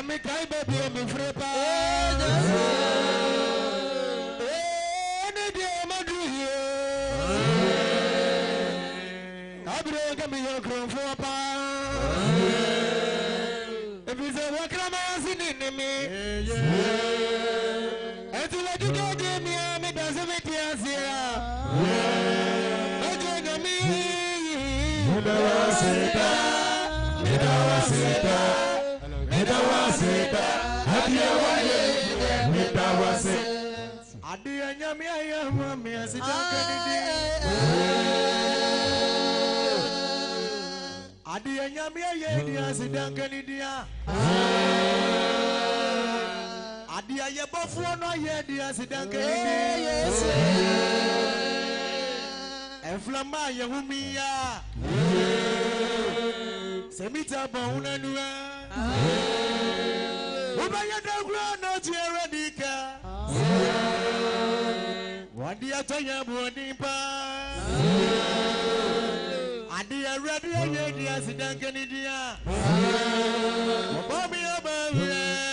me kai baby me frepa. Ne dia madu ye. Abre me yo kronfo pa. If you say what can I see in me? And to let you go give me doesn't make me here. Enflama Yahumia Semita Baunanua Ubaya Dagua no Jeradika Wadia Toya Buanipa Adia Radia Yadia Sidankanidia Bobby Abavia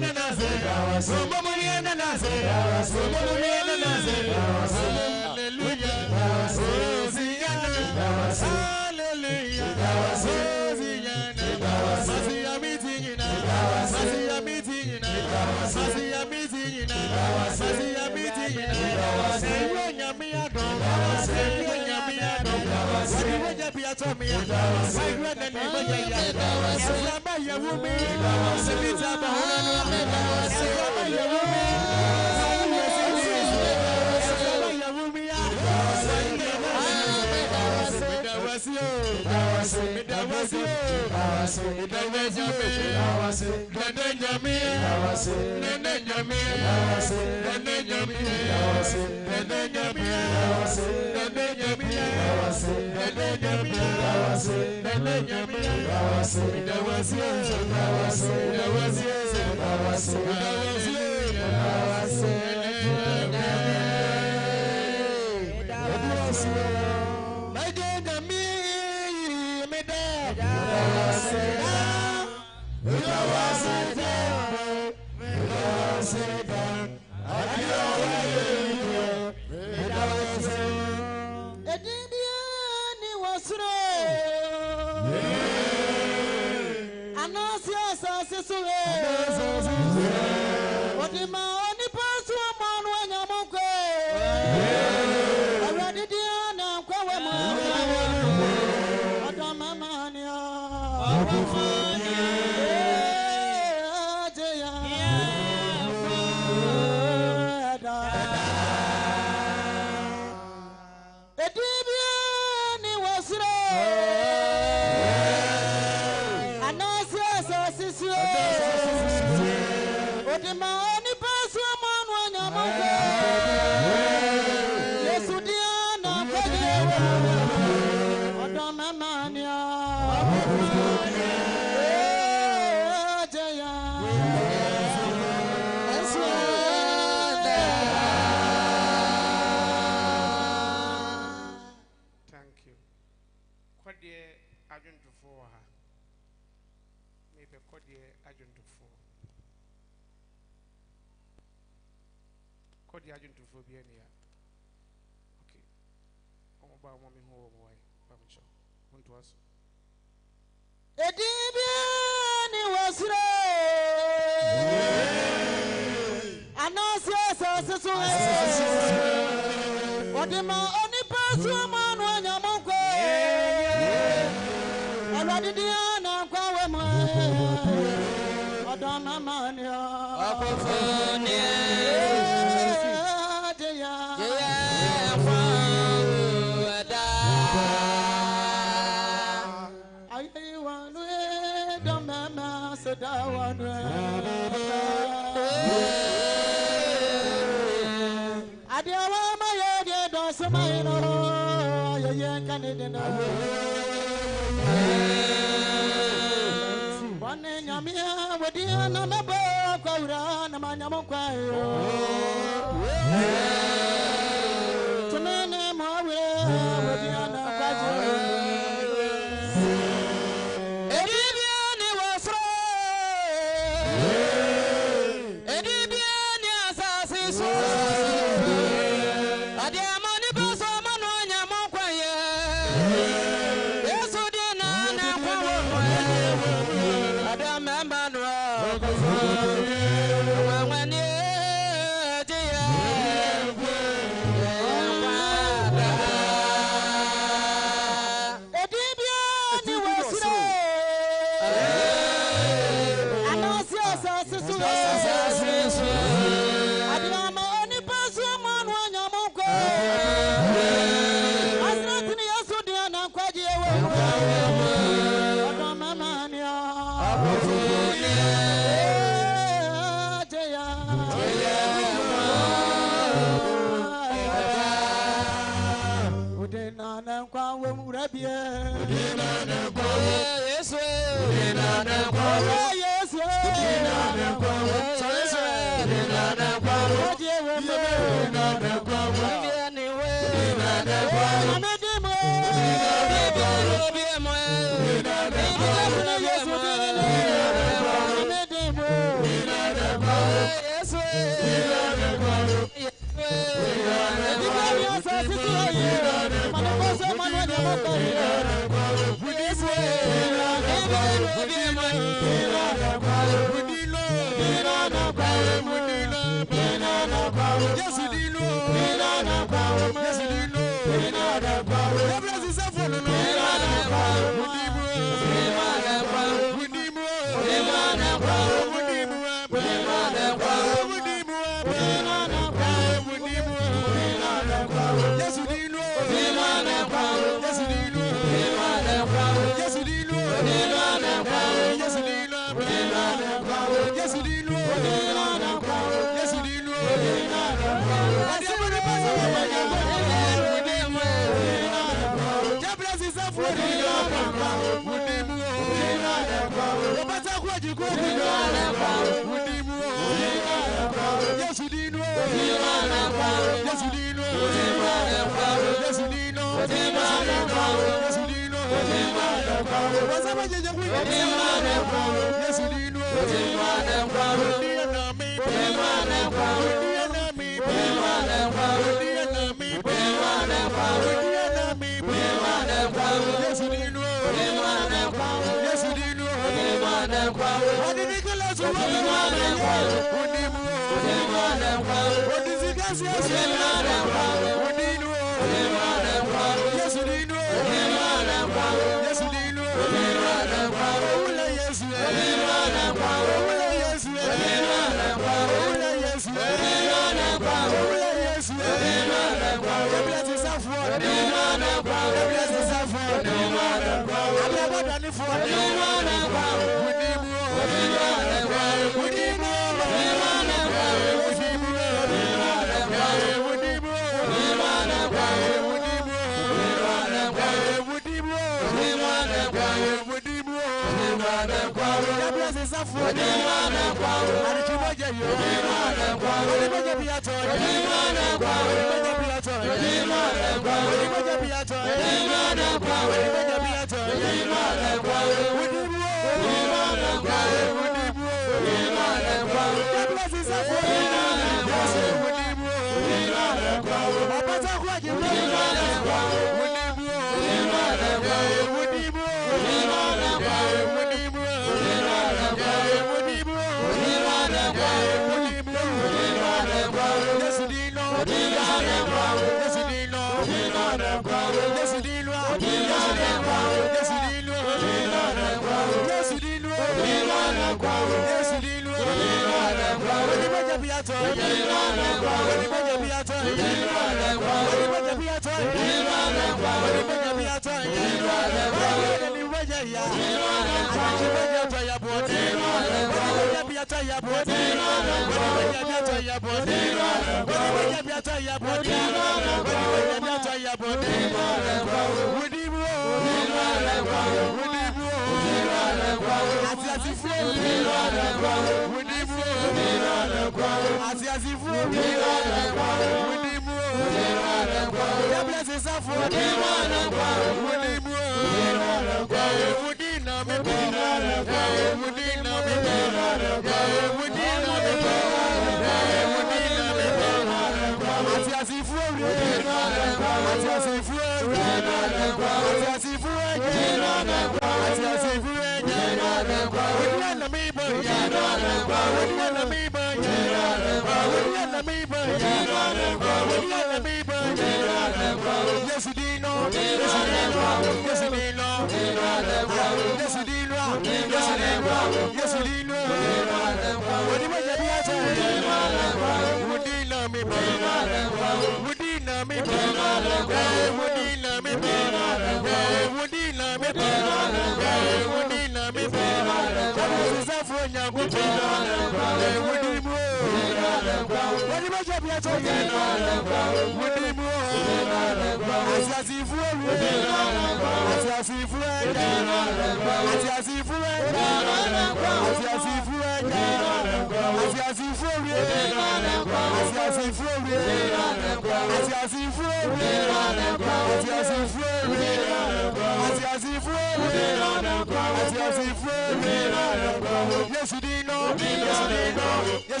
Yes,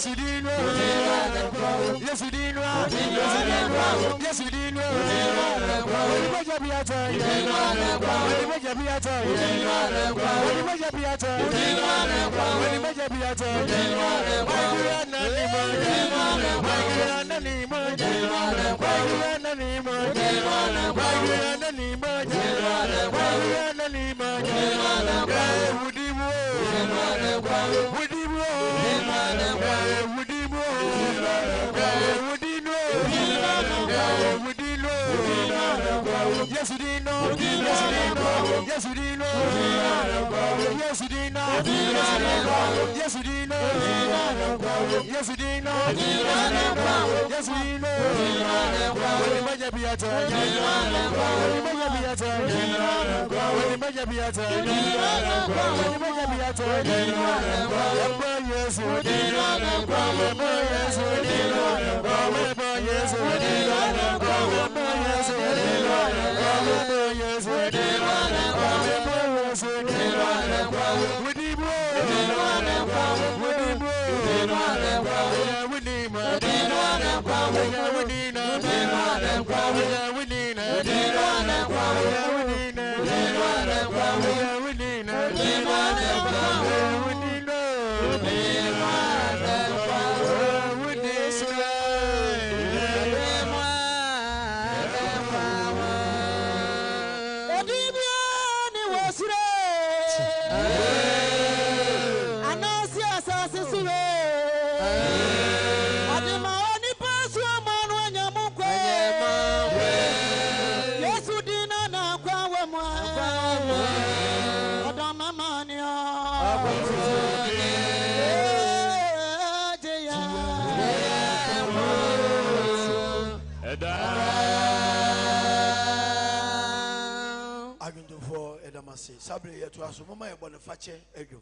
Sabre yetu aso mama e bone fache edwom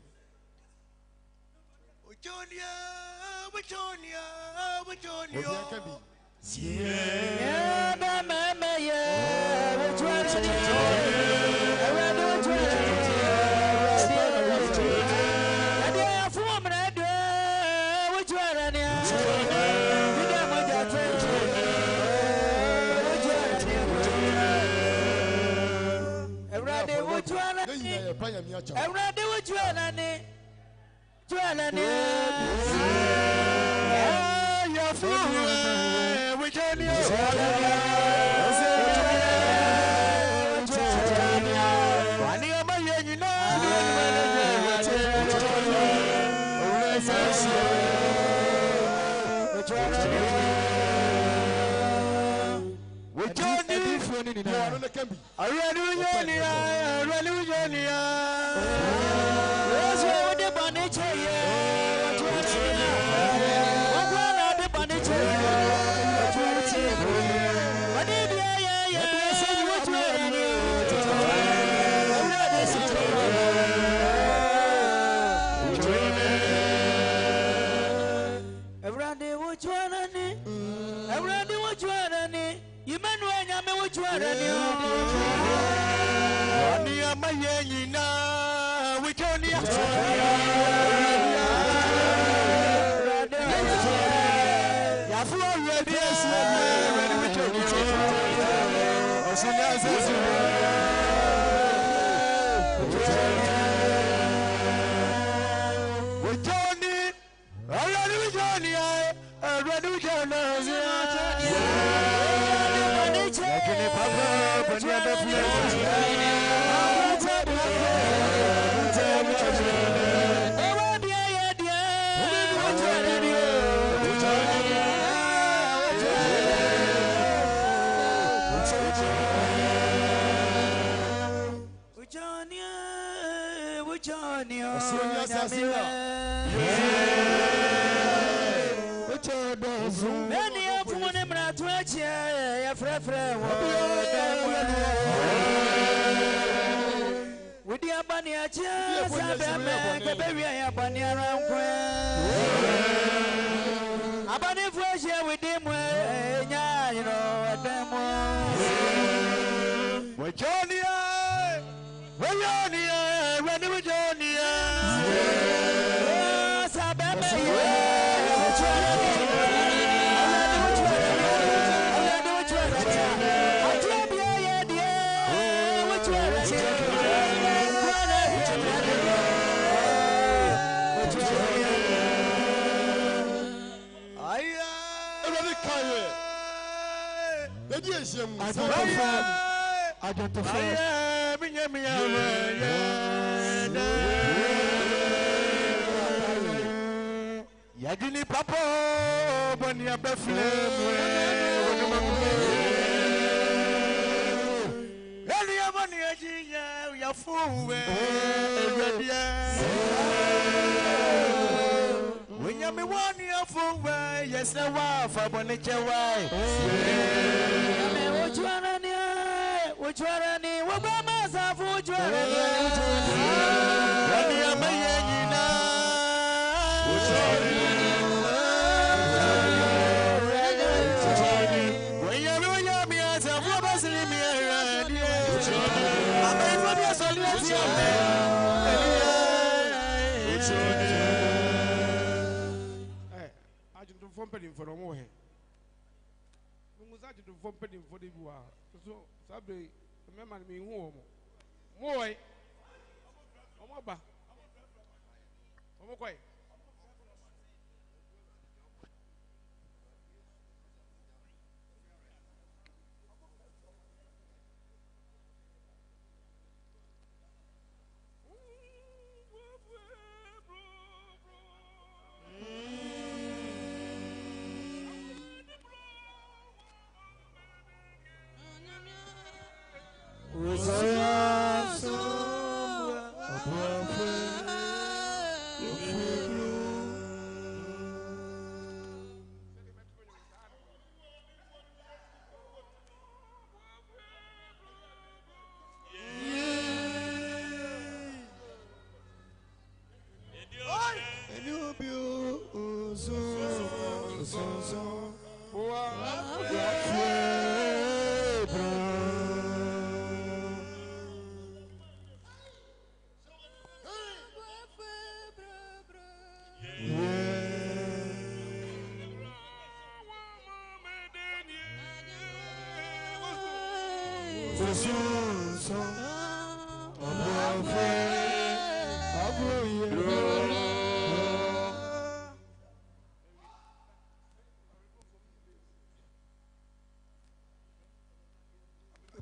Ojonia Yeah, da mama yeah, which one is it? Everybody would join on it. Join on it. You're full. We join you. Everybody carry. Edi ehiem. Ajontofo. Yadini papa boni abefle Elia boni ajiya ya fuwe edia Wenya me wani afuwe yesna wa fa boni chewa Me ojwana ni wabama safu ojwana ni Wani amaye nyina Company for more. Was that to company for the war? So, Sabre, remember me home. Moy, Omaba, Omoquay.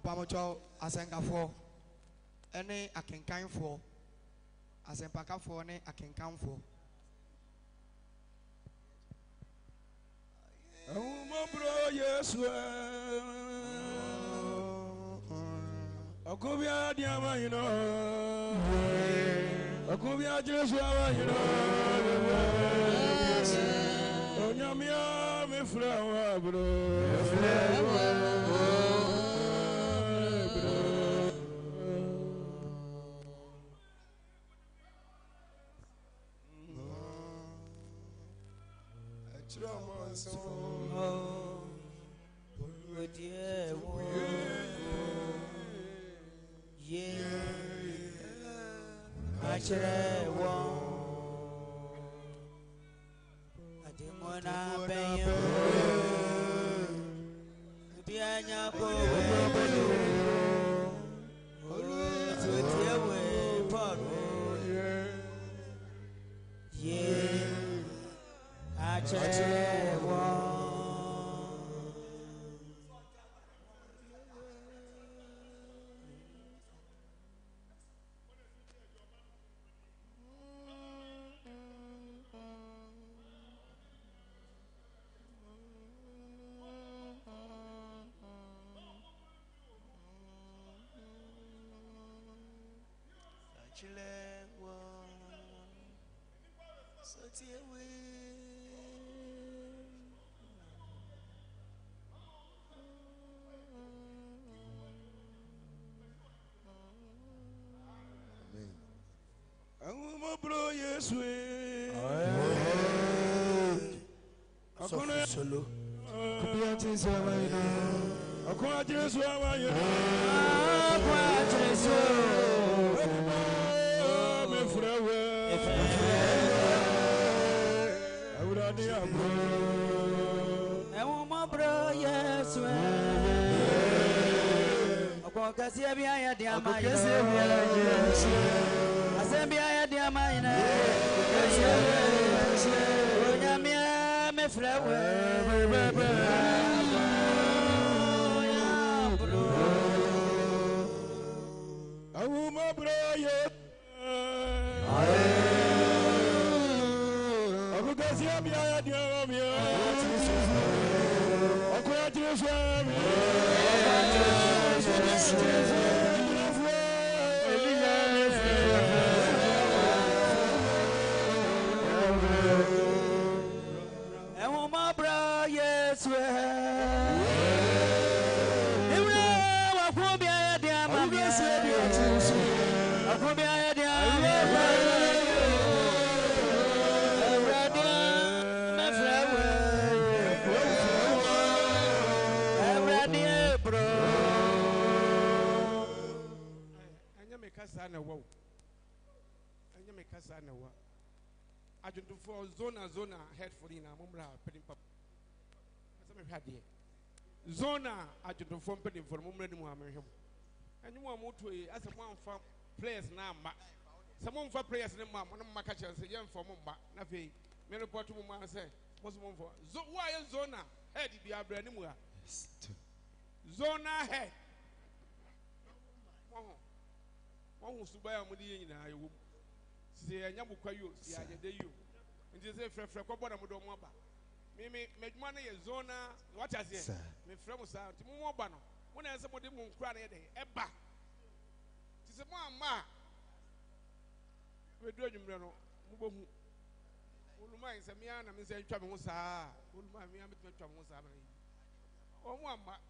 Pamocho asengafo ene akenkanfo asempakafo ne akenkanfo Bro, yes, Akubia Diama, you know, Akubia Joshua, you know, Onyamia, me flower, bro. Bro, yes, we Solo. Zona head for in a mumra penny pop. Zona I just don't form penny for Mumra. And you want to as a one for players now. Someone for players in one of my catchers, a young for Mumba, Nafi, many part of Mumma say, most one for why Zona head be a brand new Zona head. One who's to buy a money in I will see a young Bukayo, see I did you. And just say, Frekobona Mudomaba. Mimi, make money a zona. What has it? Me from South Mumobano. When I somebody moon crying a day, Ebba. Tis a mamma. We're doing Mubo. Uluma is a man, and Miss Chamusa. Uluma, me, I'm a Chamusa. Oh, mamma.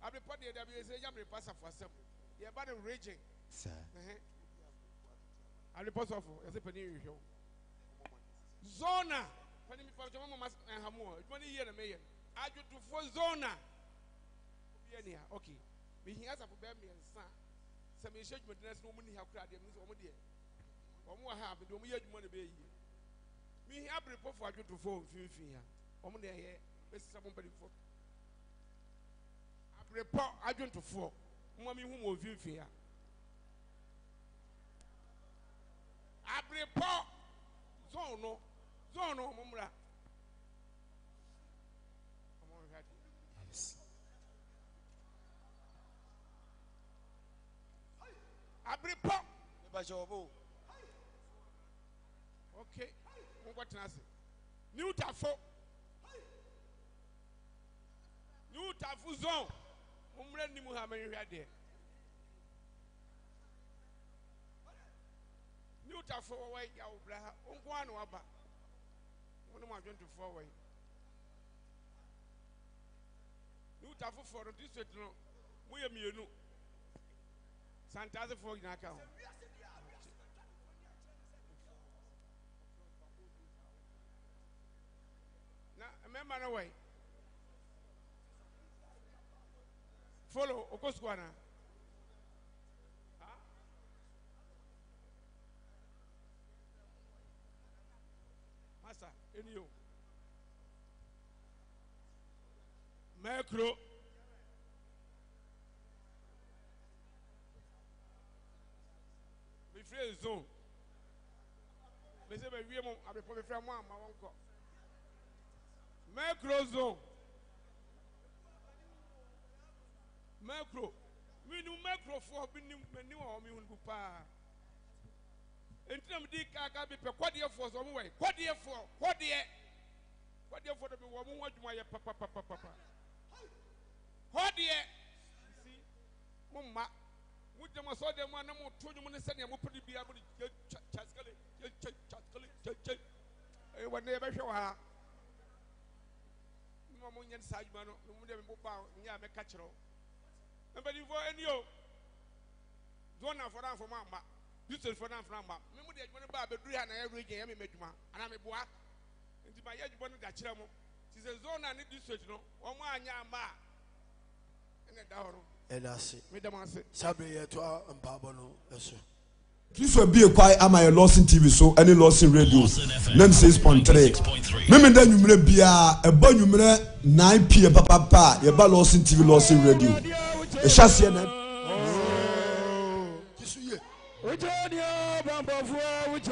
I'll be put the WSA Yamri Passa for some. You're about to raging. Sir. I'll be post off as a penny show. Zona. Penny for Jamma and Hamor. 20 years a million. I do to for Zona. Okay. Me he has a problem and son. Some shake with no money have cried him over there. Or more happy, don't we have money be here? Me have report for you to phone few fear. Or there here, Mr. Somebody for. I report I don't to four. Mommy whom will view fear. I report Zono. Zono, Mumra. Yes. I report. Okay. What can I say? New Tafo. New Tafu zone. Mumra ni Muhammad there. New Tafo away, Yaubra, Unguano Abba. One of my 24 way. New Tafu for the district, no. We are Munu. Santaza for Naka. Now, remember away. Follow Okoswana. Master, in you. Macro. Be free zone. They say, we are probably from one, my uncle. Macro zone. Macro. We do macro for being new or me on Bupa. In terms of the Kagabi, what year for some way? What year for? What year? What year for the woman? What my papa? What year? See, Mumma, with them, I saw them one more 2 minutes and I'm pretty be able to check. When they ever show her. Mamma side man, no one ever bow, near me catch her. But you for any yo, Zona for that for Mamma. This is for that from Mamma. Remember that when about the 300 every game, I made one, and I'm a boy. Into my edge, one of that chamo. She's a zone and this is no, or my yama. And a down. And I say, Sabri to our Pabano, yes, sir. This will be a quiet. Am I a loss in TV? So any loss in radio? Name 6.3. Remember then you may be a bon you may 9 p.m. Papa. You ba loss in TV, loss in radio. A chassis and Which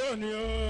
on you?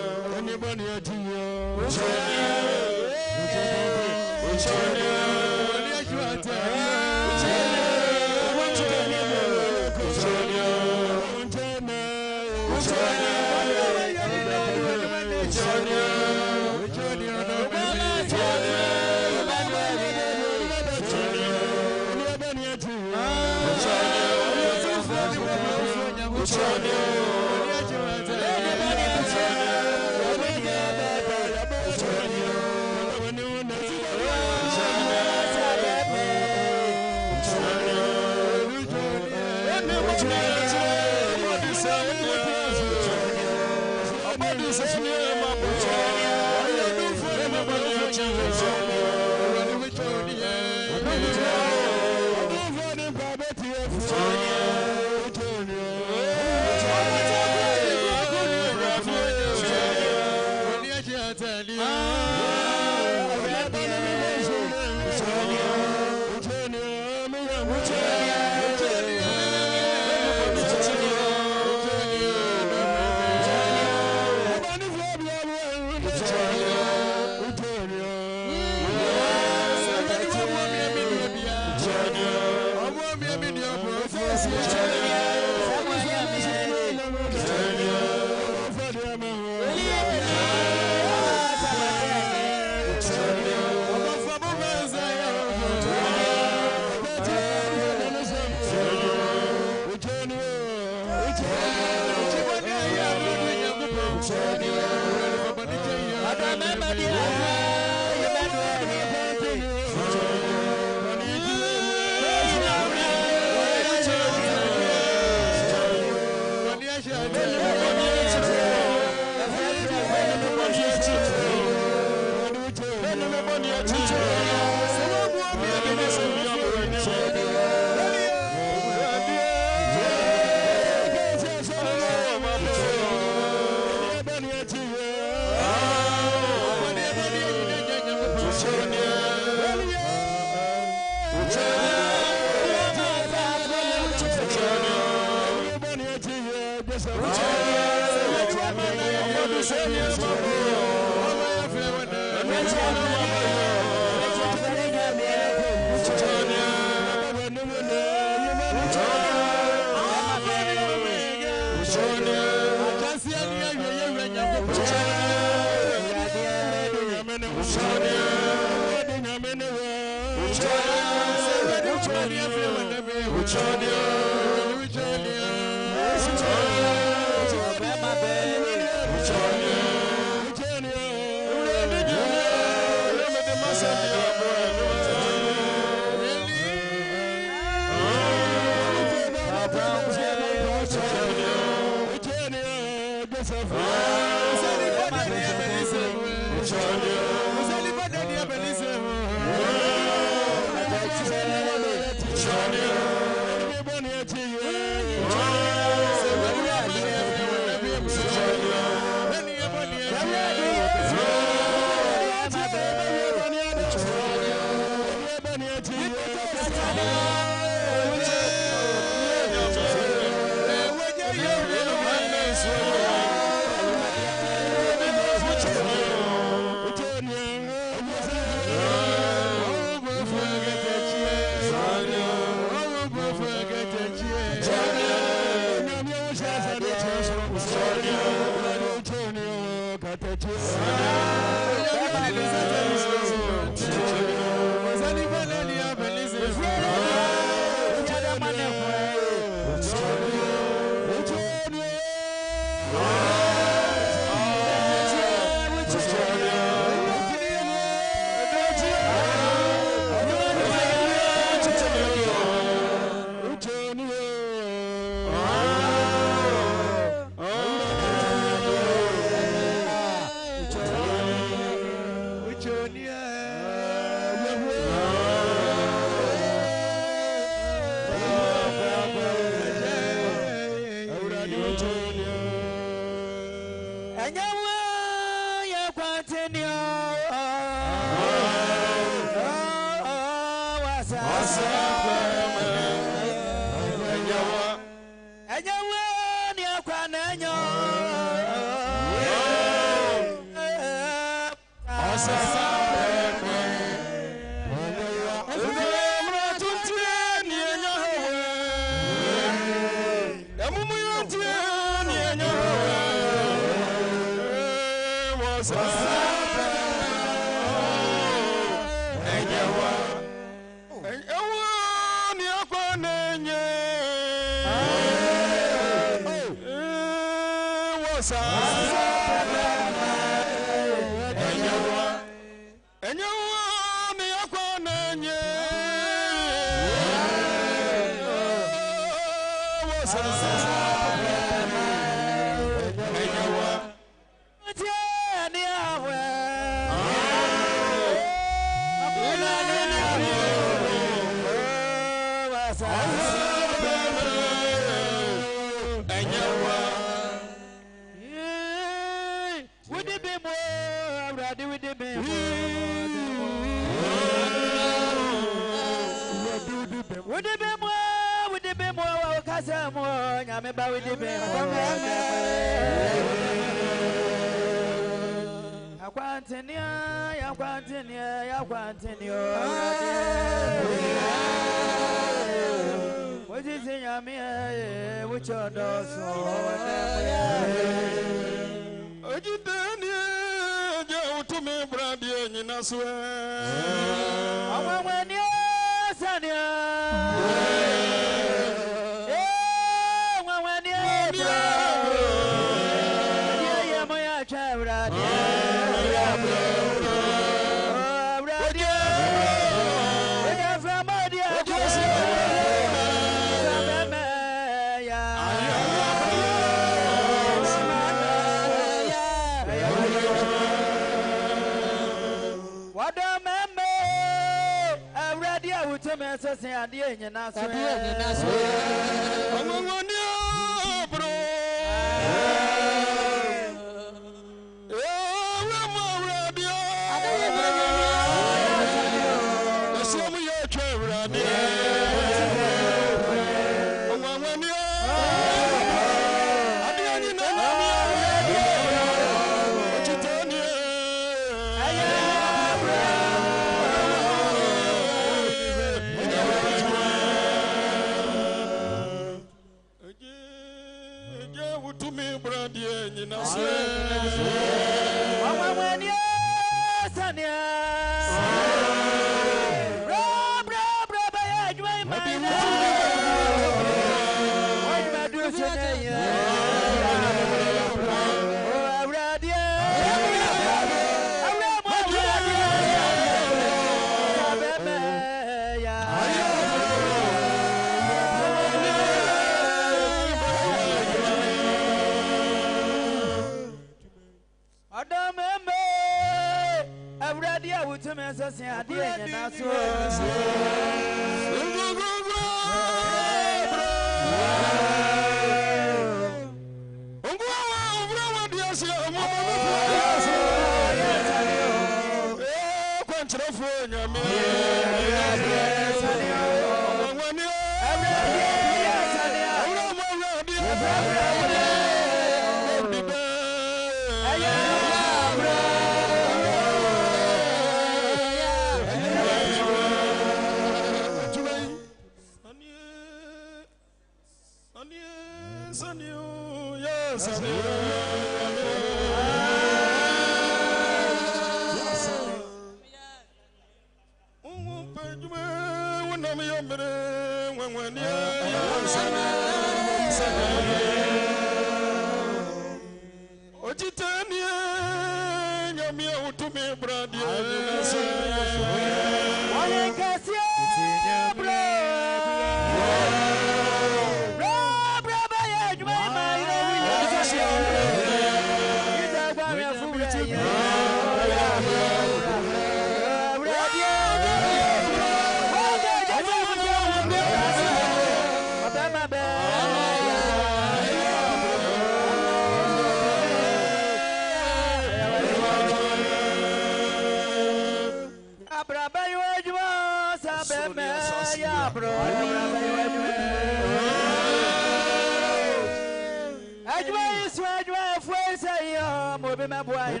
Bobby Mabuay.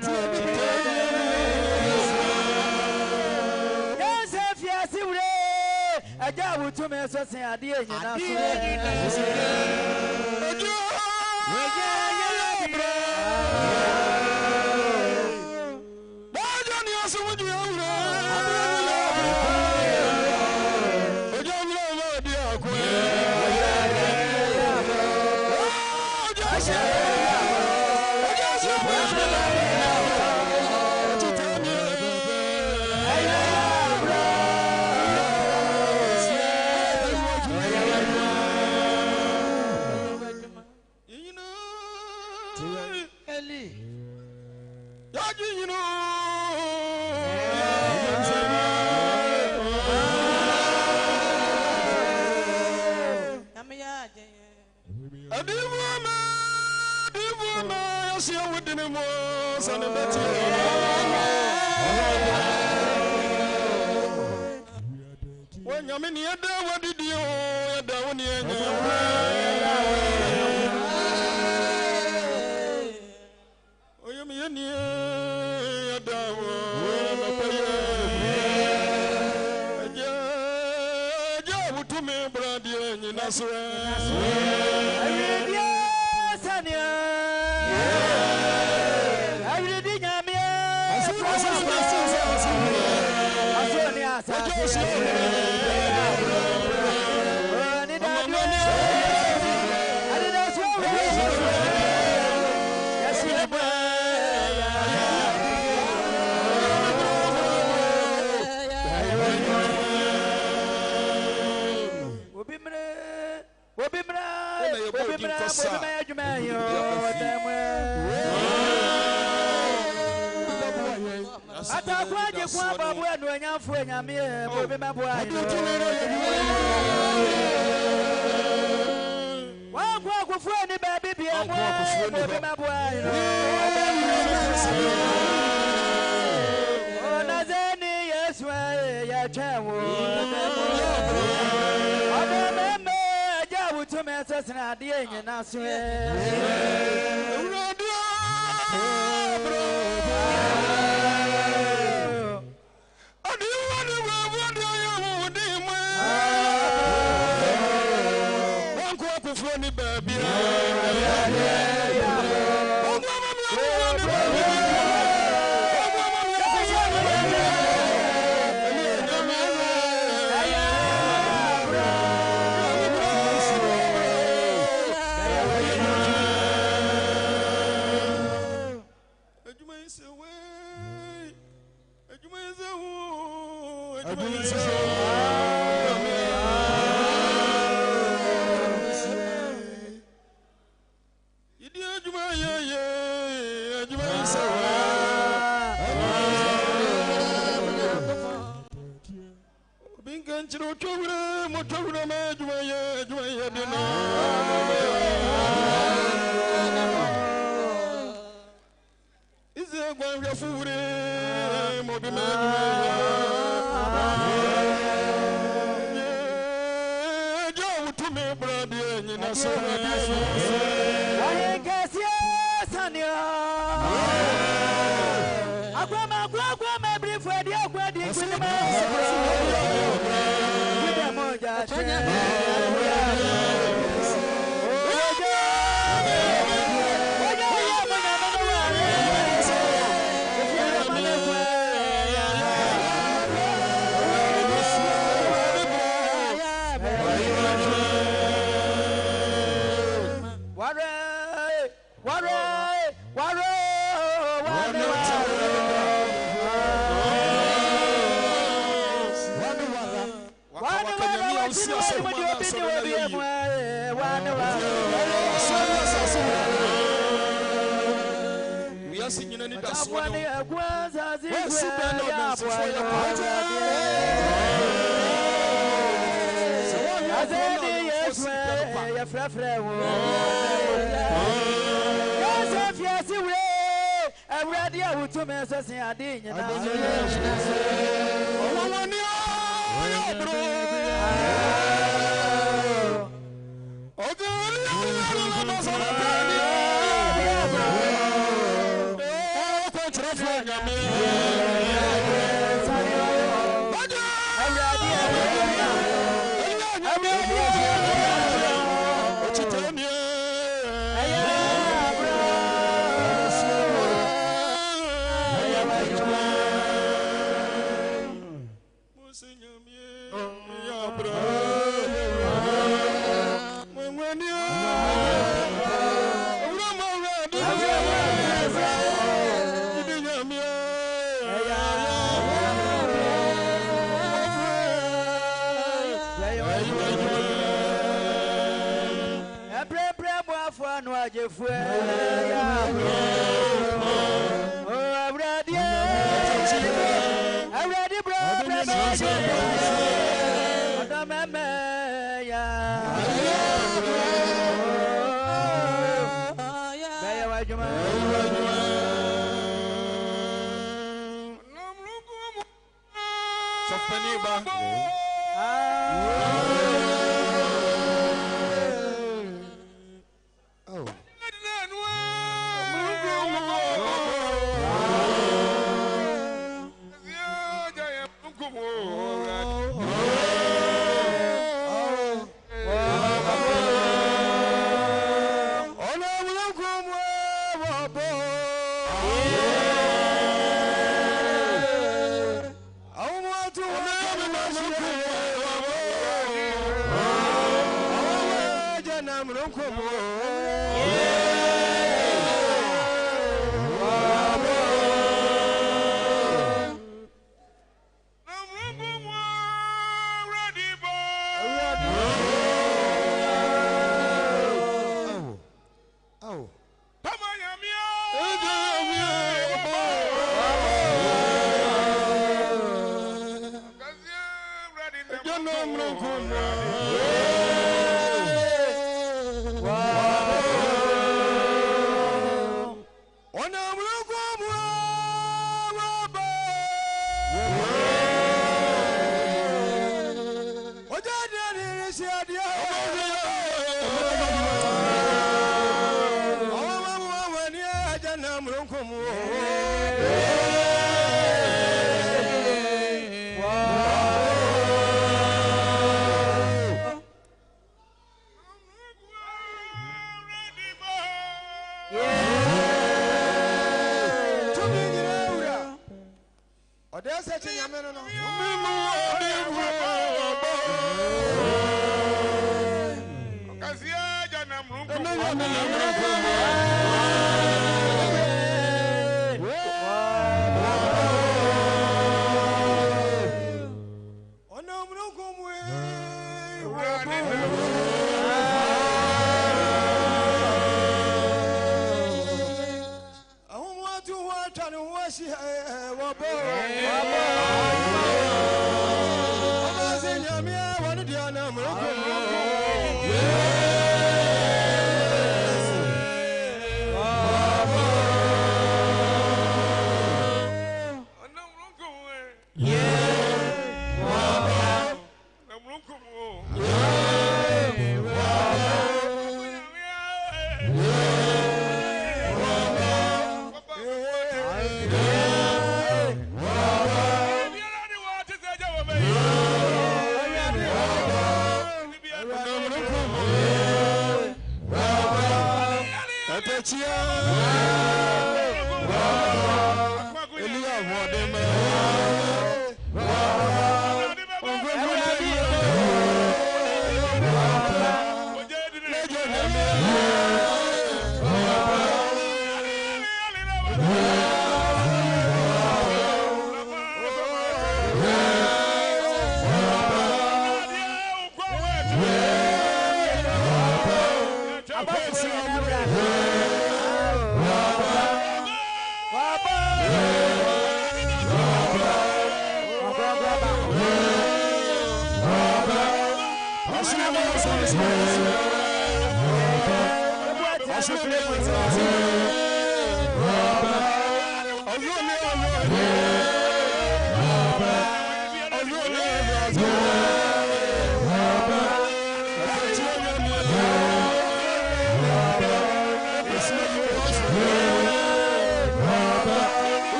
Yes, if you see a job to me, so say, I did.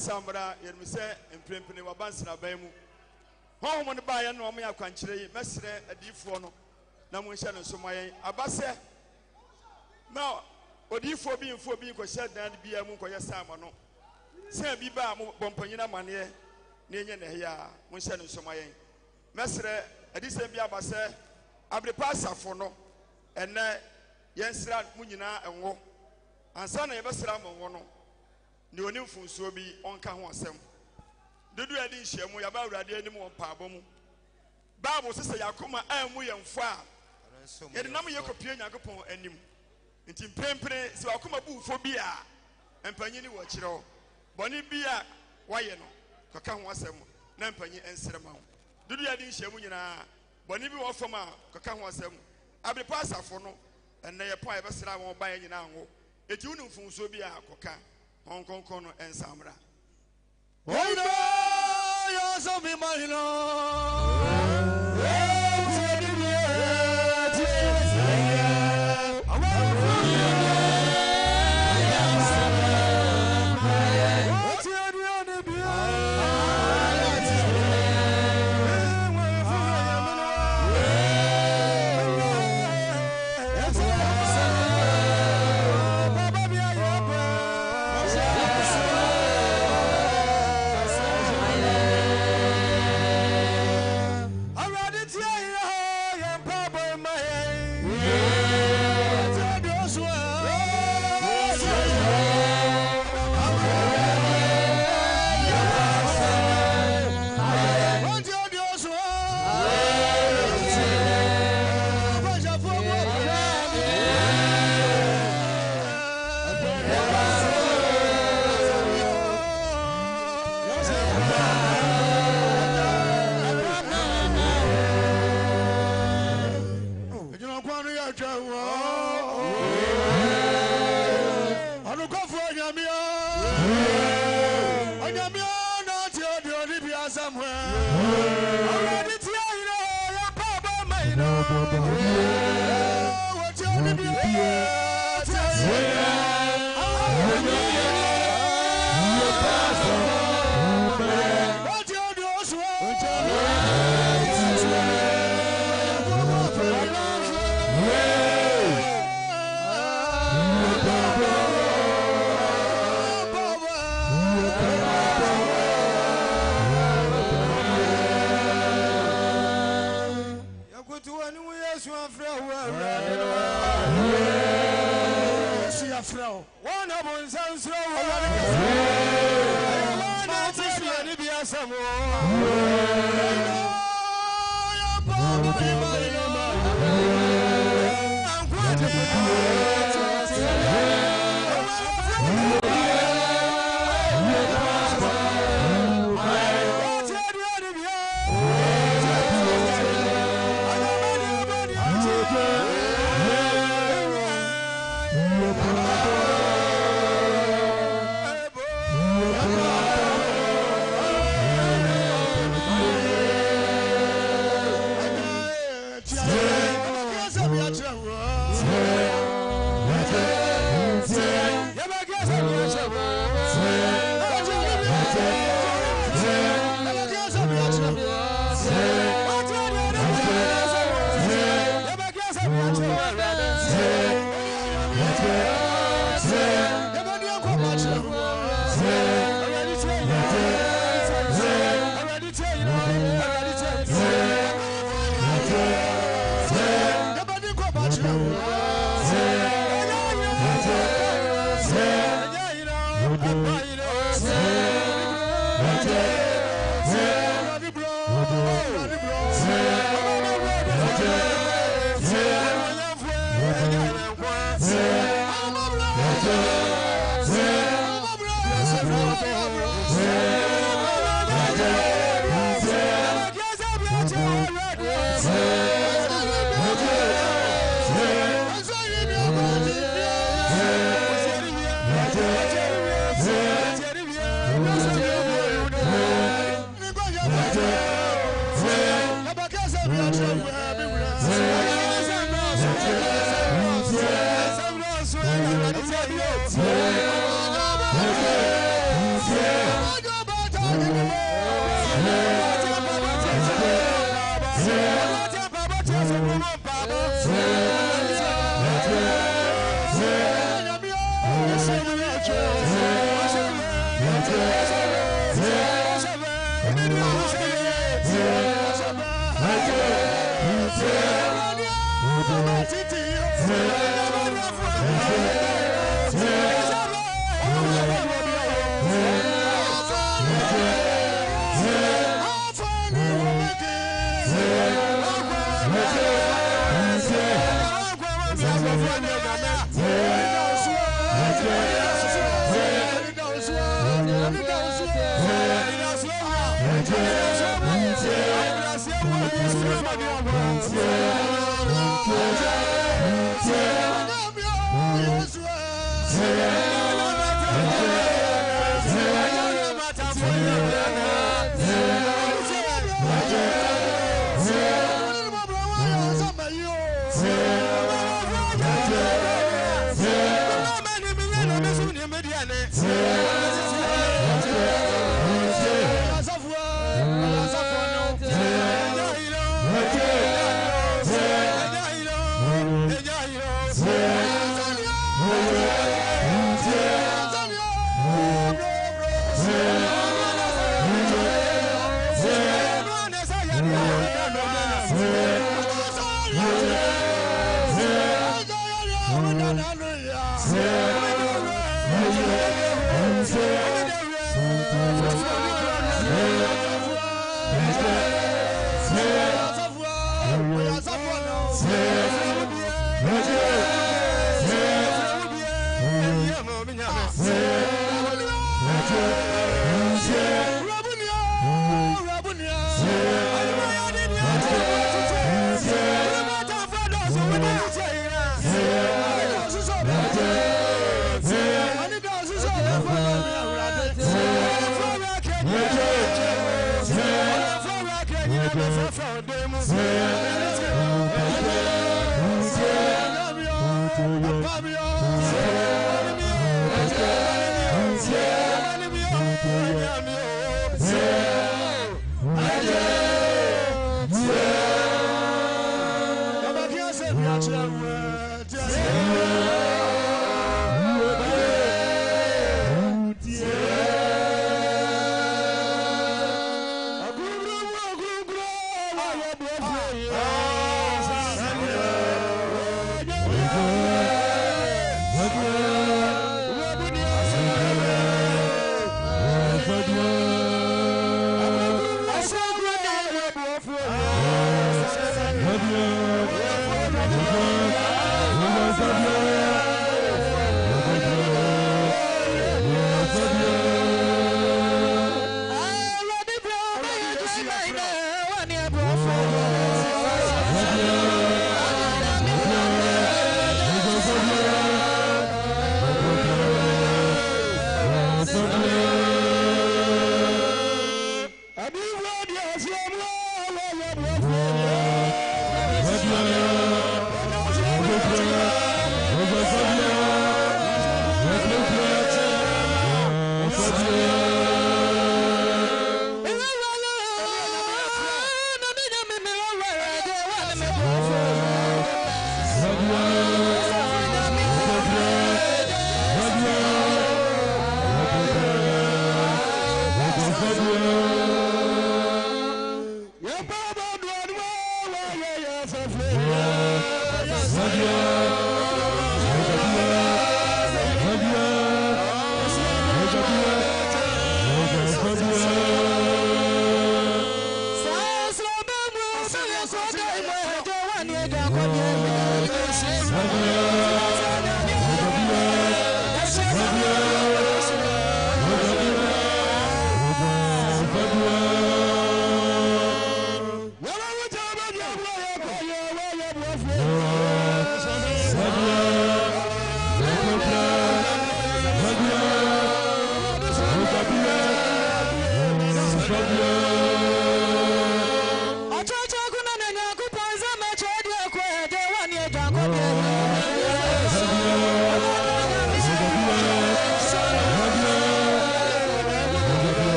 samra yermise emprempene wabansina bamu ho mo ne ba ye no mo yakwankyere yi mesre adifo no na mo hye no so moyen abase na odifo bi mfo bi ko hye dan bia mu ko ye sama no se bi ba mo bompanyina mane ne enye ne ya mo hye no so moyen mesre adise bi abase abrepa asafo no ene yensra mu nyina enwo ansa na yebesra mo no ne oni mfunsuo bi onka ho asem dedu adi nhyiamu ya ba awurade anim won paabo mu bible sese yakoma amu yemfo a yede nam yekopie nyakopon anim nti prempre se wakoma buufo bi a empanyini wo kyerɛ bɔne bi a waye no kɔka ho asem na empanyi ensrema ho dedu adi nhyiamu nyina bɔne bi wo fam a kɔka ho asem abrepa asafo no enne ye pon yebesra won ba ye nyina ho eti unu mfunsuo bi a kɔka Hong Kong kono en samra. Oido yo so mi malino.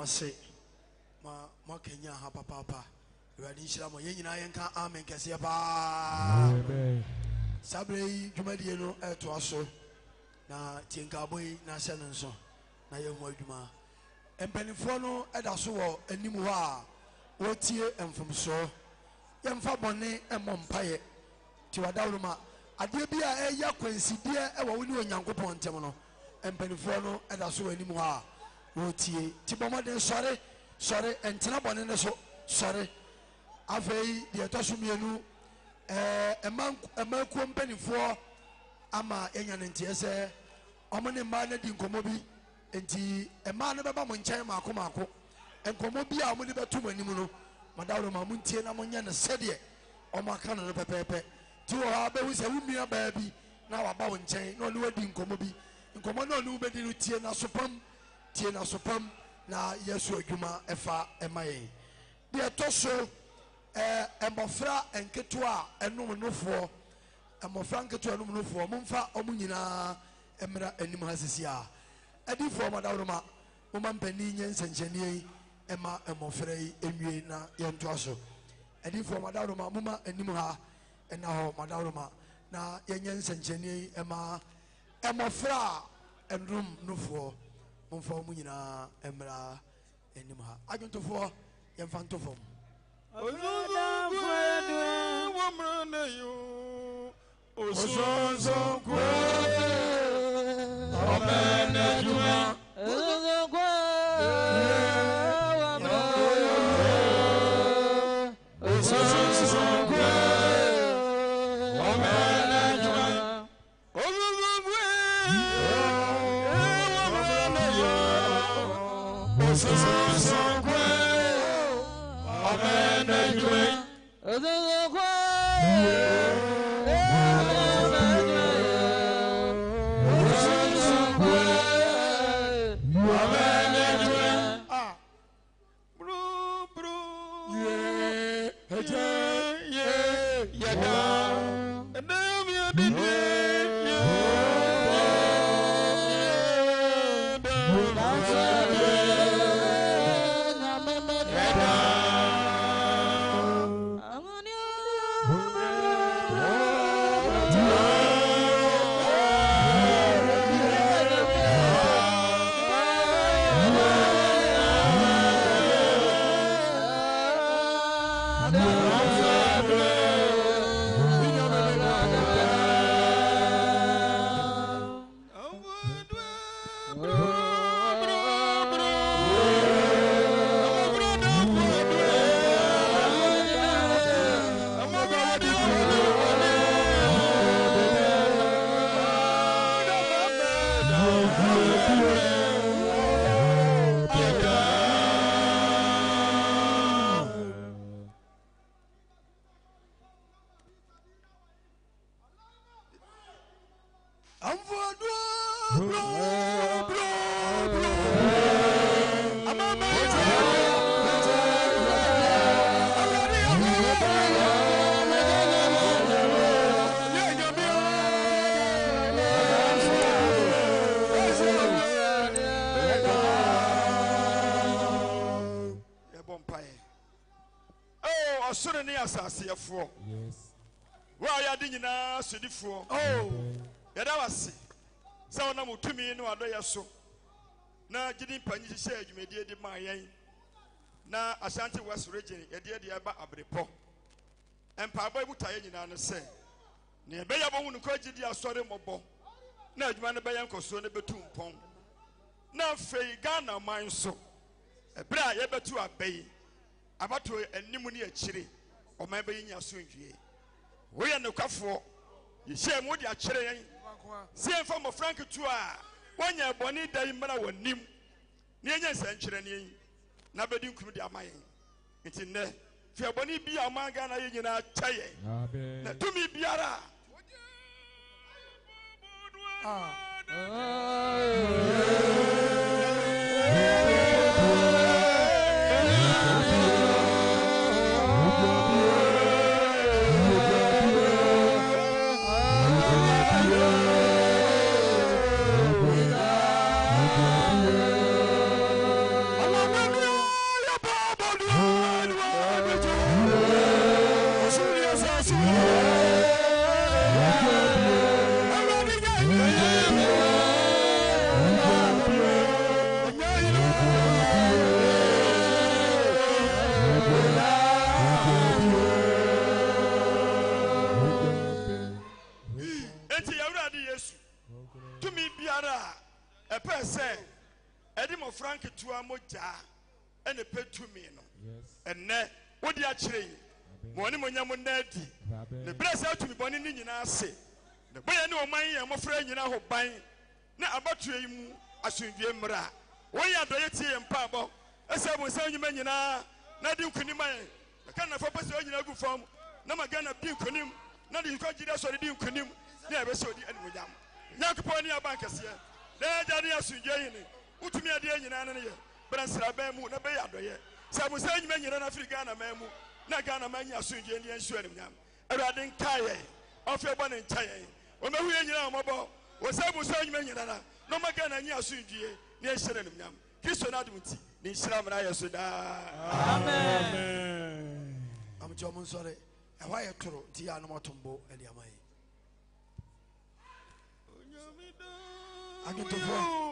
ase ma Kenya ha papa Awurade nhyira mo yɛn nyinaa yɛnka amen kɛseɛ paa sabre yi dwumadie no ɛtoa so na tinkabo yi na hyɛ no nso na yɛhu adwuma mpanimfoɔ no ɛda so wɔ anim hɔ a wɔtie mfomsoɔ yɛmfa bɔne mmɔ mpaeɛ nti wadaworo ma adeɛ bi a ɛyɛ kwansideɛ ɛwɔ wo ne Onyankopɔn ntɛm no mpanimfoɔ no ɛda so wɔ anim hɔ a wɔtie ti bɔ mmɔden sɔre ɛntena bɔne ne so sɔre afei deɛ ɛtɔ so mmienu ɛma kuo mpanimfoɔ ama ɛnya ne nteɛ sɛ ɔmo ne mmaa no di nkɔmmɔ bi nti mmaa no bɛba mo nkyɛn maako nkɔmmɔ bi a ɔmo de bɛto mo anim no madaworo ma mo ntie na mo nyɛ no sɛdeɛ ɔmo aka no pɛpɛɛpɛ ti wɔ hɔ abɛhu sɛ wo nua baa bi na waba wo nkyɛn na ɔne wadi nkɔmmɔ bi nkɔmmɔ na ɔne wo bɛdi no tie na so pam na yɛso adwuma ɛfa ɛma yɛn deɛ ɛtɔ so mmɔfra nketewa a ɛnom nofoɔ momfa ɔmo nyinaa mmra anim ha sisi a adifoɔ madaworo ma moma mpanin nyɛ nsɛnkyɛnneɛ yi ɛma mmɔfra yi enwie na yɛntoa so adifoɔ madaworo ma moma anim ha ɛna hɔ madaworo ma na yɛnyɛ nsɛnkyɛnneɛ yi ɛma mmɔfra a ɛnom nofoɔ momfa ɔmo nyinaa mmra anim ha adwontofoɔ yɛmfa nto fam asaseɛfoɔ wo a yɛade nyinaa sodifoɔ yɛda wase sɛ wonam wotumi ne wadɔyɛ so na gyidi mpanyi hyehyɛ adwumadie de maa yɛn na Ashanti West Region yɛde ɛba abrepɔ mpaabɔ ibuta yɛn nyinaa no sɛ ne ɛbɛyɛ bɔ hunu kɔ gyidi asɔre mmɔbɔ na adwuma no bɛyɛ nkɔsoɔ no bɛtu mpɔn na afei Ghana man so ɛberɛ a yɛbɛtu abɛyi abato anim ne akyire ɔman bɛyi nya so ndwie woyɛ nokwafoɔ yɛhyɛ mu de akyere yɛn sɛ yɛmfa mmɔfra nketewa a wɔnyɛ bɔne da yi mmara wɔ nim ne yɛnyɛ nsɛnkyerɛ ne yɛn na bɛdi nkunu de ama yɛn nti nnɛ fia bɔne bi a ɔman Ghana yɛ nyinaa kyɛ yɛn na tumi biara Allah person Edimo Frank Tuamoja and a petumino. And ne, what do you actually? Money Monyamuneti. The bless out to be born in say. The boy I know my and my friend, you know, buying. Now about you, I should be mra. Why are the and Pabo? As I was saying, you mean, Nadim Kunimay. I can't afford to go from. No, my gun of Dukunim. Not you can't get us or the Dukunim. Never saw the end with them. Yakuponia Bankers here. There, Dania Sujay. Utumi ade nyina ne ye bransra ban mu na be yadoye sabu say nyima nyina na Africa na mamu na Ghana manya asunje ne ensu anim nyam awrade nkaye ofe bo ne nchaye o mehu ye nyina omobo wo sabu say nyima nyina na no maga na nya asunje ne enhyere anim nyam Kristo na adumti ne nhyira mra yeso da amen am jomun sore e wa ye toro ti ya no motombo e dia mai agitofo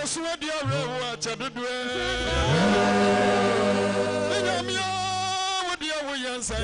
so dia rewa chadudwe Nyamia wo dia wo yansa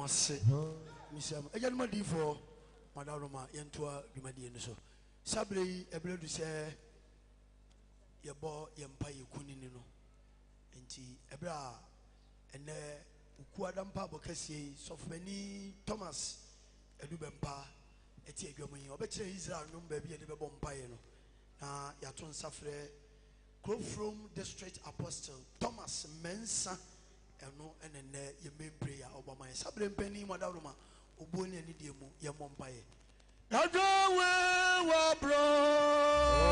ase no eja no di for madaroma yentoa dwumadi no so sabre yi ebredu se yebo yempa yekunini no enti ebra ene uku adampa bokasie sofmani Thomas edubempa eti adwaman obekire Israel no ba bi e de bebo mpaye no na yato nsafre Crofrom District Apostle Thomas Mensa eno enene ye main prayer obama sabre mpani madaroma oboni ani die mu ye mompaye Adwawe wa bro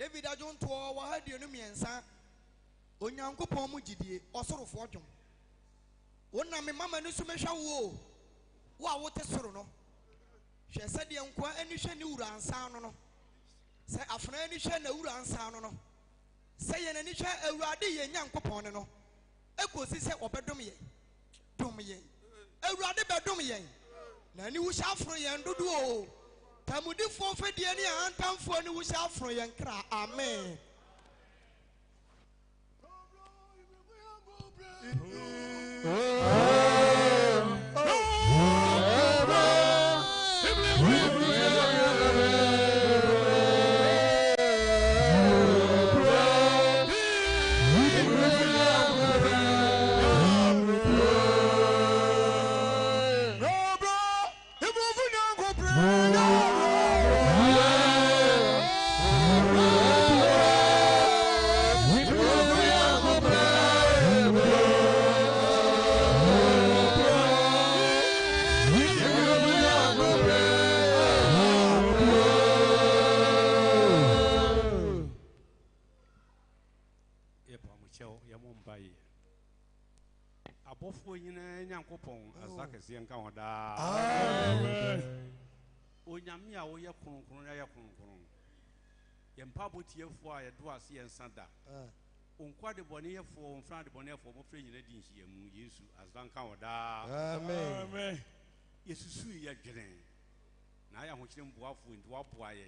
David ajonto wa ha dienu miensa onyankopon mu gidie osorofo dwom wona me mama no sumehwa wo a wote soro no hwe se de nkwa ani hwe ni wura ansa no se afena ani hwe na wura ansa no se ye nani hwe awurade ye nyankopon no ekosi se obedom ye dom ye awurade bedom ye na ni wo sha afro ye ndodo o Tamudi for Fediani and Tam for New South for Yankra. Amen. Onyamia wo ye kronkron ya kronkron yempa botiefo a ye do ase ensada onkwa de bone ye fo onfra de bone fo mo fre nyina di nhyiamu Yesu azanka woda amen Yesusu ye dwene na ya hokyere mboafo ndi waboa ye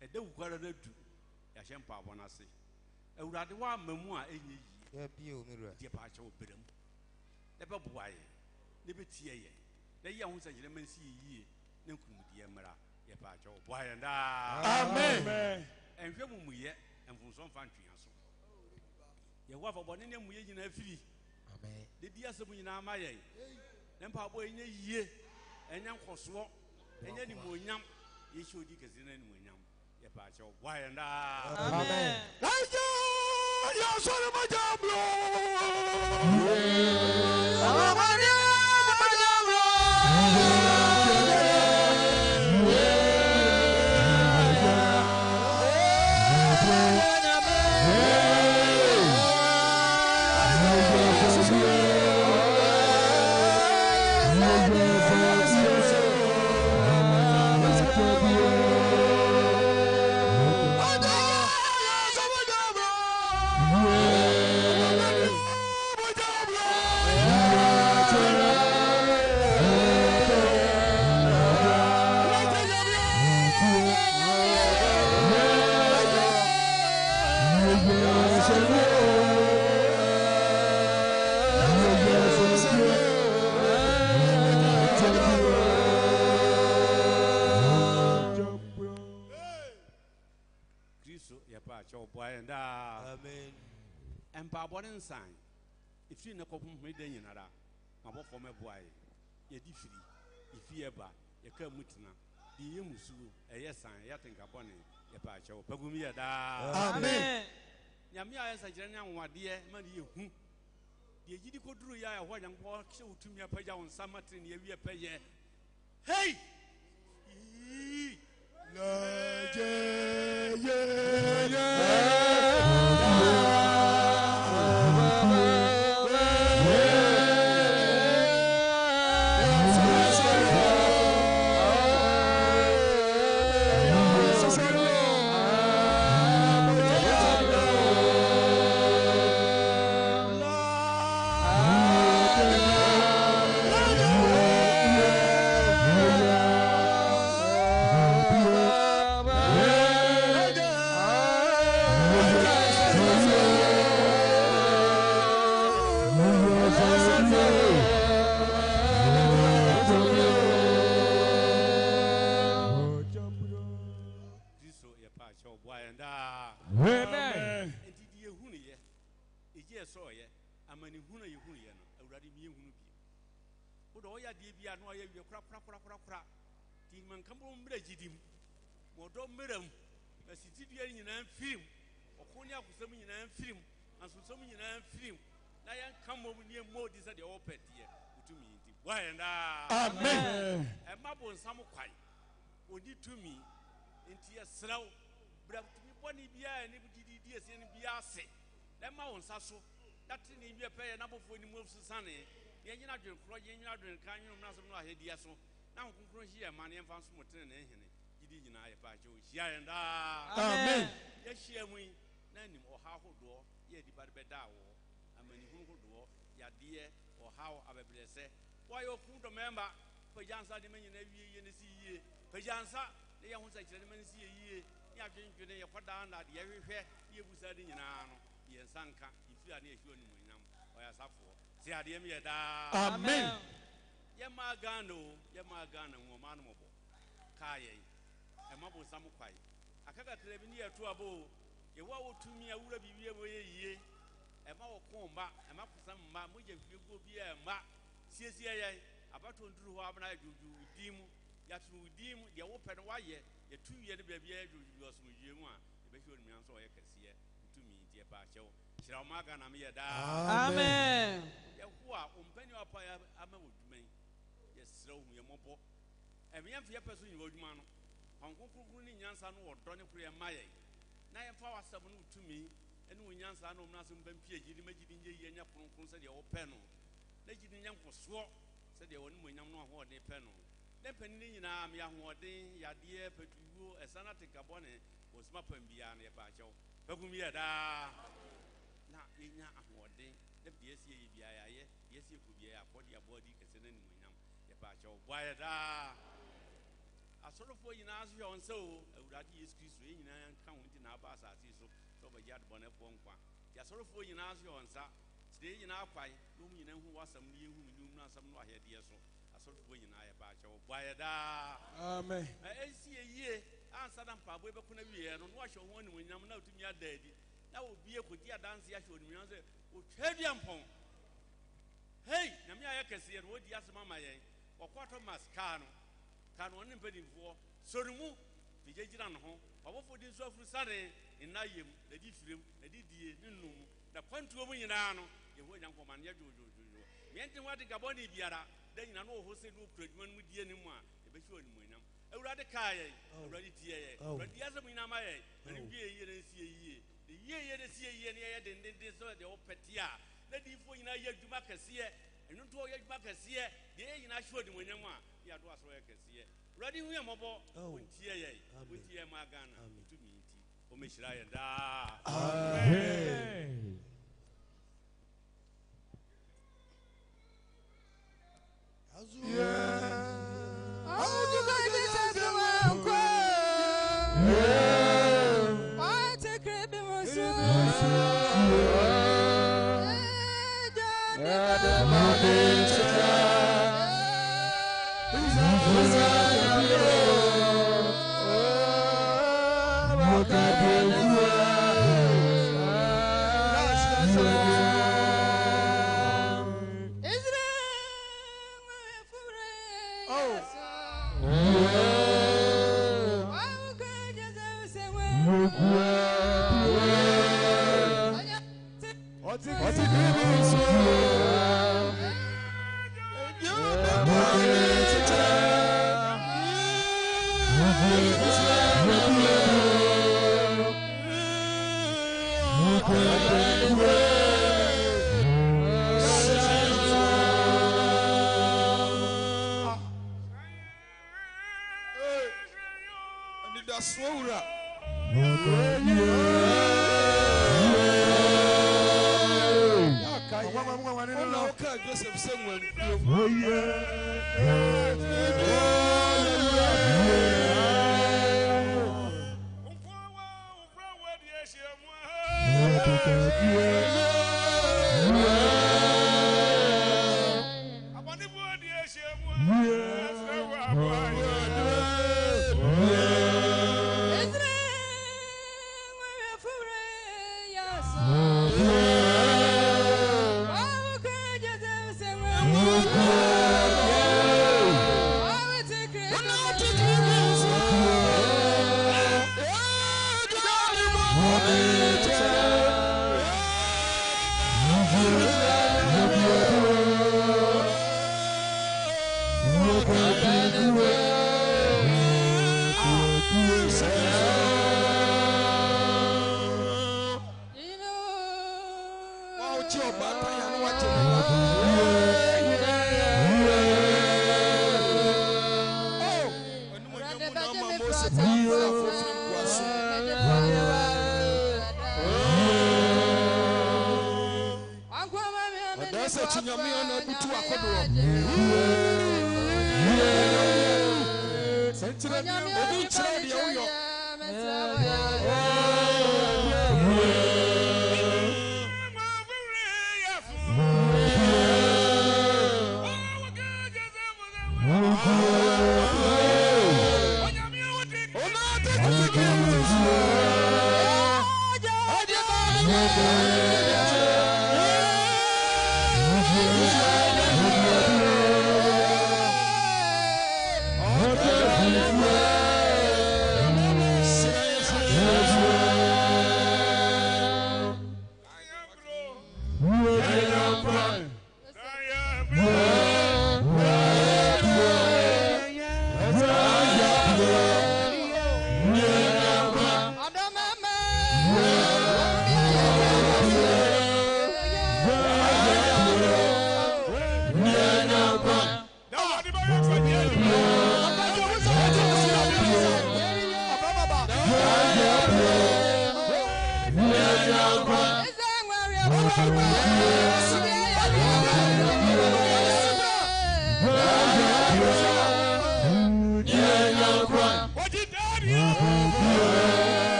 ede wukwara na du ya hyempa abona se awurade wa amamu a enye yi ya bi o mirua de pa ache oberam de be boa ye de be tie ye de ye ho sanjire mansi yi ne nkumudie mra ye pa ache boa ye nda amen enhwe mumuye enfunso mfa ntwea so ye wa fa bone ne muye nyina afiri amen de dia se mu nyina ama ye ne mpa bo enye yie enya nkoso enya ni monyam ye shodi kese na ni monyam ye ba che wa ya nda Amen. Ya sore majablo. Amen. And Pabon sign. If you know me, then you know that. My boy for my boy, ye different. If you ever, you come mutina. The Yamusu, a yes sign, ya think upon it. Ye pacho, Pagumia da. Amen. Yamia as a general, my dear, money you. The Yidico drew ya a white and walk show to me a paja on some matin, ye pay. Hey! Amen. And my bones, some quite. Would you to me into a slow, but bonny beer and if you did yes and be say. That mountain sasso, that's in your pay a number for the moves to Sunny. You're not doing project, you're not doing kind of nothing. I had yes. Now, here, money and found some ten and you didn't I about you. And Amen. Yes, she and we, none or how door, ye departed better. I mean, who door, ya dear, or how I will say. Why you food member? Pajansa the man in every year in the sea. Pajansa, the young sex element see a year. You have been today, you put down that everywhere you was adding in an the Sanka, if you are near you or as up for. See, I am here. Amen. Yamagano, woman mobile. Kaye, a mobile samukai. I can't tell near to a bow. You want to me, I would be here a year. A more combat, a map for some mamma, you go be a map. CCA, about to do what I do with Dim, yet to dim the open wire, a 2-year baby, you was with you. The best me answer I can see to me, dear Pacho. Shall Magan, I'm here. Amen. Who are penny up I am with me. Yes, so we are more. And we have a person in Rodman. Uncle Kuni Yansan or Donny Priya Maya. 9 hours 7 to me, and when Yansan or Nassum Bempia, you imagine in your concert your panel. They didn't young for swore, said they wouldn't win no what they panel. Then penny in arm, young warding, ya dear, but you, a sanatic abonne, was mapping beyond a patch. Pagumia da. Now, in your warding, let the SCA, yes, you could be a body as an enemy, the patch of why da. I sort of for you now, and so, I would have used Chris Rain and count in our bus as is so by Yard Bonnet Ponqua. Ya sort of for you now, and sir. Today in our fight, who was some new who knew not some more here, dear so. I sort of way in I about your da. Amen. I see a year, answer them, Pablo, but couldn't be and watch your one when I'm not to me a daddy. That would be a good dear dance. I showed me, I said, oh, heavy and pong. Hey, Namia can see what the Asama, Okwato maskano. Kano on impeding for Sorimu, the Jajiran home, Papa din so for Sunday, in Nayim, the Diffrim, the Didi, the point to woman in Ano, the way young woman Yadu. Yantin what the Gaboni Biara, then you know who said no treatment with the anymore, the Bishop in Winam. I would rather Kaya, already TA, but the other Minamae, and be a year and see a year. The year they see a year and then they saw the Opetia. Let you for in a year to make a seer, and not to a back a seer, the air in a short when you want. Yeah, was work a seer. Ready, we are mobile, with TA, with TA Magana, to me, Omishaya da.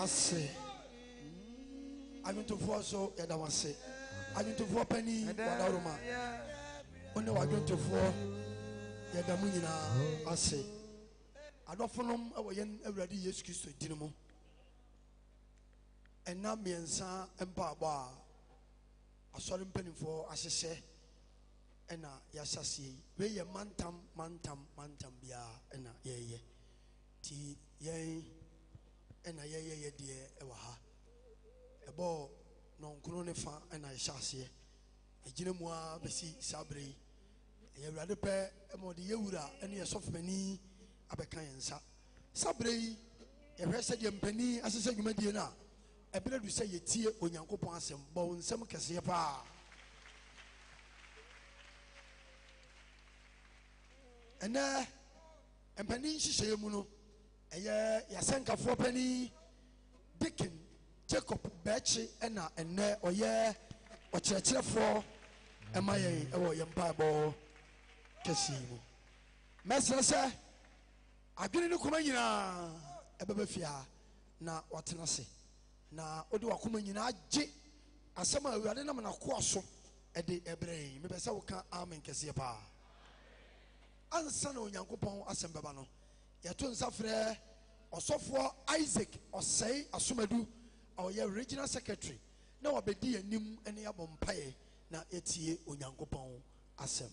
ase adwontofoɔ so yɛda wase adwontofoɔ pani wadaroma one wadwontofoɔ yɛda mu nyinaa ase adɔfonom ɛwɔ yɛn awurade yesu kristo din mu ɛna mmiɛnsa mpaabɔ a asɔre mpanimfoɔ ahyehyɛ ɛna yɛahyɛseɛ yi wei yɛ mantam biara ɛna yɛyɛ ti yɛn ɛna yɛyɛ deɛ ɛwɔ ha ɛbɔ nɔnkono ne fa ɛna yɛhyɛ aseɛ ɛgyina mu a bɛsi saa bere yi ɛyɛ awurade pɛ ɛma ɔde yɛwura ɛne yɛsɔfomani abɛka yɛn nsa sabre yi yɛhwɛ sɛdeɛ mpani asesɛ dwumadie no a ɛberɛ du sɛ yɛtie onyankopɔn asɛm bɔ wo nsɛm kɛseɛ paa ɛnɛ mpani nhyehyɛeɛ mu no ɛyɛ yɛasɛnkafoɔ pani Dikin Jacob Bɛkye ɛna ɛnɛ ɔyɛ ɔkyerɛkyerɛfoɔ ɛma yɛn ɛwɔ yɛn mpaebɔ kɛseɛ mu mɛsrɛ sɛ adwene ne koma nyinaa ɛbɛbɛ fie ha na wɔtena ase na wode wakoma nyinaa gye asɛm a awurade nam nakoa so ɛde ɛbrɛ yɛn mepɛ sɛ woka amen kɛseɛ paa ansa na onyankopɔn asɛm bɛba no yɛto nsa frɛ ɔsɔfoɔ Isaac ɔsɛe asomadu a ɔyɛ regional secretary na wabɛdi anim ne abɔ mpaeɛ na yɛtie onyankopɔn asɛm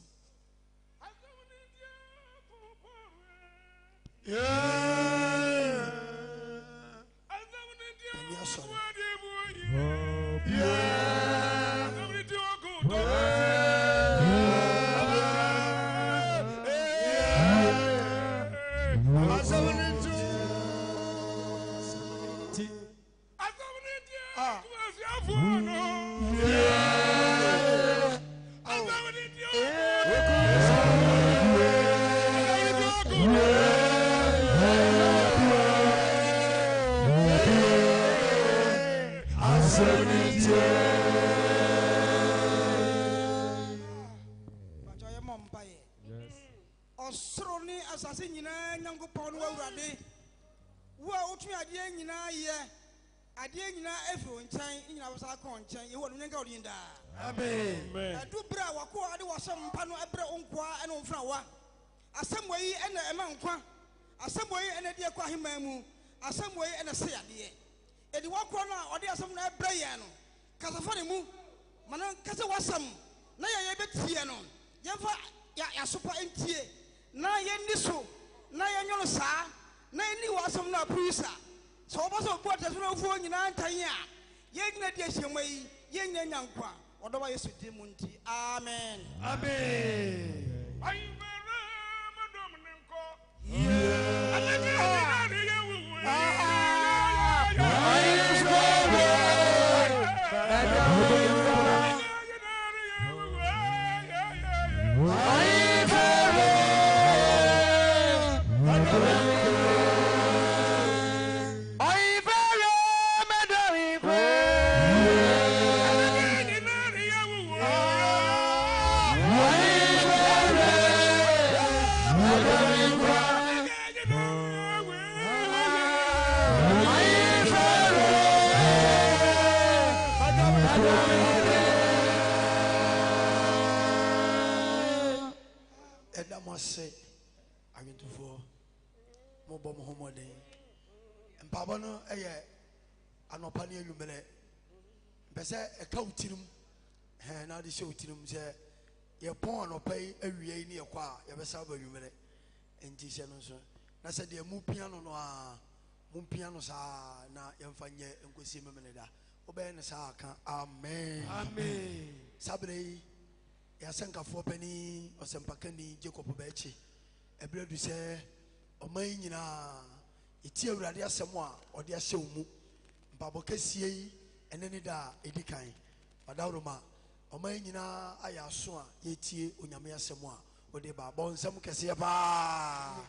na sɛ deɛ mu piano no a mu piano saa na yɛmfa nyɛ nkosi memene da wobɛyɛ ne saa ka amen amen sabre yi yɛasɛnkafoɔ pani ɔsɛmpakani Jacob Bɛkye ɛberɛ du sɛ ɔman yi nyinaa ɛtie awurade asɛm a ɔde ahyɛ wo mu mpabɔ kɛsie yi ɛne ne da a ɛdi kan ɔdaworoma ɔman yi nyinaa ayɛ aso a yɛtie onyame asɛm a ɔde ba bɔ nsɛm kɛseɛ paa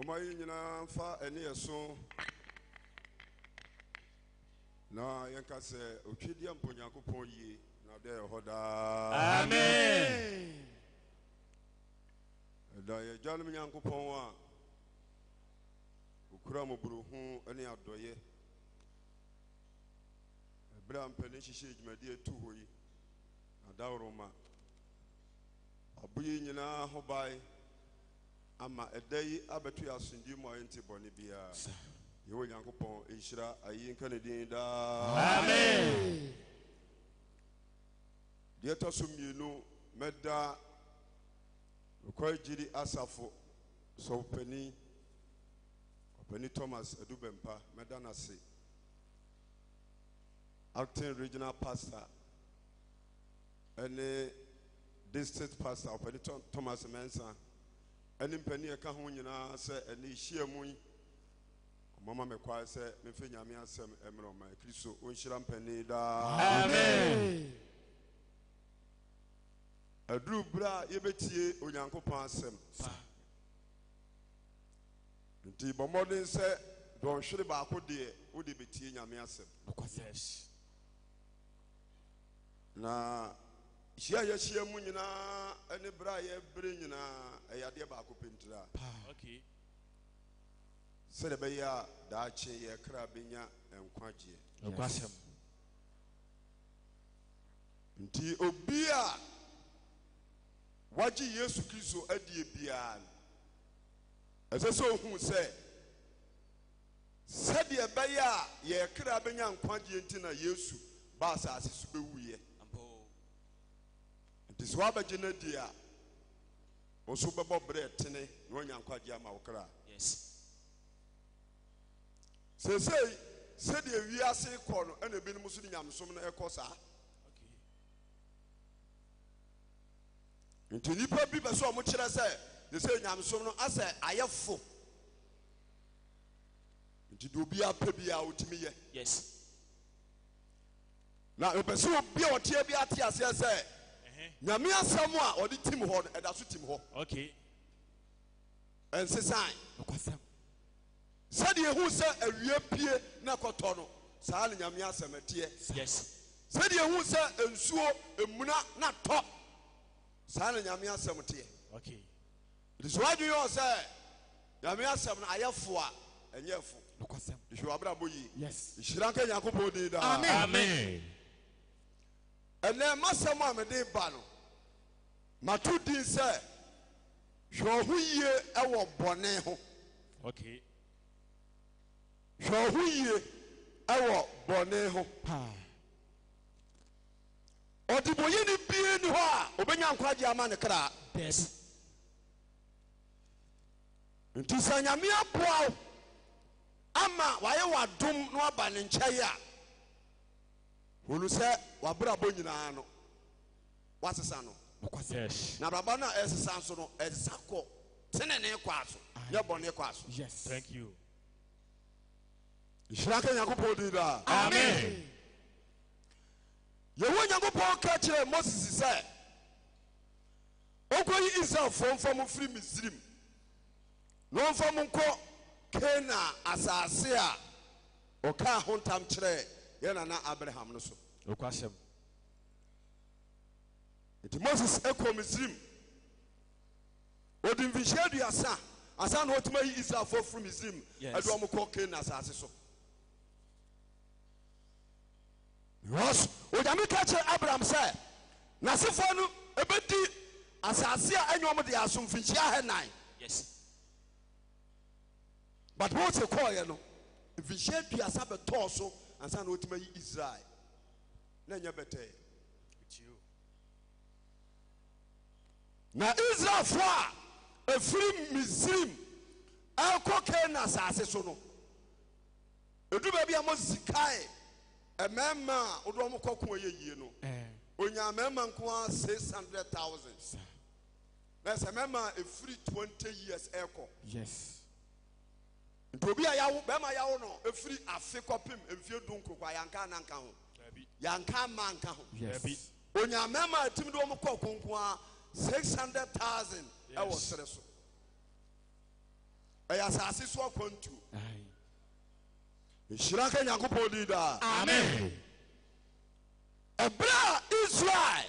Omayi nyina fa ene yeso na yenka se otwedi ampo Nyankopon yi na de hoda. Amen. Da ye janum Nyankopon a ukura moburu hu ene adoye. Ebra mpene hihye dwumadi etu hoyi. Na dawroma. Abuyi nyina hobai ama edai abetu ya sundi mo enti boni bia. Yewo Nyankopon enhyira ayi nkanedin da. Amen. Dieta sumienu meda ukoi jiri asafo so pani Thomas Edubempa meda nase. Acting regional pastor and district pastor Openi Thomas Mensa and penny a kahunina say and ishia mui Mama me kwa say me fe nyame asem emro ma Kristo onhyiram penny da. Amen. Adru bra yebetie Onyankopon asem. Nti bomodin say don hwere ba ko de wo de betie nyame asem. Yes. Na Shia mu nyina ene bra ye bre nyina eyade ba ko pentira. Okay. Sede be ya da che ye kra benya enkwaje. Okwasem. Nti obi a waji Yesu Kristo adie bia. Eseso hu se sede be ya ye kra benya enkwaje ntina Yesu ba asase su be wuye. This wabajina dia also babo bread tene no nyankwaje ama wokra. Yes. Say the wiase kɔ no ena bi no musu nyamsom no ekosa. Okay. Nti nipa bi be so mo kire say they say nyamsom no ase ayefo. Nti do bi apɛ bi a otimi ye. Yes. Na obeso bi a otie bi ate ase say nyame asɛm a ɔde tim hɔ no ɛda so tim hɔ. Okay. Ensesan. Okwasem. Sɛdeɛ hu sɛ awie pie na kɔtɔ no saa ne nyame asɛm atie. Yes. Sɛdeɛ hu sɛ ensuo emuna na tɔ saa ne nyame asɛm tie. Okay. It is why you say nyame asɛm no ayɛfo a ɛnyɛ fo. Okwasem. Ihwe abra boyi. Yes. Ihira nka Nyankopɔn din da. Amen. Amen. Ene masɛm a mede ba no matu din sɛ hwɛ ho yie ɛwɔ bɔne ho. Okay. Hwɛ ho yie ɛwɔ bɔne ho. Ɔdeboyi ni bie ni hɔ a obenya nkwaje ama ne kra. Yes. Nti sɛ nyame aboa ama wayɛ wadom no aba ne nkyɛe a hunu sɛ wabrabɔ nyinaa no wasesa no. Yes. Na braba na ɛsesa nso no ɛsesa kɔ tenene kɔ aso nyɛ bɔne kɔ aso. Yes. Thank you. Ihira nka Nyankopɔn din da. Amen. Yewo Nyankopɔn ka kyerɛ Moses sɛ okoyi Israelfo mfam firi Misrim no mfam nkɔ Kana asase a ɔka ho ntam kyerɛ yɛ nana Abraham no so. Okwasem. Iti Moses ekɔ Misrim odi mfihyia aduasa asa na otuma yi Israelfo firi Misrim adu ɔmo kɔ Kana asase so. Yes, onyame ka kyerɛ Abraham sɛ n'asefo no ebedi asase a enyo ɔmo de aso mfihyia henan. Yes. But Moses kɔɔ no mfihyia aduasa bɛtɔɔ so ansa na otuma yi Israel na nya bɛtɛ. Na Israelfo a efiri Misrim ɛkɔ Kana asase so no edu baabi a Moses kae emema odo mo kokko yeyie no onya mema nko 600,000 na se mema efiri 20 years eko. Yes. Ntobi a yawo bema yawo no efiri afe kopim emfie dunko kwa yanka na nka ho yanka ma nka ho. Yes. Onya mema tim do mo kokko nko 600,000 ewo sere so. ɛyɛ asase so akwantu nhyira nka nyankopɔn din daa Amen. ɛberɛ a Israel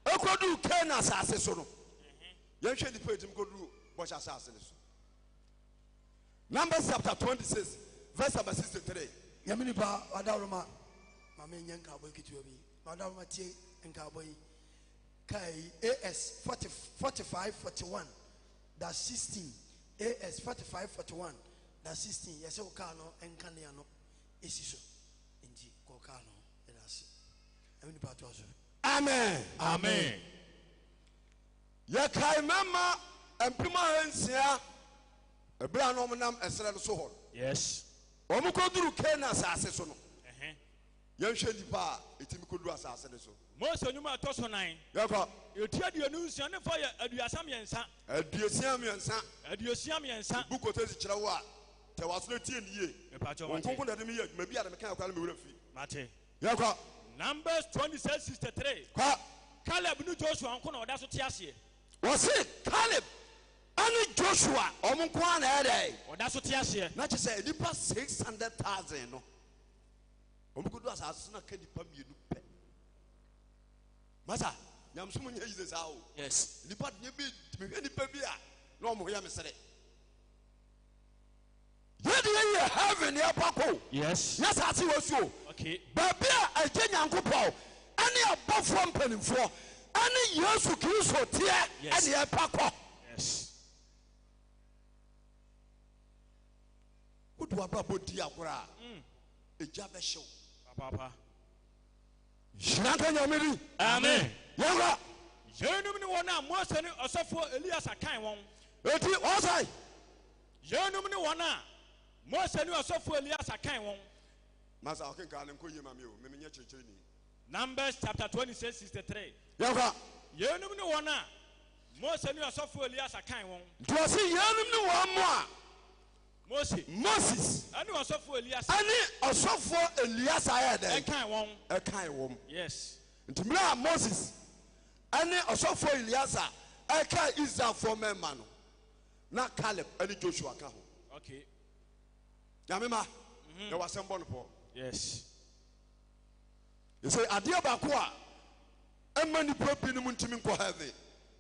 ɛkɔduru Canaan asase so no yɛnhwɛ nipa ɛtim kɔduru bɔhyɛ asase no so. Numbers chapter 26 verse number 63. Yami nipa wadaroma mama nyen ka boy kituwa bi wadaroma tie nka boy kai AS 4541 that's 16 AS 4541 that's 16 yese o ka no enka ne ano esiso nji ko ka no elasi yami nipa to aso. Amen. Amen. Yɛkae mama mpema hansia ɛberɛ a na ɔmonam ɛserɛ no so hɔ. Yes. Ɔmo kɔduru Canaan asase so no yɛnhwɛ nipa a ɛtumi kɔduru asase no so. Mose onyuma to so nan. Yɛkɔ Etia aduonu nsia ne fa yɛ aduasa mmiɛnsa. aduosia mmiɛnsa Aduosia mmiɛnsa. bu kotesi kyerɛ wo a tɛ waso no tie ne yie. Mepacho Wɔn mate. konko na de me yɛ adwuma bi a de meka akwa no mewura fi. Mate. Yɛkɔ Numbers 26:63. kɔ Caleb ne Joshua nko na ɔda so te aseɛ. wɔse Caleb ɛne Joshua ɔmo nko a na ɛdɛ Ɔda so te aseɛ. na kyerɛ sɛ nipa 600,000 no ɔmo kɔduru asase no aka nipa mmienu pɛ. Masa nyamsom nyɛ yi sɛ saa o. Yes. Nipa de bi mehwɛ nipa bi a na ɔmo yɛ me sere. Yɛde yɛ heaven yɛpa ko. Yes. Nyɛ asase wɔ so. Okay. Baabi a ɛgye Nyankopɔn ɛne abɔfoɔ mpanimfoɔ ɛne Yesu Kristo teɛ Yes. ɛne yɛpa kɔ. Yes. Wodu abrabɔ di agorɔ a ɛgya bɛhyew. Papa. Hyira nka Nyame din. Amen. Yɛnkɔ Yenum ne wɔn a Mose ne ɔsɔfo Elias akan wɔn. eti ɔsɛe Yenum ne wɔn a Mose ne ɔsɔfo Elias akan wɔn. Masa ɔkenka ne nkɔ yie ma me o memenyɛ kyerɛkyerɛni. Numbers chapter 26:63. Yɛnkɔ Yenum ne wɔn a Mose ne ɔsɔfo Elias akan wɔn. nti ɔse yɛnom ne wɔn mo a Mose Moses ɛne ɔsɔfo Elias ɛne ɔsɔfoɔ Elias ayɛ dɛ ɛkan wɔn. ɛkae wɔm. Yes. Nti mmerɛ a Moses ɛne ɔsɔfoɔ Elias a ɛkae Israelfoɔ mɛma no na Caleb ɛne Joshua ka ho. Okay. Nyame ma yɛwɔ asɛm bɔ no pɔ. Yes. Yɛsɛ adeɛ baako a ɛma nipa binom ntumi nkɔ heaven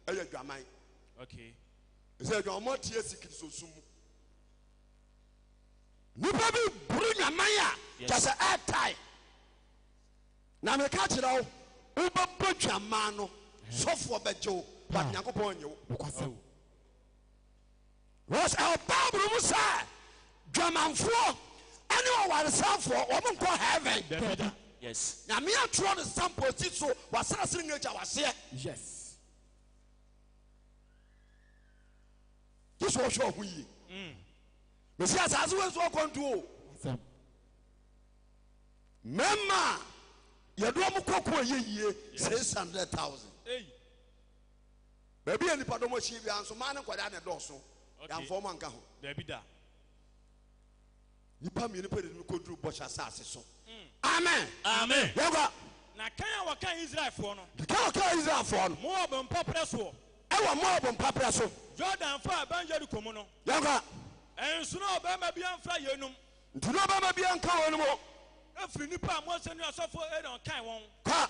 ɛyɛ adwaman. Okay. Yɛsɛ adwaman tie sikiri so sum mu. Nipa bi buru nyaman a Yes. kyɛ sɛ ɛtae na meka kyerɛ wo wobɛbɔ dwaman no sɔfoɔ bɛgye wo but Nyankopɔn nye wo. Because our Bible mu sɛ dwamanfoɔ ɛne ɔwaresafoɔ wɔn nkɔ heaven. David. Yes. Nyame atwerɛ no sample si so wasase no ngagya waseɛ. Yes. Gye sɛ ɔhwɛ ɔho yie. Mesi asase wɔ so ɔkɔnto o. Mɛma yɛde ɔmo kɔkɔ yɛ yie 600,000. Hey. Baabi a nipa dɔm ahyia bia nso maa ne nkwadaa na ɛdɔɔso. Okay. Yɛamfa ɔmo anka ho. David. Nipa mmienu pɛ de no kɔduru bɔhyɛ asase so. Amen. Amen. Yɛnkɔ Na kan a wɔkan Israelfoɔ no. ka ɔka Israelfoɔ no Moab mpɔprɛ soɔ. ɛwɔ Moab mpaprɛ so. Jordan fa ban Jericho mu no. Yɛnkɔ Ɛnso na ɔbɛrima bi amfra yenum. nti na ɔbɛma bia nka wɔn no mu. Efiri nipa a Mose ne ɔsɔfo Aaron kan wɔn. Ka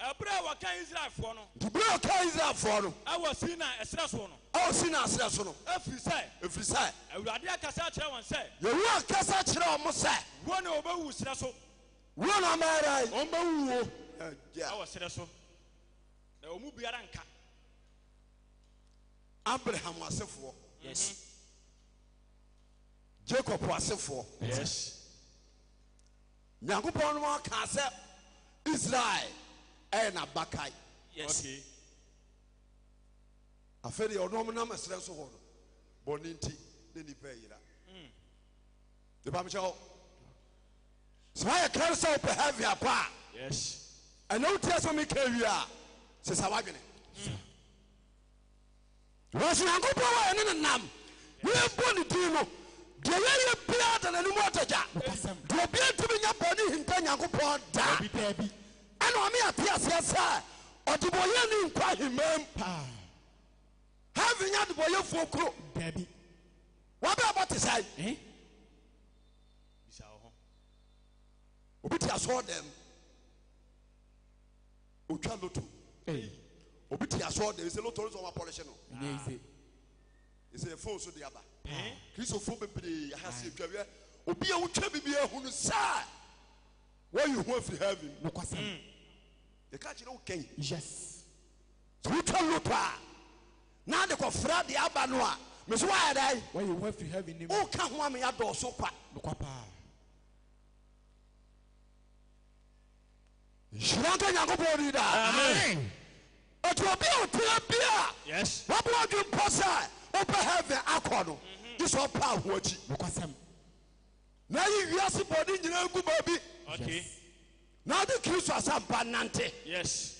Ɛbrɛ a wɔkan Israelfoɔ no. nti bere a ɔka Israelfoɔ no Ɛwɔ Sinai ɛserɛ so no. ɔsi na asrɛ so no Efiri sɛ ɛfiri sɛ Awurade akasa akyerɛ wɔn sɛ yɛwu akasa kyerɛ ɔmo sɛ wɔn na wɔbɛwu serɛ so. wo na ɔmɛɛrɛ Wɔn bɛwu wo ɛgya ɛwɔ serɛ so. Na wɔn mu biara nka. Abraham asefoɔ Yes. Jacob asefoɔ Yes. Nyankopɔn no aka sɛ Israel ɛyɛ n'abakan. Yes. Okay. afei deɛ ɔno ɔmo nam ɛserɛ so hɔ no bɔne nti ne nipa ayira nipa mekyɛ hɔ sɛ woayɛ kra sɛ wopɛ heavy akɔ a Yes. ɛnɛ wotia sɛ meka awie a sesa woadwene wɔso Nyankopɔn wɔ ɛne ne nam ne yɛbɔ ne din no deɛ yɛyɛ biaa da n'anim atagya deɛ obia ntumi nya bɔne hinta Nyankopɔn daa ɛna ɔme ate aseɛ sɛ ɔde bɔyɛ ne nkwa ahemam heavy nya de bɔyɛfoɔ kuro Waba about to say, Obiti saw them. Uchaloto. Obiti saw them. It's a lot of our polishing. It's a false to the other. Christopher has a career. Obia Uchabia who say, why you want to have him? The catch okay. Yes. So Uchalopa. Now the Kofra the Abanoa. Miss why I? Why you want to have him? Oh, can't want me at all so far. Shiraka Yagoborida. Amen. It will be a beer. Yes. What would you pass? Open heaven, Akono. This all power. Now you are supporting your good baby. Okay. Now the Christ was a banante. Yes.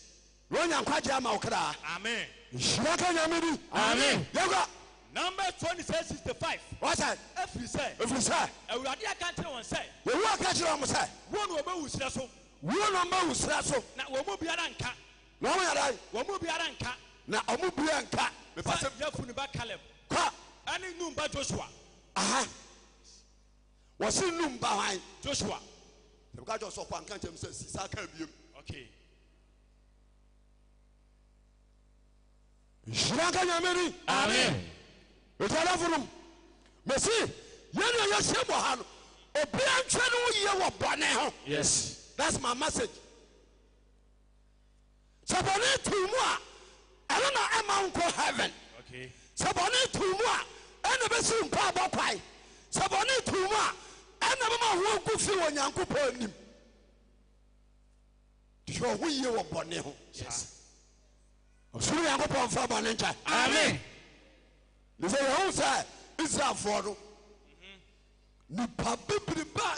Run and Kwajama Okra. Amen. Shiraka Yamidi. Amen. Yoga. Number 2665. What's that? If you say, I will can't tell one say. You will catch your say. One will be so. One number was so. Now, we will be a ranka. No, we will be a ranka. Now, I will be a cat. The first of your Funiba Caleb. Any number Joshua. Aha. Was in room behind Joshua. The guy just off one can't say, okay. Shiraka Yamiri. Amen. It's a love room. Messi, Yana Yashabohan. Obian Channel, you were born. Yes. That's my message. Sabone tumwa. I don't know I'm uncle heaven. Okay. Sabone tumwa. I never seen Papa Pai. Sabone tumwa. I never know who feel when Yanko Pony. Show who you were born. Yes. So you have a Fabanenta. Amen. You say, oh, sir, it's our photo. The Papa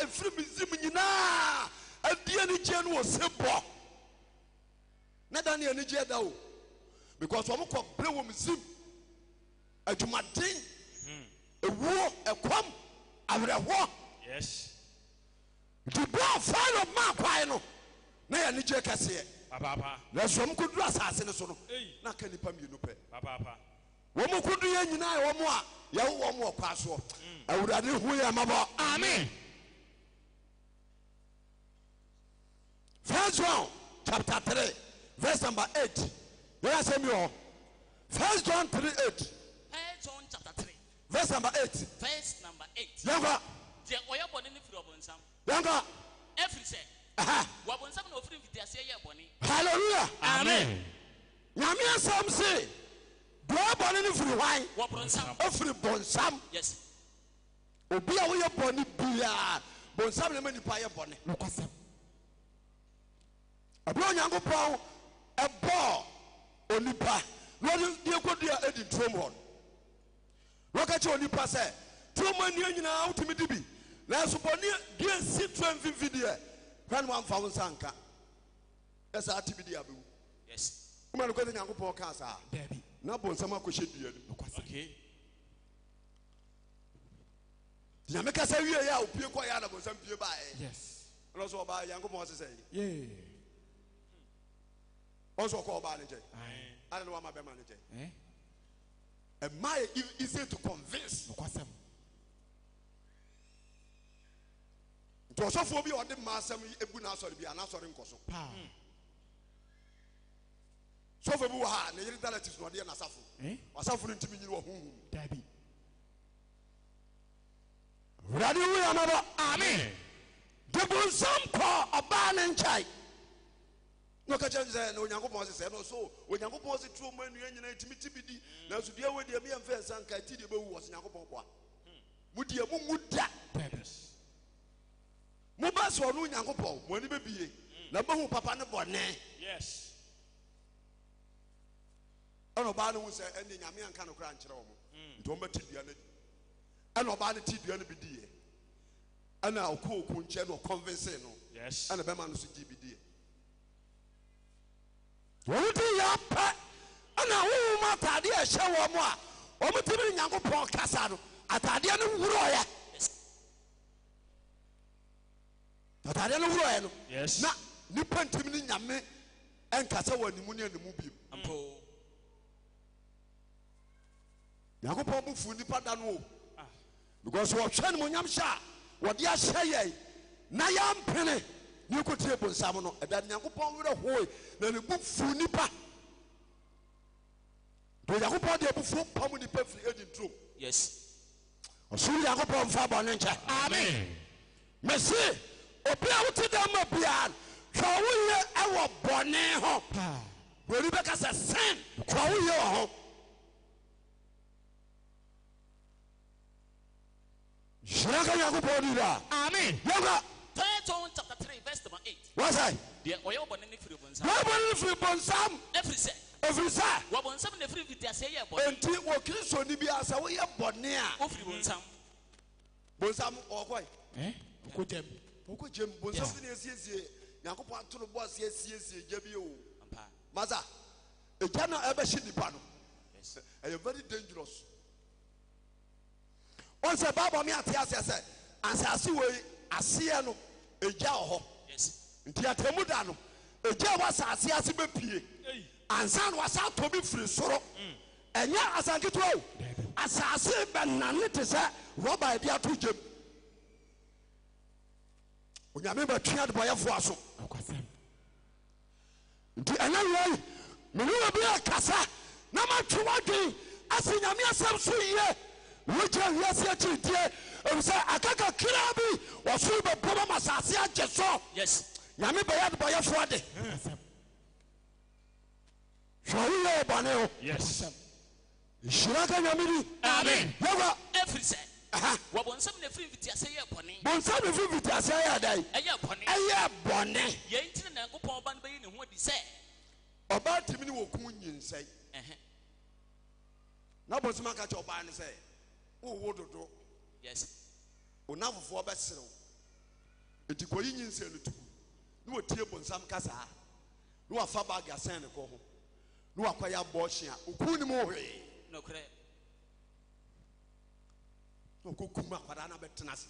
and Frimizimina. And the energy was simple. Not any energy at all. Because one could play with Zim. A Jumatin, a war, a quam, a war. Yes. The ball fire of Marquino. Nay, a Niger Cassia. Papa. There's some good grass in the sort of. Not can you pump you, Papa. One could do any night or more. You one more password. I would have knew who I am about. Amen. First John chapter 3, verse number 8. Where I say me all? First John 3:8. First John chapter 3, verse number 8. Verse number 8. Younger. The oya born in the free of Younger. Every say. Aha. Wabonsam no free with the say boni. Hallelujah. Amen. Nyamia some say. Do I born in the free wine? Wabonsam. Every bonsam. Yes. Obia we boni bia. Bonsam le mani pa ye boni. Nokasam. Abro nyango paw e ball onipa no de kodia edi tromon no ka che onipa say tromon ni nyina utimi dibi na so boni de si tram video kan wan fa wonsanka esa atibidi abu yes kuma no ko de nyango paw ka sa baby na bon sama ko hye dua okay ya meka sa wie ya opie ko ya na bon sam pie ba yes no so ba nyango paw se say yeah. Also call manager. I don't know what my manager. Am I easy to convince? To also for me on the master, Ebuna sorry be an answer in Koso. So for Buha, the reality is not the Nasafu. Or suffering to me, you are whom? Daddy. Radio, amen. The Bunsam call a ban and chai. No catcher said, no, Yanko said, no, so when Yanko was a true man, you ain't timidity. Now, to deal with the mere face and Kaiti was Yanko. Would you move that? Mubas or no Yanko, when you be number who Papa no bonnet. Yes. I know Bano was ending Yamian kind of crunch. Don't bet the other. I know Bano tea the other be dear. And now cool Kunchen or convincing. Yes. And the Beman was GBD. What do you pet? And now, who Matadia show more? Or Matibi Yango Paul Casado at Adian Roya. But I don't know. Yes. Not Nippon Timini Yame and Casawa Nimunia the movie. Yango Paul Fundi Padano. because what train munyam sha what dia sheye na ya mpene ni ko tie bonsam no eda Nyankopɔn were hoy na ne bu fu nipa do Nyankopɔn de bu fu pam nipa firi edintrom Yes. osuri Nyankopɔn fa bɔne nkyɛ Amen. mesi obi a wote da ma bia hwa wo ye ɛwɔ bɔne ho wori bɛka sɛ sin hwa wo ye wɔ ho Shiraka Nyankopɔn di da Amen. yoga John chapter 3 verse number 8. what's that The oil burning free bonsam. wa bɔne firi bonsam Every say. ɛfiri sɛ Wa bonsam na free viti ase ye burning. enti wɔ Kristo ni bia sɛ woyɛ bɔne a O free bonsam. bonsam ɔkɔe Okotem. ɔkɔ gyem bonsam bi na esiesie Nyankopɔn ato no bɔ ase esiesie gya bi o Ampa. masa egya na ɛbɛhye nipa no Yes. ɛyɛ very dangerous on sɛ Bible me ate ase sɛ ansase wei aseɛ no egya wɔ hɔ Yes. nti atemu da no egya wɔ asase ase bɛpie ansa no wasa atɔ bi firi soro ɛnyɛ asanketewa o asase bɛnane te sɛ rɔba ɛde ato gyem onyame bɛtwe adebɔyɛfoɔ aso nti ɛnyɛ wei mene wɔ bi akasa na matwe w'adwen ase nyame asɛm so yie wogya wiase akyiridie ɛfisɛ aka kakra bi wɔsoro bɛbɔma ma asase agye so Yes. nyame bɛyɛ adebɔyɛfoɔ de hwɛ woyɛ bɔne o Yes. nhyira ka nyame di Amen. yɛwa Every say. Wa bonsam na free viti ase ye burning. bonsa ne fi fitiaseɛ yɛ dɛn Ɛyɛ burning. ɛyɛ bɔne Ye nti na Nyankopɔn ba no bɛyi ne ho adi sɛ. ɔbaa timi ne wɔku nyinsɛn Ɛhɛ. na bonsam aka kyɛ ɔbaa ne sɛ wowo dodo Yes. ona fofoɔ bɛserew enti kɔyi nyinsɛn no tugu ne wɔtie bonsam kasaa ne wafa baage asɛn ne kɔ ho ne wakɔyɛ abɔɔhye a oku ne mu hwee No kre. na ɔkɔkum akwadaa no bɛtena ase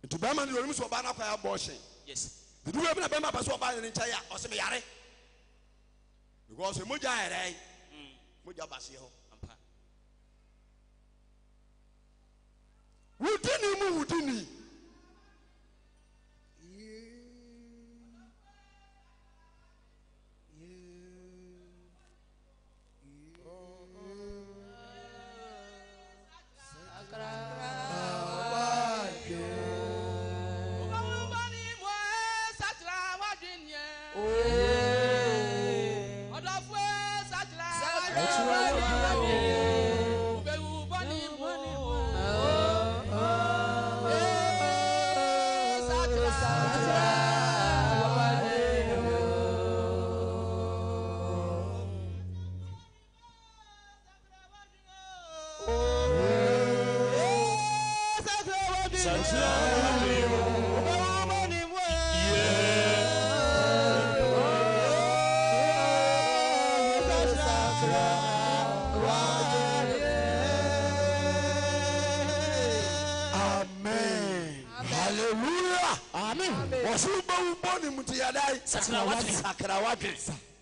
nti bɛrima no yɛnim sɛ ɔbaa no akɔyɛ abɔɔhye Yes. dudu bi na bɛrima pɛ sɛ ɔbaa ne nkyɛn a ɔsɛ meyare because mogya ayɛ dɛn mogya baseɛ hɔ Ampa. wodini mu wodini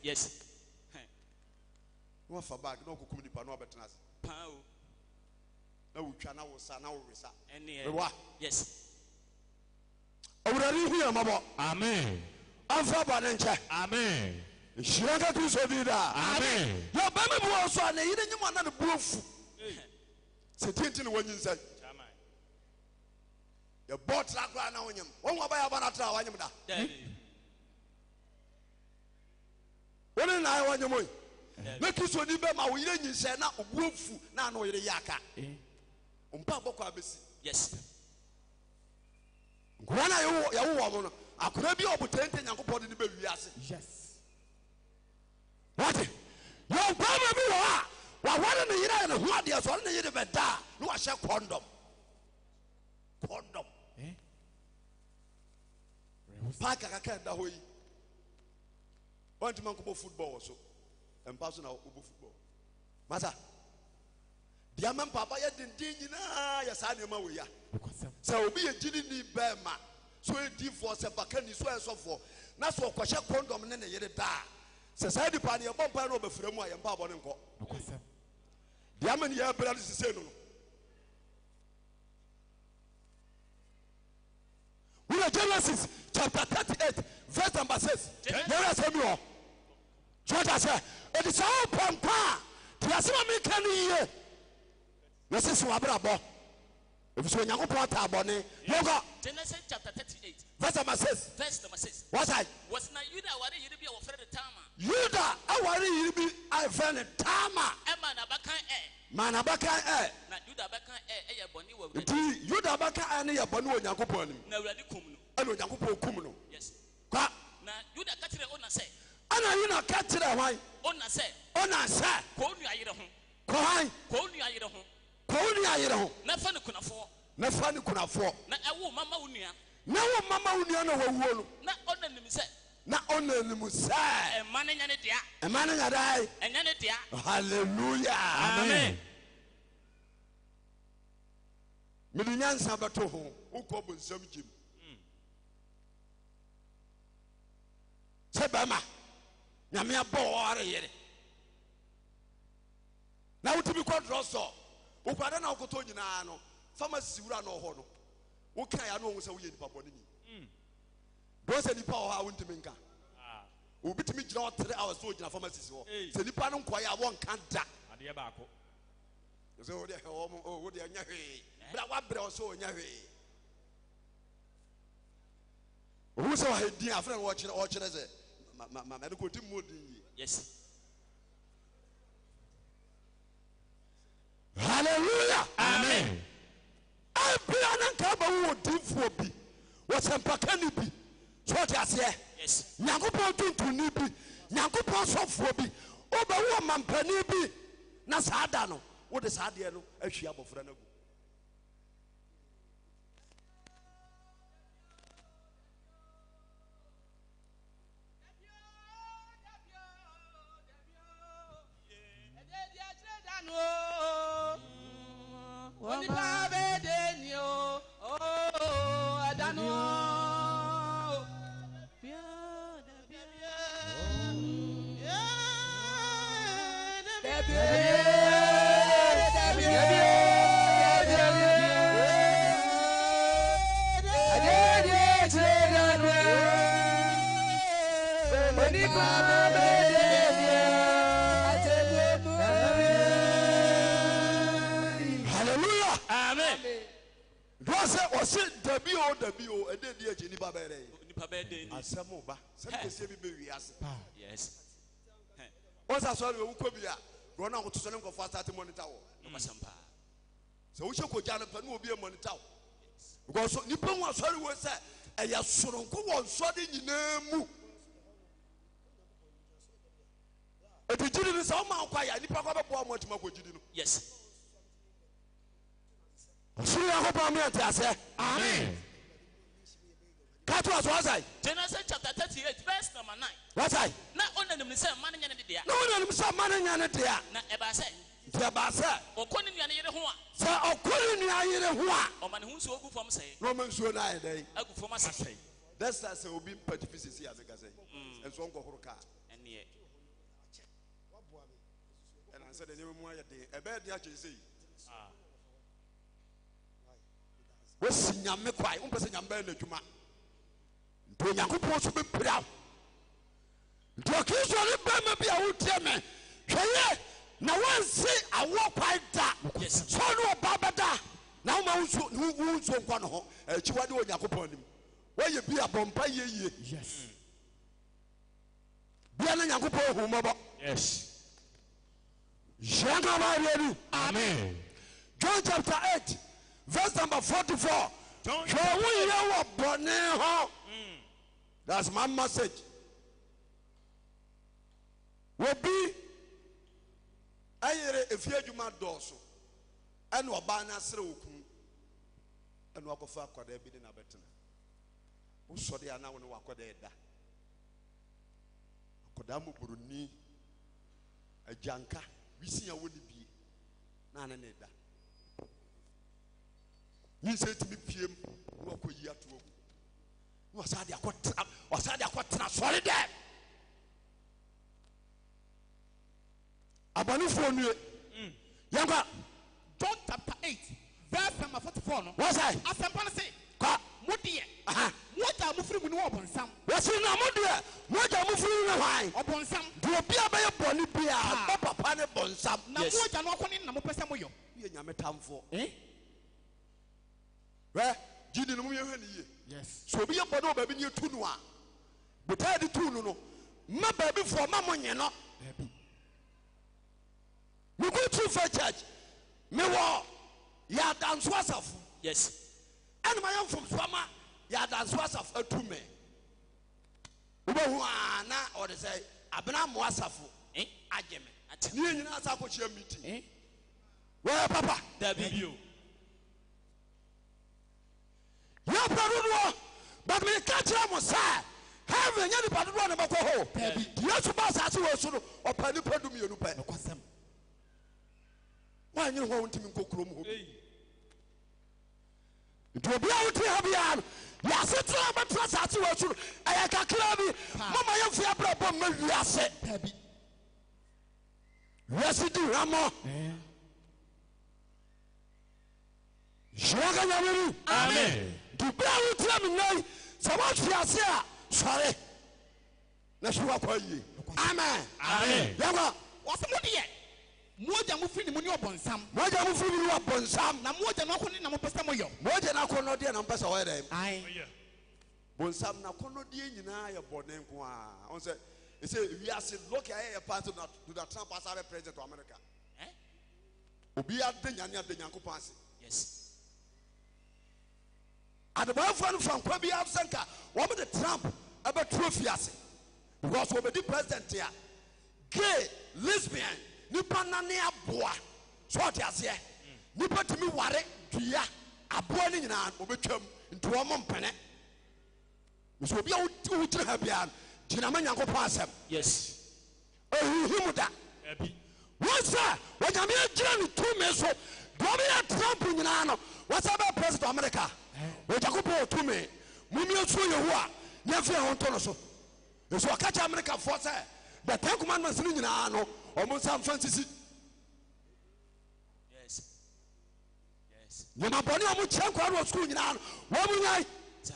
Yes. no wafa bag na ɔkɔkum nipa na ɔbɛtena ase Pao. na wotwa na wosa na woresa Any. mewa Yes. ɔwurade hu yɛ mmɔbɔ Amen. ɔmfa bɔne nkyɛ Amen. nhyira nka kristo din daa Amen. yɛbɛma bi wɔ so a na yere nyim ana ne buo fu sɛ tienti ne wanyinsɛn yɛbɔ tra koraa na wonyim wɔn wɔbɛyɛ aba no atra a wanyim da wone na ayɛ wanyim oi na kristo ni bɛma wo yere nyinsɛn na obuo fu na ana wo yere yɛ aka ɔmpa bɔkɔ abɛsi Yes. nkura na yɛwowɔ mo no akora bi a ɔbotɛnte nyankopɔn de ne bɛwie ase wate yɛnkɔma bi wɔ a waware ne yere ayɛ ne ho adeɛ so ɔne ne yere bɛda a na wahyɛ kɔndɔm paaka kaka ɛda hɔ yi ɔntuma nkɔbɔ football wɔ so mpa so na wobɔ football masa deɛ ama mpaapa yɛ denden nyinaa yɛ saa nneɛma wɔ yi a sɛ obi yɛ gyini ni bɛɛma so yɛ difoɔ sɛ bakani so yɛ sɔfoɔ na so ɔkɔhyɛ kɔndɔm ne ne yere daa sɛ saa nipa ne yɛbɔ mpa na ɔbɛfira mu a yɛmpa abɔ ne nkɔ deɛ ma ne yɛ brɛ sise no we Genesis chapter 38 verse number 6 yɛrɛ sɛ mi wɔ Georgia sɛ it is all pampa te asɛm me ka no yie na sisi wabrabɔ efisɛ Onyankopɔn ata abɔne yɛnkɔ Genesis chapter 38 verse number 6 what's that was na Yuda aware yiri bi a wɔfrɛ no Tama Yuda aware yiri bi a wɔfrɛ no Tama ɛma na bakan mana bɛka na Yuda bakan ɛyɛ bɔne wɔ Awurade nti Yuda bɛka ne yɛ bɔne wɔ Onyankopɔn anim na Awurade kum no ɛna Onyankopɔn kum no yes kwa na Yuda ka kyerɛ Ona sɛ ɛna Yuda ka kyerɛ hwan Ona sɛ kɔ nua yere ho kɔhan kɔ nua yere ho kɔwuni ayere ho na fa ne kunafoɔ na fa ne kunafoɔ na ɛwo mama wo nua na wo mama wo nua na wawuo no na ɔna nim sɛ na ɔna anim sɛ ɛma ne nya ne dea ɛma ne nyadae ɛnya ne dea hallelujah amen mede nyansa bɛto ho wokɔ bonsam gyem sɛ bɛma nyame abɔ ɔre yere na wotumi kɔdorɔ sɔ wokwada na wokɔtɔ nyinaa no pharmacy wura na ɔhɔ no woka ya no ɔhu sɛ woyɛ nipa bɔne ni dɔn sɛ nipa ɔhɔ a wontumi nka obi tumi gyina hɔ 3 hours so ogyina pharmacy hɔ sɛ nipa no nkɔyɛ a wɔnka da adeɛ baako sɛ wode wode ɛnyɛ hwee bra woabrɛ ɔ sɛ ɔnyɛ hwee ohu sɛ wahɛ din afrɛ no ɔkyerɛ sɛ mɛde kɔti mmɔ din yie yes hallelujah amen abia na nka ba wo dinfo bi wo sempaka ni bi so ɔte aseɛ yes Nyankopɔn tuntuni bi Nyankopɔn sɔfoɔ bi oba wo mampani bi na saa da no wo de saa deɛ no ahwi abɔfra no agu Dabio ede di eji nipa bere asemo ba se kese bi be wi ase yes o sa so we wuko bi a ro na woto so ne nkofo start monitor wo no masampa so wo hye koja no pa no obi e monitor wo because so nipa hu asori wo se eya soronko wo nso de nyina mu edijiri ni sa o ma kwa ya nipa kwa be bo mo tima ko jidi no yes suru ya ko pa me ate ase amen Katu as was I? Genesis chapter 38 verse number 9. What's I? Na ona nim se man nya ne dia. Na ona nim se man nya ne dia. Na eba se. Dia ba se. Okoni nua ne yere ho a. Se okoni nua yere ho a. O man hu so ogu fam se. No man so na ai dai. Agu fam ase. That's that say obi mpati fisisi as ka say. Enso nko horo ka. Ene. And I said the name mu ayede. Ebe dia che sei. Wo sinyame kwai, wo pese nyamba na dwuma. To Nyankopɔn so be pira. To Kristo ne ba ma bia wo tie me. Hweye na wansi awo kwai da. Yes. So no ba bada. Na wo ma wo so nkwa no ho. Achiwade wo Nyankopɔn nim. Wo ye bia bompa ye. yes Bia na Nyankopɔn hu mɔbɔ. yes Jenga ba ready. amen John chapter 8 verse number 44. John Hwɛ wo ye wo bɔne ho. That's my message. Wobi ayere efie adwuma dɔɔso ɛna ɔbaa na asere okun ɛna wakɔfa akwadaa bi ne na bɛtena wosɔre ana wo ne wakwadaa ɛda akwadaa mo buroni agyanka wisi a wo ne bie na ne da nyinse timi piem na wakɔyi ato ogu wasade akɔtena sɔre dɛ abanifo nue yɛnkɔ say asempa say kwa modie moja mufiri mu ne obonsam wasi na modie moja mufiri ne hwan obonsam do obi abaye boni bia papa ne bonsam na moja no akoni na mopese moyo ye nyame tamfo Jidi no mu yehwe ne ye. Yes. So obi ye bodo ba bi ne tu no a. Bota de tu no. Ma ba bi fo ma monye no. Me go to for church. Me wo ya danso asafu. Yes. And my young from Swama ya danso asafu atume. Ubo hu ana or they say abena mo asafu. Ageme. Ni nyina asafo chia meeting. Where papa? That be you. Ya paruno but me catch am say heaven ya ni paruno na bako ho Yesu ba sa se wo so no opani padum yenu pa kwasem wa nyere ho ntimi nkokuro mu ho do bia wuti ha bia ya se tra ba tra sa se wo so no aya kakra bi mama ya fi abra bom ma wiase tabi wiase di ramo Joga nyamiri amen Dubra wuti am nay so what wiase a sorry na shuwa kwa yi amen amen yawa wase modie moja mufiri mu ne obonsam moja mufiri mu bonsam na moja no akoni na mopese moyo moja na kono de na mpesa wa dem ai bonsam na kono de nyina ya bone nko a on say e say we are say look here part of to the Trump as our president of America obi ade nyane ade nyankopon ase Yes. adaba fun from kwabi absenka wo be the Trump about trophy ase because we be the president here gay lesbian nipa nane aboa so ate ase nipa timi ware dua aboa ni nyina obetwam nti wo mo mpene so obi a wutire ha bia dina ma nyankopon asem Yes. ehimuda Abi. wasa wanyame agira ni tume so do be ya Trump nyina no wasa be president of America Ojakopo tume mumi osu Yehowa na fi ho nto no so eso akacha America for say the 10 commandments ni nyina no omo San Francisco Yes. Yes. nyina boni omo chenkwa ro school nyina no wo mu nyai Sir.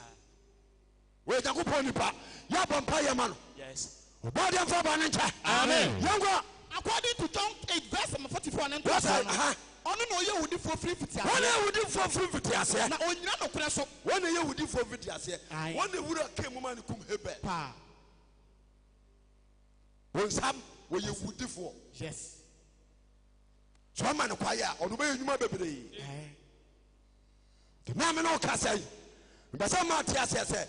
Ojakopo nipa ya bompa ye ma no Yes. obodi amfa ba ne ncha Amen. yango according to John 8 verse 44 and wasa 24 ono no ye wudi for free fiti wona wudi for free fiti ase na onyina no kure so wona ye wudi for fiti ase Aye. wona wura kemu ma ne kum hebe pa wonsam wo ye wudi for yes so ma ne kwaye a ono be nyuma bebre na me no ka sai mbasa ma ti ase se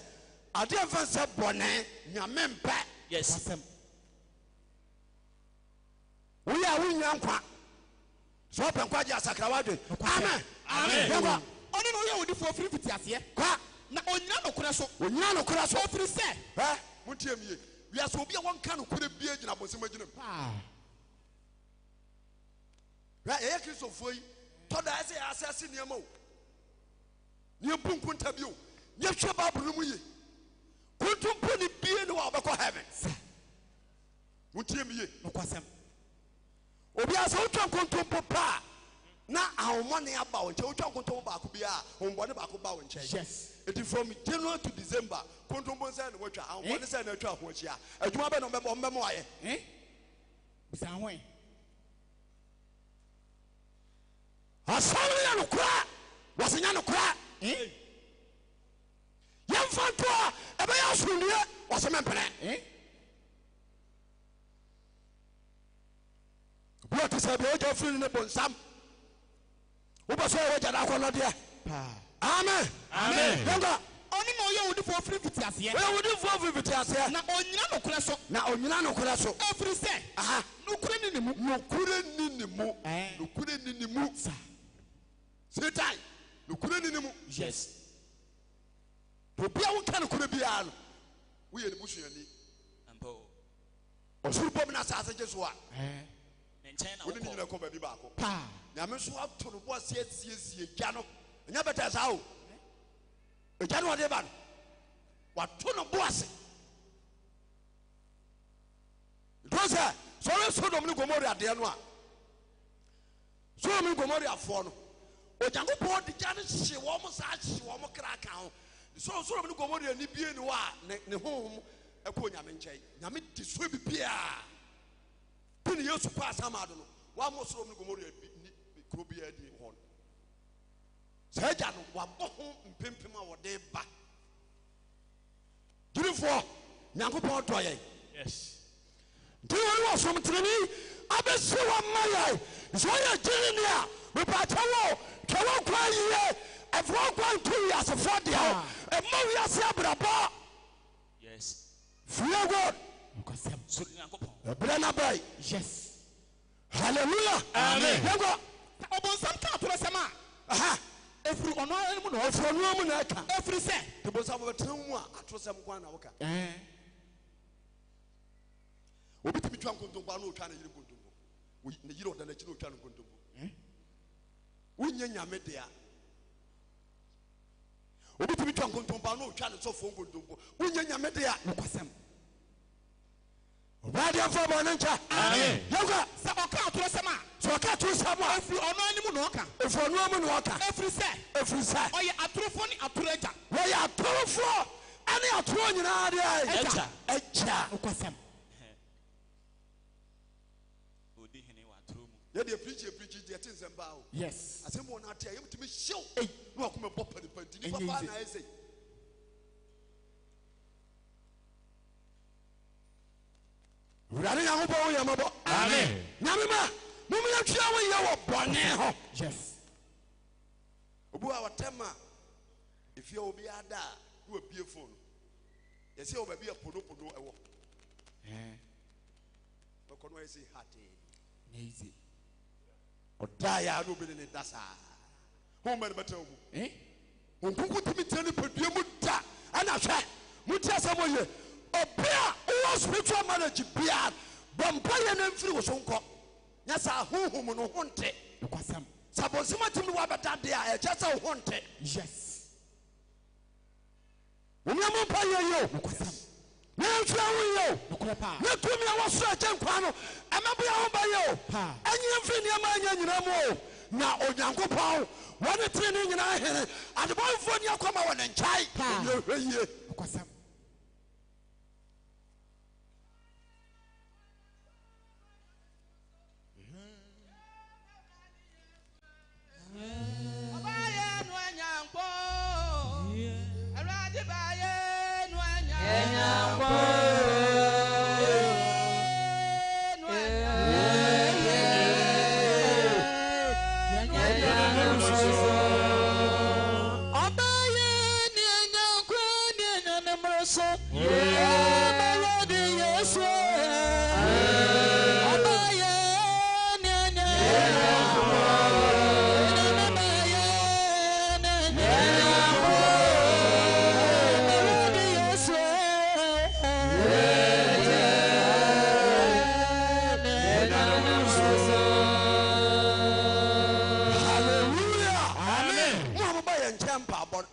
ade mfa se bone nyame mpa Yes. wasem wo ya wo nya nkwa so pe nkwa je asakra wade amen amen yawa ono no ye wudi for free fiti ase kwa na onyina no kure so onyina no kura so free say muntie mie wi aso obi a wonka no kura bia gina bosem agina pa ye kristofo yi toda ase asase niam o ni bunku ntabi o ye hwe babulu mu ye kuntumpo ni bie no wa obekọ heaven muntie mie no kwasem obi asa utwa kuntumpo pa na ahomone aba o nche utwa kuntumpo ba ko bia hombone ba ko ba o nche yes it is from January to December kuntumpo say na watwa ahomone say na atwa ho achia adwuma be no mbemo aye bisa hwen asawo ya no kura wasenya no kura yamfa to ebe ya sunduye wasemempene what is about your feeling about some ubaso waja na kono de amen amen yanga ono no ye wudi for free fiti ase we would for vivity ase na onyina no kure so na onyina no kura so every say aha no kure ni ne mu nokure ni ni mu setai nokure ni ni mu Yes. to bia won kan kure bia no we ye ni busuani Ampo. osuru bom na sase jesu a Nchen na woni ni woko. nyina ko ba bi ba ko pa nyame so ato no bo sie gya no nya beta sa o gya no de ba no wato no bo ase dosa so re Sodom ni Gomorrah de no a Sodom ni Gomorrah afo no Ojankopɔn de gya no hye wɔn saa hye wɔn kra ka ho so no gomori ani bie ni wa ne honhom ɛkɔ nyame nkyɛn nyame di so bibia tin yesu kwa asamado no wa mo soro no gomori ni kro bia di hon sɛ gya no wa bɔ ho mpempem a wɔde ba dirifo nyankopɔn tɔ yɛ Yes. do you want some training abesi wa maya so ya jini a we pa tawo tawo kwa yiye efro kwa ntu ya se for dia e mo wi ase abraba Yes. fear God So Nyankopɔn. brana boy Yes. hallelujah Amen. yango Obonsam ka atoro sema. aha Efiri ono anu no efro no mu na ka efiri se. te bo sa bo tran mu a atrosem kwa na woka obi timi twa nkontompo na otwa na yiri nkontompo wo ne yiri oda na kiri otwa nkontompo wonye nyame de a obi timi twa nkontompo na otwa na sofo nkontompo wonye nyame de a Nokwasem. obadi afọ bo na ncha Amen. yoga Sa oka atoro sema. so ka to samu a Efiri ono anu no oka. efo no mu na oka Efiri se. efrisa Oye atorofo ni atoroja. wo ya atorofo ani atoro nyina de ai Echa. echa Nokwasem. Odi hene wa tro mu. ye de preach de tin semba o Yes. asem wo na tia ye mutimi hyew na akoma bɔ panipanti ni papa Enye na ese wurade nyankopɔn wo yɛ mɔbɔ Amen. nyame ma momyɛ twia wo yɛ wɔ bɔne ho Yes. obi a wɔtɛm a ɛfie obi ada a na wabie phone yɛsɛ wɔ baabi a ponopono ɛwɔ bɛkɔ no ayɛ sɛ hatee Easy. ɔdaa yɛ a na obi ne da saa homma ne bɛtɛ wo mu nkonko tumi tia ne padua mu da ɛna hwɛ motie asɛm ɔyɛ obi a wowɔ spiritual marriage biara bɔ mpa yɛ no mfiri wo so nkɔ nyɛ saa honhom no ho nte Nokwasem. sɛ abɔnsɛm atumi ne woabɛda de a ɛkyɛ sɛ wo ho nte Yes. wonyɛ mpa yɛ yio Nokwasem. na ɛmfira wo yio Nokore pa. na tumi a wɔsoro agye nkwa no ɛmɛboa ho ba yio Ha. ɛnyɛ mfiri nneɛma anya nyina mu o na onyankopɔn wɔne tere ne nyinaa hene adebɔmfoɔ ni akɔma wɔ ne nkyɛe Ha. ɔyɛ hwɛ yie Nokwasem.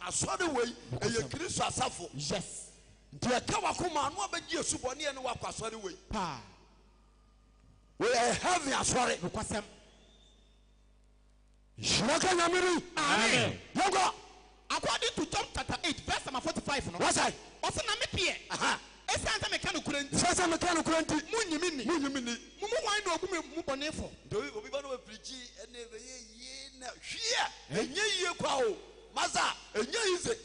asɔre wei ɛyɛ kristo asafo Yes. nti ɛka wakoma ano abɛgye asubɔne ne wakɔ asɔre wei Pa. wɔyɛ heavy asɔre Nokwasem. hyira ka nyamere Amen. yɛnkɔ According to John chapter 8 verse number 45 no. wɔsɛ Ɔsɛ na me pie. aha Esan sɛ meka no kura nti. sɛ sɛ meka no kora nti Munyimi ni. munyimi ni Mumu wan na obu me mu bɔnefo. nti obi ba no wapirikyi ɛne ɛbɛyɛ yie na hwea ɛnyɛ yie kwa o masa ɛnyɛ yize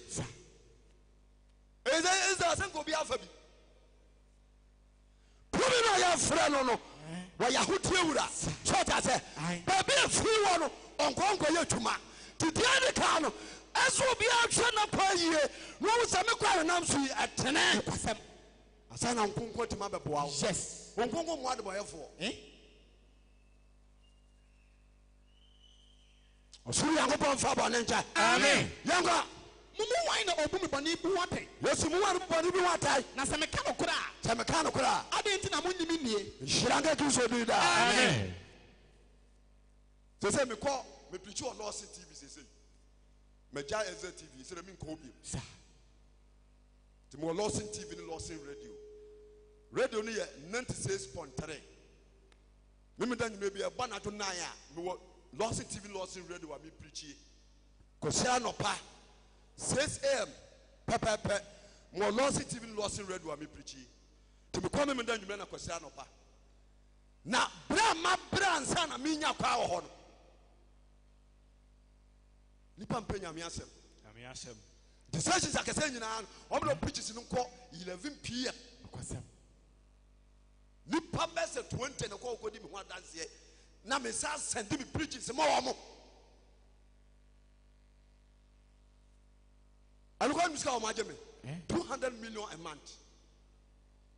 ɛsɛ asɛ nka obi afa bi tumi na yɛfrɛ no no wɔyɛ ahotie wura sɛ ɔta sɛ baabi afiri wɔ no ɔnkɔnkɔ yɛ adwuma titia ne kaa no ɛsɛ obi ahwɛ na pa yie na ɔwo sɛ me kɔ arenam so yi ɛtene Nokwasem. asa na nkonko tuma bɛboa wo Yes. nkonko mmoa de bɔyɛfoɔ ɔsoro nyankopɔn mfa bɔne nkyɛ Amen. yɛnkɔ Mumu wan na obu me bɔne bu wɔte. yesu mu wa no bɔne bi watae Na sɛ meka no kura a. sɛ meka no kora a Ade nti na munyimi nie. nhyira nka kristo din daa Amen. sɛ sɛ mekɔ mepirikyi wɔ lɔse tv sesei magya ɛzɛ tv sɛ dɛ menkɔ biom Sa. nti mewɔ lɔsen tv ne lɔsen radio no yɛ 96.3 memeda nwuma bi ɛba nadwo 9 a mewɔ lɔsen tv lɔsen radio a mepirikyi Kosiano pa 6 a.m. Pepe more lossy TV lossy red wa me preach. To me come me dan dwuma na Kosiano pa. Na bra ma bra ansa na me nya kwa wo ho no. Nipa mpenya me asem. Ame asem. The sessions akese nyina no preaches no ko 11 p.m. Kwasem. Nipa bese 20 na ko di me ho adanse. Na me sa send me preaches mo wo mo. And what is called 200 million a month.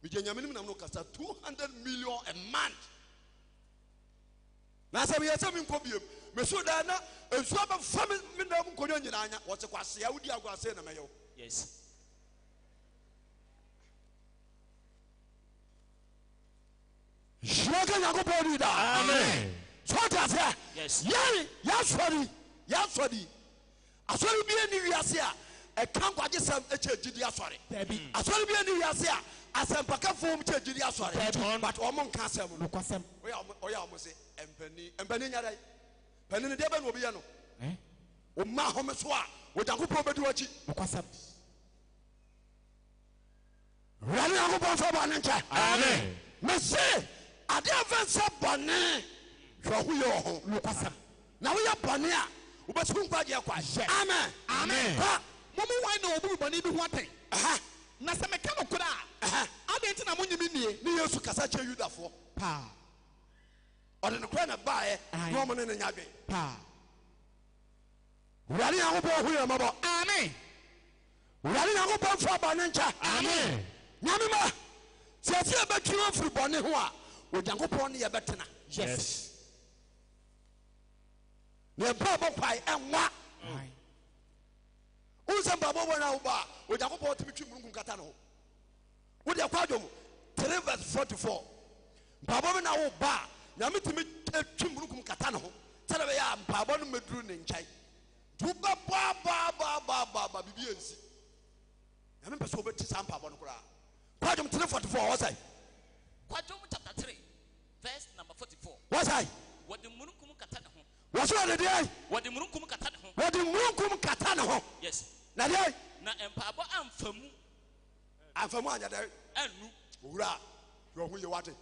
We get 200 million a month. Now, some years I'm in Kobe. Mesudana, a swab of family, what's a quasi? I would say, yes. Amen. Yes. Yes, I saw you be any years. A can't watch some HGD, sorry. I saw you be any years. As a packet form HGD, sorry. But Omon Castle, we almost say, and Penny, Penny Devon will be no. O Mahomeswa, with a good property watch it. Running up on Fabanancha. Amen. Messy, I never said Bonnet. Now we are Bonnet. Amen. Amen. Mama, why no money do one thing? Nasamekano Kura. I didn't know you mean you to Casacha you for. Pa. Or in the corner by Roman and Yabe. Pa. Running out of who mother. Amen. Running out of Fabanancha. Amen. Yamima. Says about you for Bonihua. With Yango Pony a better. Yes. The Bible pie and what? Who's a Baba when I bar with a couple of Catano? With your quadrum, 3 verse 44. Baba when I bar, Yamiti Chimbukum Catano, Televia, Baba Medrun in Chai. Tuba Baba BBNC. I remember so much Sam Papa. Quadrum 344 was I? Quadrum chapter 3, verse number 44. Was I? What the Munukum Catano? What's the day? What the Munukum Catano? What the Munukum Catano? Yes. Na day. Na empabo amfamu. Amfamu anya day. Anu. Ura. Yo hu ye wate.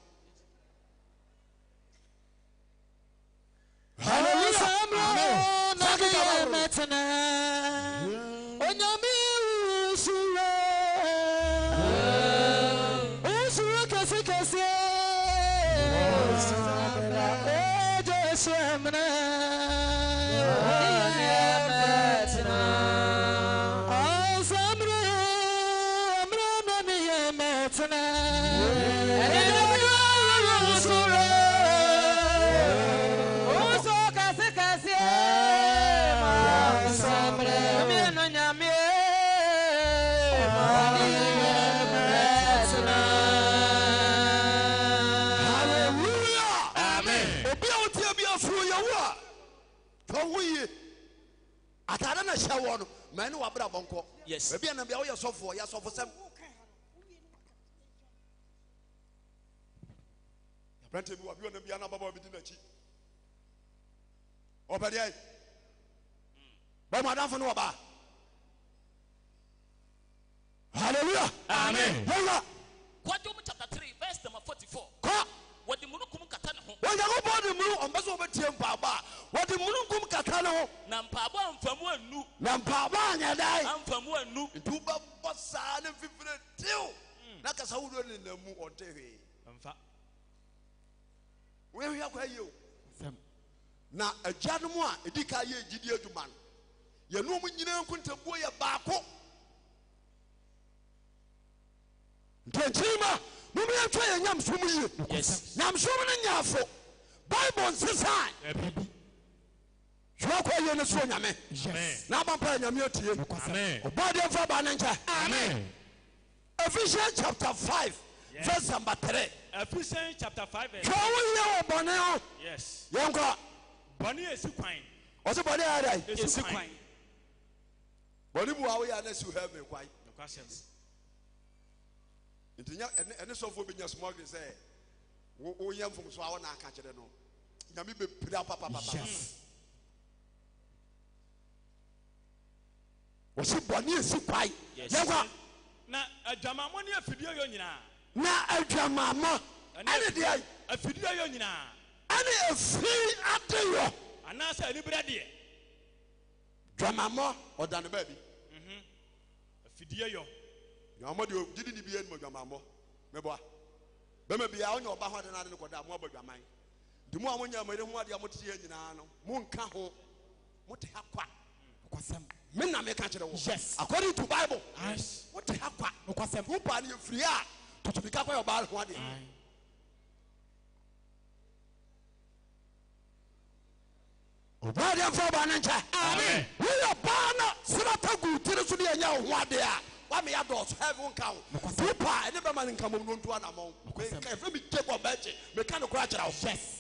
Hallelujah. Na metana. Onyami usura. Usura kasi kasi. Man, who are Bonko. Yes, maybe I'm your software, yes, for some. Plenty of you and the Biana Baba between the cheek. Over there. But Madame Fanova. Hallelujah. Amen. Quadrum chapter 3, verse number 44. What the Munukum Katana? When you go to the moon on Basoba Baba, what the Munukum Katana? Nampaba and from one new Nampaba and I am from one new Tuba Bosan and 52. Nakasaudu in the moon or Terry. Where are you? Now a Janua, a Dikaye Gideon man. You know when you don't come to boy a bako. Tenchima, Mummy, I'm trying Yam Sumi. Yes, Yam Sumi and Yafo. Bible says I. You are quite young as one, Amen. Now I'm playing your mute. Amen. Body of Fabanancha. Amen. Ephesians chapter 5, verse number 3. Ephesians chapter 5. Yes. Younger. Bonnie is quine. What's a body? It's a quine. Bonnie, unless you have me quite. No questions. And this of being a small say, oh, young from Swawan, I catch it. No, Yami be put up, papa. wɔsi bɔne esi kwae yɛnkwa na adwamamɔ ne afidie yɛ nyinaa na adwamamɔ ɛne deɛ afidie yɛ nyinaa ɛne efiri adeyɔ anaasɛ anibere deɛ dwamamɔ ɔda ne baabi afidie yɔ dwamamɔ deɛ gyidi ne bi yɛ no dwamamɔ mɛboa bɛma bia ɔnyɛ ɔba ho ade no ade no kɔda mo abɔ dwaman nti mo a monya mo yere ho ade a mote yɛ nyinaa no monka ho mote ha kwa me na meka kyerɛ wo yes according to Bible yes mote ha kwa nokɔsɛm wo pa ne yɛfiri a totobika kɔ yɛ ɔba ho ade ɔba deɛ mfa ɔba no nkyɛ amen woyɛ ɔba no serata gu tiri so ne yɛnyɛ wo ho ade a wame ya dɔɔso heaven nka wo wo pa ɛne bɛma ne nka mom no nto anamɔ meka ɛfrɛ me Jacob bɛkye meka no kora kyerɛ wo yes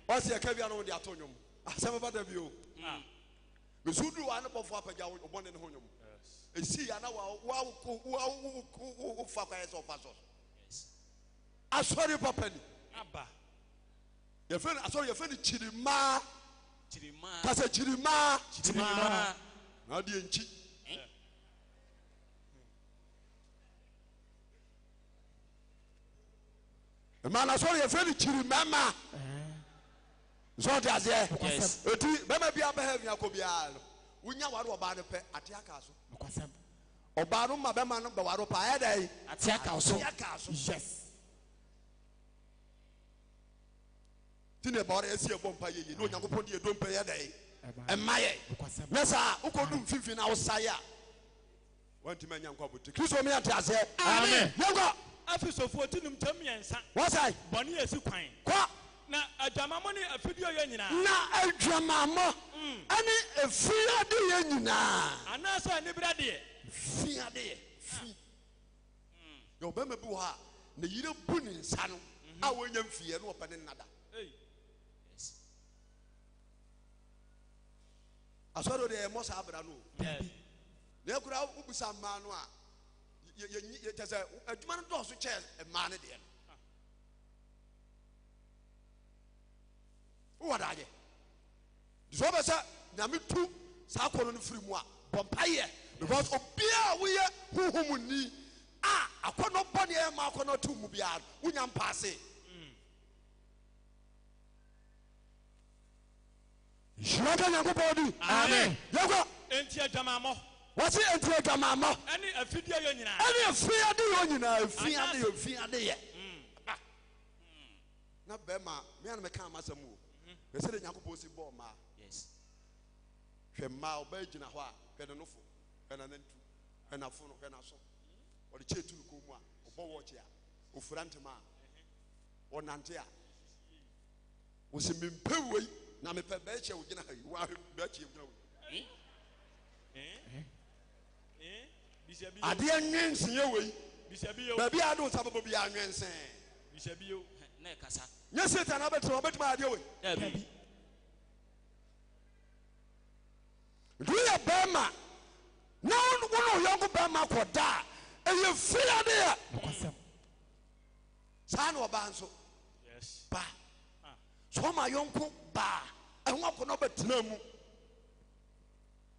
Wasi akabia no de atonyom asem ba da bio mesudu wa ne bofo apagya obone ne honyom esi ya na wa fa kwa yeso fa so asori papa ni aba ye fe asori ye fe ni chirima kase chirima na de enchi mana asori ye fe ni chirima so that's it yes eti bema bia behave yakobia no unya ware oba ne pe ate aka so nokosem oba no ma bema no be ware pa ya dai ate aka so yes tine bore esi ebompa yeye no nyankopon de edompa ya dai emaye nesa ukodum fifi na usaya wanti manya nkwabuti kristo me ate ase amen yango afisofo tinum tamiensa wasai bone esi kwan kwa na adwamamɔ ne afidio yɛ nyinaa na adwamamɔ ɛne efiade yɛ nyinaa anaasɛ anibere deɛ fiade yɛ fi yɛ ɔbɛma bi wɔ ha na yire bu ne nsa no a wɔnya mfie no ɔpɛ ne nnada asɔre de ɛmɔ saa abra no na ekura ubusa mmaa no a yɛ kyɛ sɛ adwuma no dɔɔso kyɛ mmaa no deɛ what are you? So I said, Namitu, Sakon Frimwa, Pompaye, because Obia, we are who need. Ah, I could not put a mark on 2 Mubian, William Passy. Shraga body. Amen. Yago, Entia Jamamo. What's it, Entia Jamamo? Any a video union, any a fear, dear. Not Bema, me and Macamasamu. They said, Yakubo si bo ma. Yes. She ma obey Jina Hua, Penanofo, Penanentu, Penafono, Penaso, or the Chetu Kumwa, or Bowatia, or Frantema, or Nantia. Was a Mimpewe, Name Pebecha, you are Betty. I dear Nance in your way. Baby, I don't have a baby. I'm saying, Bishabio, Necasa. Yes, it's another Robert Madio. Do you Bama? No one young Bama could die. And you feel there. San or Banso. Yes. Ba. So my young cook ba. I want to know but no.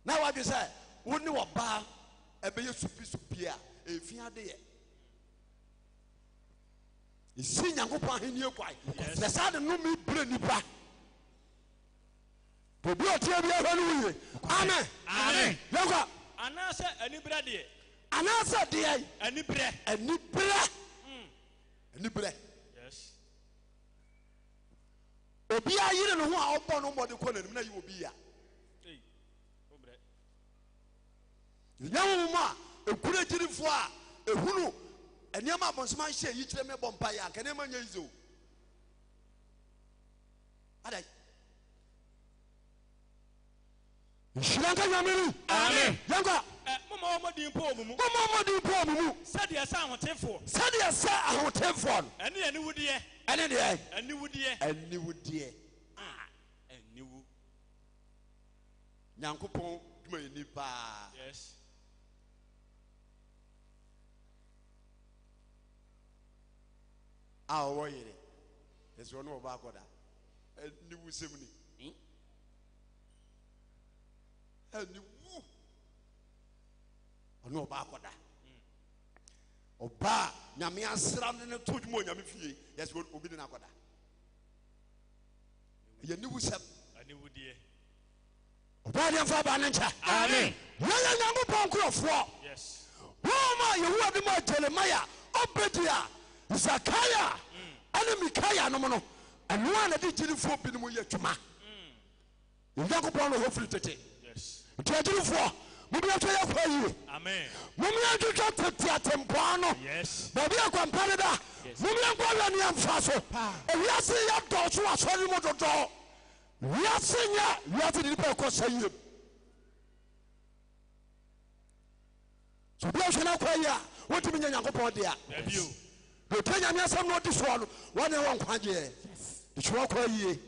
Now what you say? Wouldn't you a bar? A be a supia, a fear there. isi nyankopɔn ahenni kwai na saa de no me bere nipa obi otie bi ahwa no wie amen Amen. yɛnkɔ Anase anibra de. anaasɛ deɛ Anibra. anibere Yes. obi ayere ne ho a ɔbɔ no mmɔde kɔ n'anim na yi obi ya Hey. Obre. nyawo mu a ekura gyirifoɔ a ehunu nneɛma abɔnsoma nhyɛ yi kyerɛ me bɔ mpa yɛ anka nneɛma nyɛ yizo adai nhyira nka nyameni Amen. yɛnkɔ Mama omodi mpo omumu. ɔmɔmɔden po ɔmumu Sɛdeɛ sɛ ahotefo. sɛdeɛ sɛ ahotefoɔ no Ɛne aniwudeɛ. ɛne deɛ Aniwudeɛ. aniwudeɛ Aniwu. nyankopɔn dwuma yɛ ni paa Yes. a ɔwɔ yere ɛsɛ ɔno ɔba akɔda aniwu sɛm ni aniwu ɔno ɔba akɔda ɔbaa nyame asra ne ne to dwuma onyame fie yɛsɛ obi ne no akɔda ɛyɛ niwu sɛm Aniwudeɛ. ɔbaa deɛ mfa baa ne nkyɛ Amen. yɛyɛ nyankopɔn nkurɔfoɔ Yes. wɔma yehowa de ma jeremia ɔbɛdia Zakaria ɛne Mikaia nom no ɛno a na de gyirifoɔ binom yɛ adwuma nyankopɔn no hɔ firi tete Yes. nti agyirifoɔ mobiatwa yɛkɔ yie Amen. momeɛntwitwa tete atempɔa no Yes. baabi akwampa ne da momeɛnkɔ wɛ ne yɛmfa so ewiase yɛdɔ so asɔre mu dodɔ wiase nyɛ wiase de nipa ɛkɔ sa yiem so obi ahwɛ no akɔ yie a wontumi nyɛ nyankopɔn de a Abio. deɛ nyame asɛm no ɔde soɔ no wɔne wɔ nkwagyeɛ nhyira kɔ yie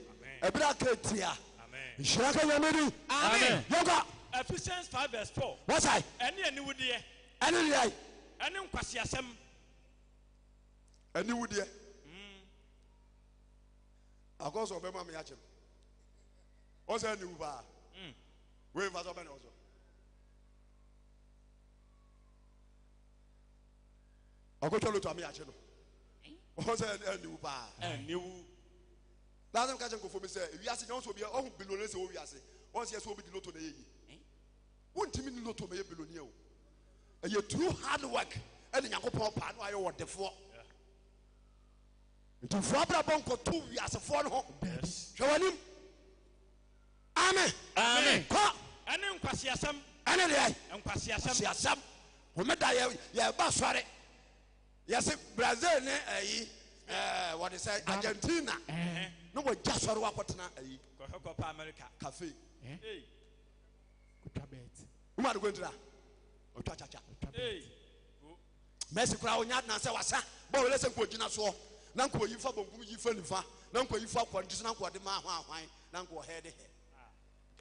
ɛberɛ aka tia Amen. nhyira ka nyame di Amen. yɛnkɔ Ephesians 5:4. wɔsae Ɛne aniwudeɛ. ɛne deɛ Ɛne nkwasiasɛm. aniwudeɛ akɔ sɛ ɔbɛma me akyem ɔsɛ aniwu paa wemfa sɛ ɔbɛne wɔ so ɔkɔtwa loto ame akye no ɔsɛ aniwu paa Aniwu. lasɛm ka kyɛ nkɔfo mi sɛ ewiase nyɛ ɔsɛ obi ɔhu bilone sɛ wɔwiase ɔsɛ yɛ sɛ obi di loto na ɛyɛ yi wontimi ni loto ma yɛ bilonia o ɛyɛ true hard work ɛne nyankopɔn paa no ayɛ wɔdefoɔ nti mfoɔ abrabɔ nkɔto wiasefoɔ no ho hwɛ w'anim amen Amen. kɔ Ɛne nkwasiasɛm. ɛne deɛ Nkwasiasɛm. siasɛm homeda yɛba sɔre yɛse brazil ne ayi wɔde sɛ argentina na wɔgya sɔre wakɔtena ayi Kɔhɔkɔpa America. cafe Hey. woma de kɔntira ɔtwa kyakya Hey. Messi kura onya na sɛ wasa bɔ wele sɛ nkɔ gyina soɔ na nkɔ yi fa bonkum yi fa nifa na nkɔ yi fa kɔnti so na nkɔ de ma ahwan na nkɔ hɛ de hɛ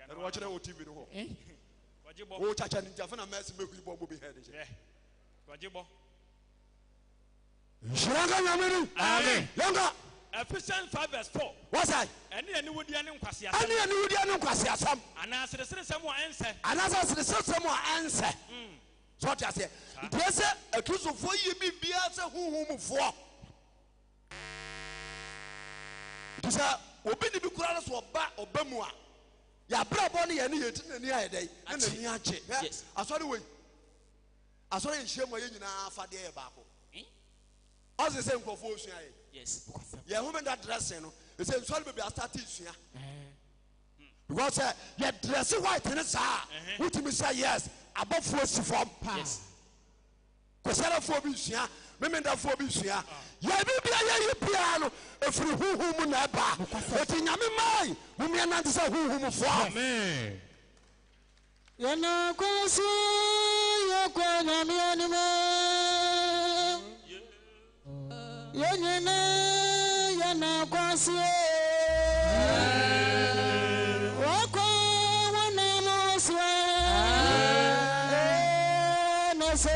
ɛno wɔkyerɛ wɔ tv no hɔ Kɔgyebɔ. wo kyakya ne ntafa na Messi mehu bɔ bo bi hɛ de hyɛ Kɔgyebɔ. nhyira nka nyame ni Amen. yɛnka Ephesians 5:4. wɔsae Ɛne aniwudeɛ ne nkwasiasɛm. ɛne aniwudeɛ ne nkwaseasɛm Anaa sereseresɛm a ɛnsɛ. anaasɛ seresɛsɛm a ɛnsɛ sɛ ɔte aseɛ ntiɛ sɛ akristofoɔ yie biribiaa sɛ honhomfoɔ nti sɛ obi ne bi kora no so ɔba mu a yɛabrabɔ no yɛne yɛti n'ani ayɛ dɛn ne n'ani agye hɛ asɔre wei asɔre yɛhyia mu a yɛ nyinaa afadeɛ yɛ baako ɔse sɛ nkurɔfoɔ osua yɛ yɛ homeda dressing no ɛsɛ nsɔre baabi astate sua because yɛ dress white ne saa wotumi sɛ yes abɔfoɔ si fam kɔsɛrɛfoɔ bi sua memendafoɔ bi sua yɛbi bia yɛyi biara no ɛfiri honhom mu na ɛba ɛti nyame mai momeɛ nante sɛ honhomfoɔ Yana kwasi yakwa nyami anime Yenyene yana kwasi Wakwa wana moswe Nese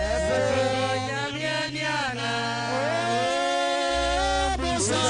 nyami anyana Bisa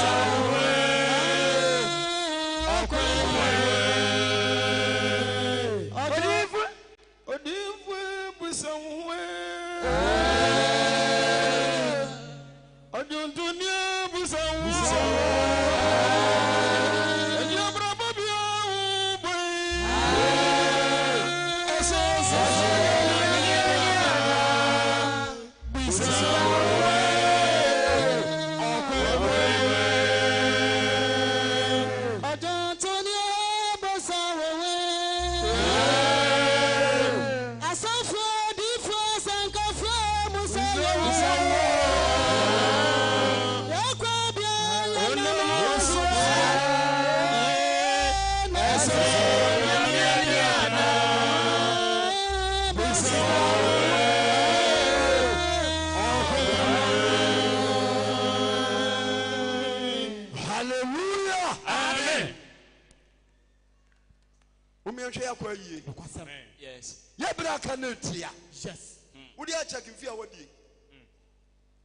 Yes. Yebra kanetia. Yes. Would you check if you are what?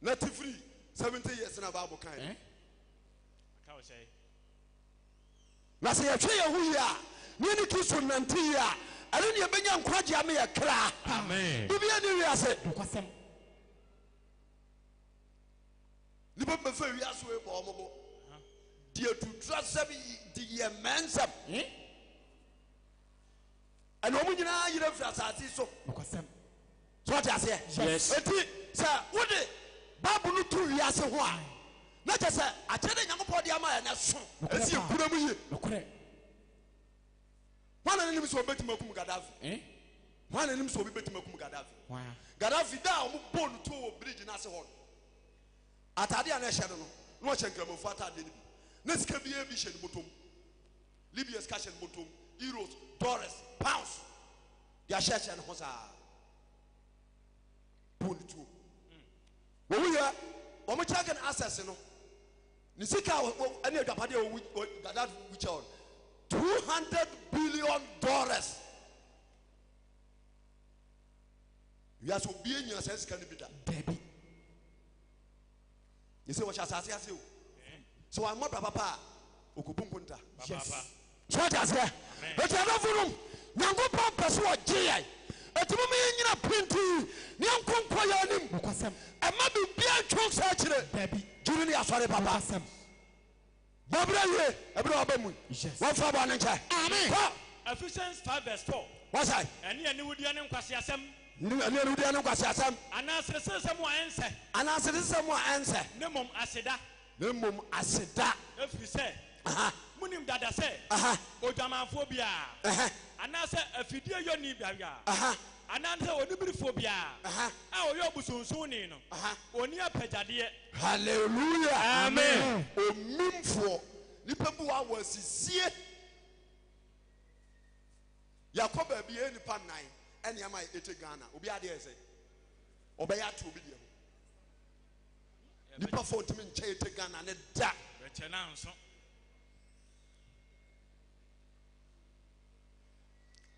Not free. 70 years in a Bible kind. I can't say. Nasi ya chaya huya. Nini kisu nantia. Alini ya benya mkwaji ame ya kra. Amen. Bibia ni yase. Lipo mefe yasu ebo omobo. Dia tu trust di ye mensam. And woman, you know, so what I say, yes, sir, what the Babu to Yasa? Why? Not just I tell you, young Podiama and that's as you put them. One of them is better Mokum Gaddafi. One of them is better Mokum Gaddafi. Gaddafi down, born to a bridge in Asahon. Atadia Nashano, no Shanka Mufata did. Let's can be a vision bottom. Libya's cash and bottom. Euros, dollars, pounds. Their church and Hosa. Pound two. When we are, when we check an assassin, Nisika, any of the party that which are $200 billion. You are so being your sense can be done. Baby. You see what I say? So I'm not Papa. Okubunkunta. Yes. So what I say? But I love room. Nango papa so GI. Etumi nyina printi. Nyam konko ya nim. Ama bi bia twon sa kire. Baby. Juri ni asore papa. Babra ye. Ebra obamu. Yes. One for one nche. Amen. Ephesians 5:4. What's that? Ani wudi ane nkwase asem. Ani wudi ane nkwase asem. Anasese semo anse. Anasese semo anse. Nemom aseda. Nemom aseda. Efiri se. Munim dada se. Ojamanfo bia. Anase afidie yoni bia. Ananse onibirifo bia. A oyo busunsun ni no. Oni apejade. Hallelujah. Amen. Omimfo nipa bu wa wasisie. Yakoba bia nipa nan ene ama ete Ghana. Obi ade ese. Obeya to obi dia. Nipa fo ntimi nche ete Ghana ne da. Bechena nso.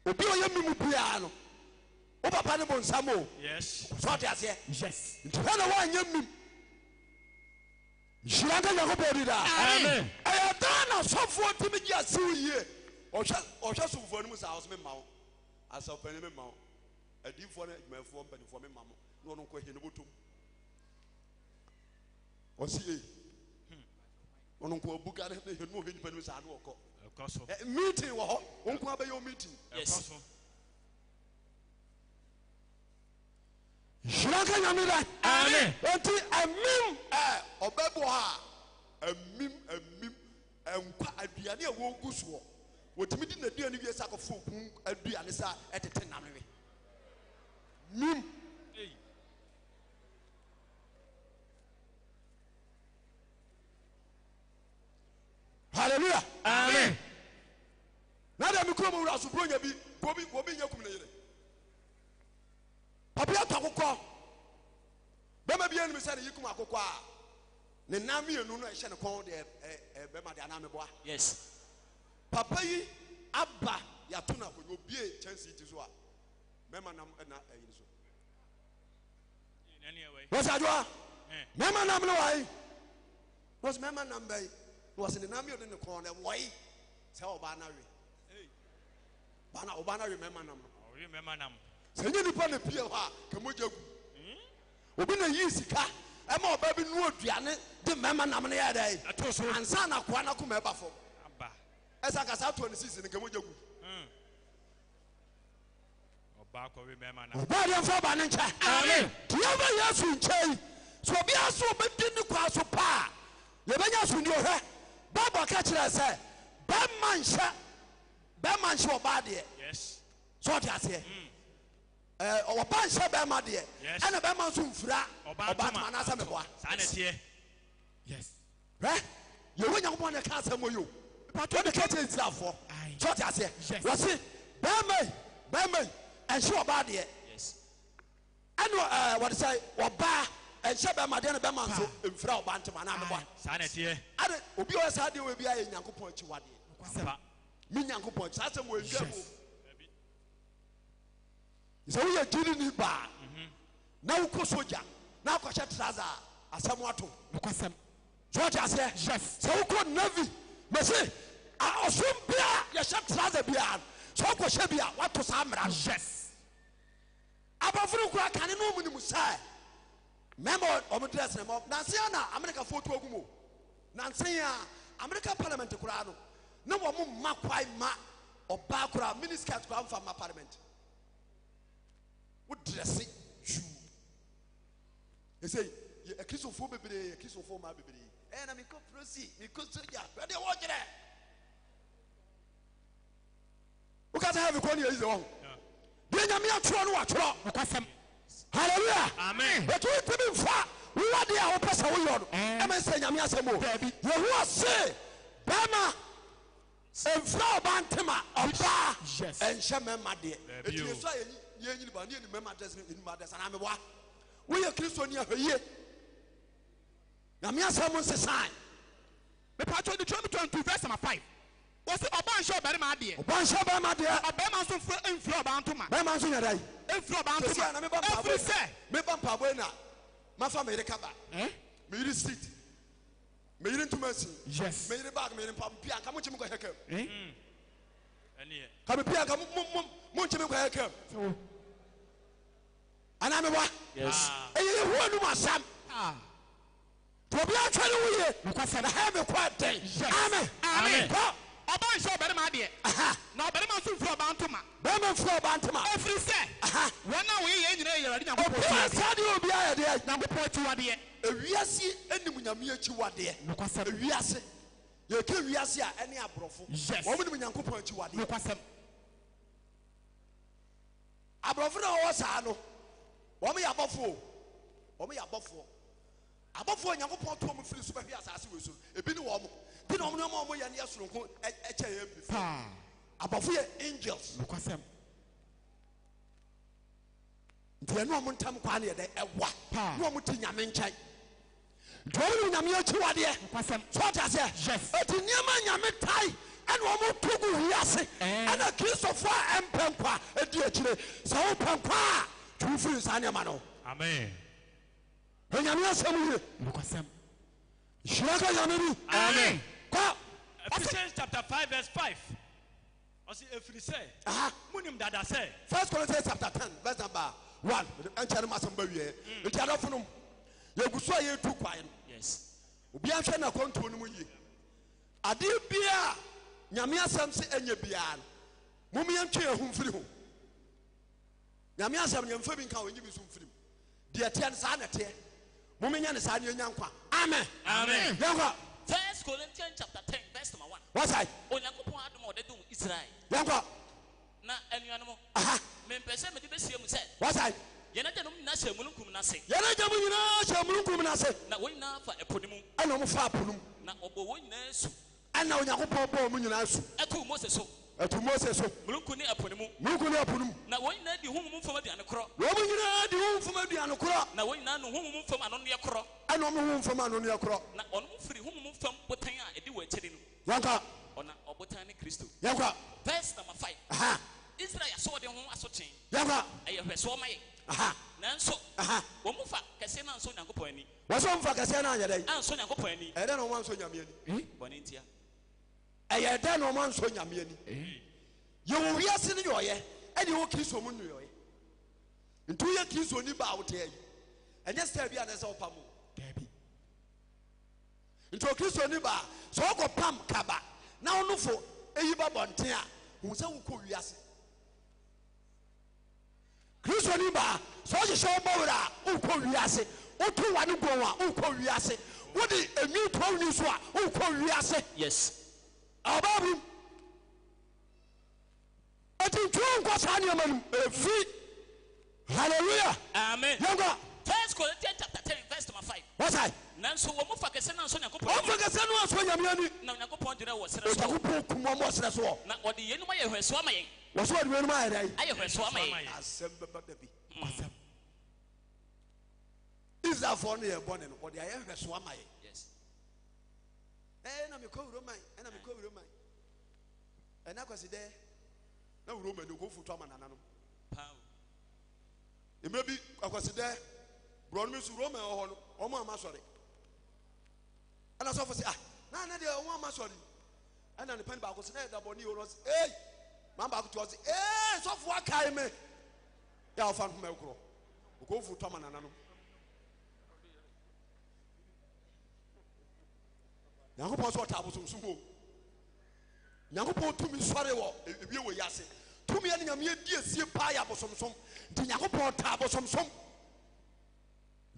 Obi oye mimu bia no. O papa ne bonsamo. Yes. So what ase? Yes. Ntwana wa nyam. Shiranga Yakoba dida. Amen. Ayadana sofo ntimi gi asiye. Ohwa sofo no musa house me mawo. Asa opani me mawo. Adifo na adwumafo mpanifo me mawo. No no ko he no botum. Osi ono ko buka ne he no he nipa no sa no okọ. Meeting wo ho. Onko abayo meeting. Yes. Shiraka nyamira. Amen. Enti amim obebu ha. Amim enkwa aduane a wo guso. Wotimi di na duane wie sakofo kun aduane sa etete namwe. Mim. Hallelujah. Amen. Nada mikro mo rasu bronya bi gobi nyakum na yire. Papi atakokọ. Bema bi enu se ne yikum akokọ a. Ne nam yenu no ehye ne kon de bema de anam boa. Yes. Papa yi abba ya to na konyo bie chance ti so a. Mema nam na ayi so. What's adwa? Mema nam no wai. What's mema nam bai? Was in the name of the corner, why? Tell Banary. Bana remember them. Remember them. Send you upon the Pia, Kamuja. Obina Yisika, ɛma ɔba bi nu aduane de mɛma nam ne yɛ dɛ ansa na koa na koma ɛba fam ɛsa kasa 26 ne kɛmɔ gyagu ɔba deɛ mfa ɔba ne nkyɛ amen tiɛma yesu nkyɛn so obi aso obɛdi ne kwa so paa yɛbɛnya so ni ɔhwɛ Bible ka kyerɛ sɛ bɛma nhyɛ ɔba deɛ so ɔte aseɛ ɔba nhyɛ bɛma deɛ ɛna bɛma nso mfira ɔba toma anasɛ meboa saa na teɛ hwɛ yɛwɔ Nyankopɔn ne ka asɛm wɔ yo patɔ ne ka kyerɛ Israelfoɔ so ɔte aseɛ wɔse bɛma ɛnhyɛ ɔba deɛ ɛna wɔde sɛ ɔba ɛnhyɛ bɛma deɛ ne bɛma nso mfira ɔba ntoma anaa meboa saa na teɛ ade obi ɔyɛ saa deɛ wɔ bi ayɛ Nyankopɔn akyi wadeɛ me Nyankopɔn saa asɛm wɔ ndwa mu sɛ woyɛ gyiri ni baa na wokɔ sogya na akɔhyɛ trouser asɛm ato nokwasɛm so ɔte aseɛ sɛ wokɔ navy mɛse ɔsom bia yɛhyɛ trouser bia sɛ wokɔhyɛ bi a woato saa mmara abɔforo kora kane no ɔmu nim sɛ mɛma ɔmo dress ne ma nanse na Amerikafoɔ to agu mu nanse a America parliament koraa no na wɔmo mma kwae ma ɔbaa koraa miniskirt koraa mfa ma parliament wo dresse ju ɛsɛ akristofoɔ bebree akristofoɔ ma bebree ɛna mekɔ prosi mekɔ soja ɛde wɔgyerɛ woka sɛ have kɔ ne yɛyi sɛ wɔ deɛ Nyame atwerɛ no watwerɛ nokwasɛm hallelujah amen ɛto ntimi mfa wowade a wopɛ sɛ woyɔ no ɛma sɛ Nyame asɛm o Yehowa se bɛma ɛmfira ɔba ntema ɔbaa ɛnhyɛ mɛma deɛ ɛtumi so a yɛnyini ba ne yɛni mɛma adrɛs no ɛnim adrɛs anaa meboa woyɛ kristoni ahwɛyie Nyame asɛm nsesae mepatɔ Deuteronomy 22 verse number 5 wɔse ɔba nhyɛ ɔbarima adeɛ ɔba nhyɛ bɛma deɛ ɔbarima nso mfiri ɔba ntoma bɛma nso nyɛ dɛn mfiri ɔba ntoma ɛfiri sɛ meba mpaboe na mafa meyere kaba meyere street meyere ntoma si meyere bag meyere mpia nka mo kyimi kɔhɛ kam ka me pia nka mo nkyimi kɔhɛ kam anaa meboa ɛyɛ Yehowa num asɛm to obi atwa ne wo ye na ha me kɔ den amen ɔba nhyɛ ɔbarima adeɛ na ɔbarima nso mfiri ɔba ntoma bɛma mfiri ɔba ntoma ɛfiri sɛ wɔn a wɔyɛ yɛn nyinaa yɛ Awurade Nyankopɔn ɔpɛ saa deɛ obi ayɛ deɛ Nyankopɔn akyiwadeɛ ewiase anim Nyame akyiwadeɛ ewiase yɛka wiase a ɛne aborɔfo wɔn nim Nyankopɔn akyiwadeɛ nokwasɛm aborɔfo na wɔwɔ saa no wɔn yɛ abɔfoɔ abɔfoɔ Nyankopɔn to wɔn firi so bɛhwɛ asase wɔ so ebi ne wɔn bi na wɔn yɛ ne yɛ soronko ɛkyɛ yɛ bi abɔfoɔ yɛ angels nokwasɛm nti ɛno wɔn ntam kwa ne yɛ dɛ ɛwa ne wɔn ti Nyame nkyɛn nti wɔn Nyame akyiwadeɛ nokwasɛm so ɔte aseɛ eti nneɛma Nyame tae ɛna wɔn to gu wiase ɛna kristofoɔ a ɛmpɛ nkwa edi akyire sɛ wɔpɛ nkwa a tumi firi saa nneɛma no amen Nyame asɛm yie nokwasɛm hyira ka Nyame bi amen kɔ Ephesians chapter 5 verse 5 ɔsi efiri sɛ munim dada sɛ 1 Corinthians chapter 10 verse number 1 ɛnkyɛn no asɛm ba wie nti adɔfo no yɛgu so a yɛtu kwae no obi ahwɛ na kɔntuo no mu yie adeɛ bia Nyame asɛm sɛ ɛnyɛ biara no mom yɛntwe yɛn ho mfiri ho Nyame asɛm yɛmfa bi nka wɔnyi bi so mfiri mu deɛ teɛ no saa na teɛ mom nyɛ ne saa ne yɛnya nkwa amen yɛnkɔ 1 Corinthians chapter 10 verse number 1 wasai Onyankopɔn adom a ɔde dom Israel yɛnkɔ na anuanom mempɛ sɛ mede bɛsie mu sɛ wasai yɛn agyanom nyinaa hyɛ mununkum no ase yɛn agya mu nyinaa hyɛ mununkum no ase na wɔn nyinaa fa ɛpo no mu ɛna ɔmo fa apo no mu na ɔbɔ wɔn nyinaa su ɛna Onyankopɔn bɔ ɔmo nyinaa su ɛtoo Mose so ɛto Mose so mununkum ne ɛpo no mu mununkum ne ɛpo no mu na wɔn nyinaa di honhom mfam aduane korɔ wɔn nyinaa di honhom mfam aduane korɔ na wɔn nyinaa no honhom mfam anonneɛ korɔ ɛna ɔmo honhom mfam anonneɛ korɔ na ɔno firi honhom mfam botan a ɛdi wɔ akyiri no yɛnkɔ ɔna ɔbotan ne Kristo yɛnkɔ verse number 5 Israel asɔ ɔde ho asotwe yɛnkɔ ɛyɛ hwɛsoɔ ma yɛ nanso wɔn mu fa kɛseɛ na nso Nyankopɔn ani wɔsɔ ɔmo fa kɛseɛ na anyɛ dɛ anso Nyankopɔn ani ɛyɛ dɛ na ɔmo ansɔ Nyame ani bɔne ntia ɛyɛ dɛ na ɔmo ansɔ Nyame ani yɛwɔ wiase ne yɛɔyɛ ɛne yɛwɔ Kristo mu nnuyɛɔyɛ nti woyɛ Kristo ni ba a wote ayi ɛnyɛ sɛ bi a na ɛsɛ wopa mu Into Kristo ni ba so ko pam kaba na onufo eyi ba bonten a hu se wo ko wiase. Kristo ni ba so je so bawra wo ko wiase wo to wane gon a wo ko wiase wo di emi to ni so a wo ko wiase. Yes. Ababu ati tuon kwa sani amanu efi. Hallelujah. Amen. Yongo 1 Corinthians chapter 10 verse number 5. What's that? Nanso wo mufa kese nanso Nyankopon. O fa kese no aso nyame na Nyankopon dire wo sere so. so. Nyankopon kuma mo sere so. Na odi yenu ma ye hweso ama yen. Wo so odi yenu ma ye dai. Aye hweso ama yen. Asem baba bi. Asem. Israel for no ye born no, odi aye hweso ama yen. Yes. Na me ko wuro man, na me ko wuro man. Na kwasi de na wuro man no go futu ama nana no. Pow. E maybe akwasi de bron me su Roman ho no, o ma sorry. And I saw for say, na de o ma sorry. And an pen ba ko say da boni o no say, eh, man ba ko to say, eh, so for kai me. Ya o fan me kro. O go fu to ma nana no. Nyankopon so ta bosom sumo. Nyankopon tumi sore wo ebi wo yase. Tumi anya nyame di asie pa ya bosom som. Di Nyankopon ta bosom som.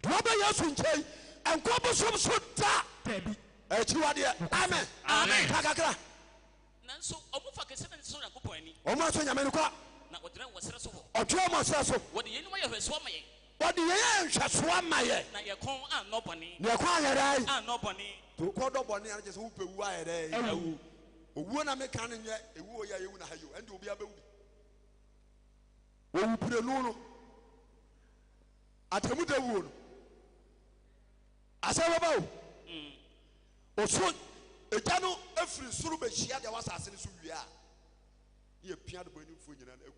Dobe Yesu nchei enko bosom so da. Baby. Echiwade. Amen. Amen. Kakakra. Nanso omufa kese nanso Nyankopon ani. Omo so nyame no kwa. Na odire wo sere so ho. Otwe mo sere so. Wodi yenu ma ye hweso ama yen. Wodi ye nhweso ama ye. Na ye kon an no boni. Ne kwa ayedai. An no boni. To ko do boni an je so wupe wu ayedai. Ewu. Owu na me kan nye ewu ya yewu na hayo. Ende obi abewu. Wo wupire no no. Atemu da wu no. Asawa bawo. Oso ejano afiri suru be hia de wasase ne so wi a. Ye pia de boni fo nyina na agu.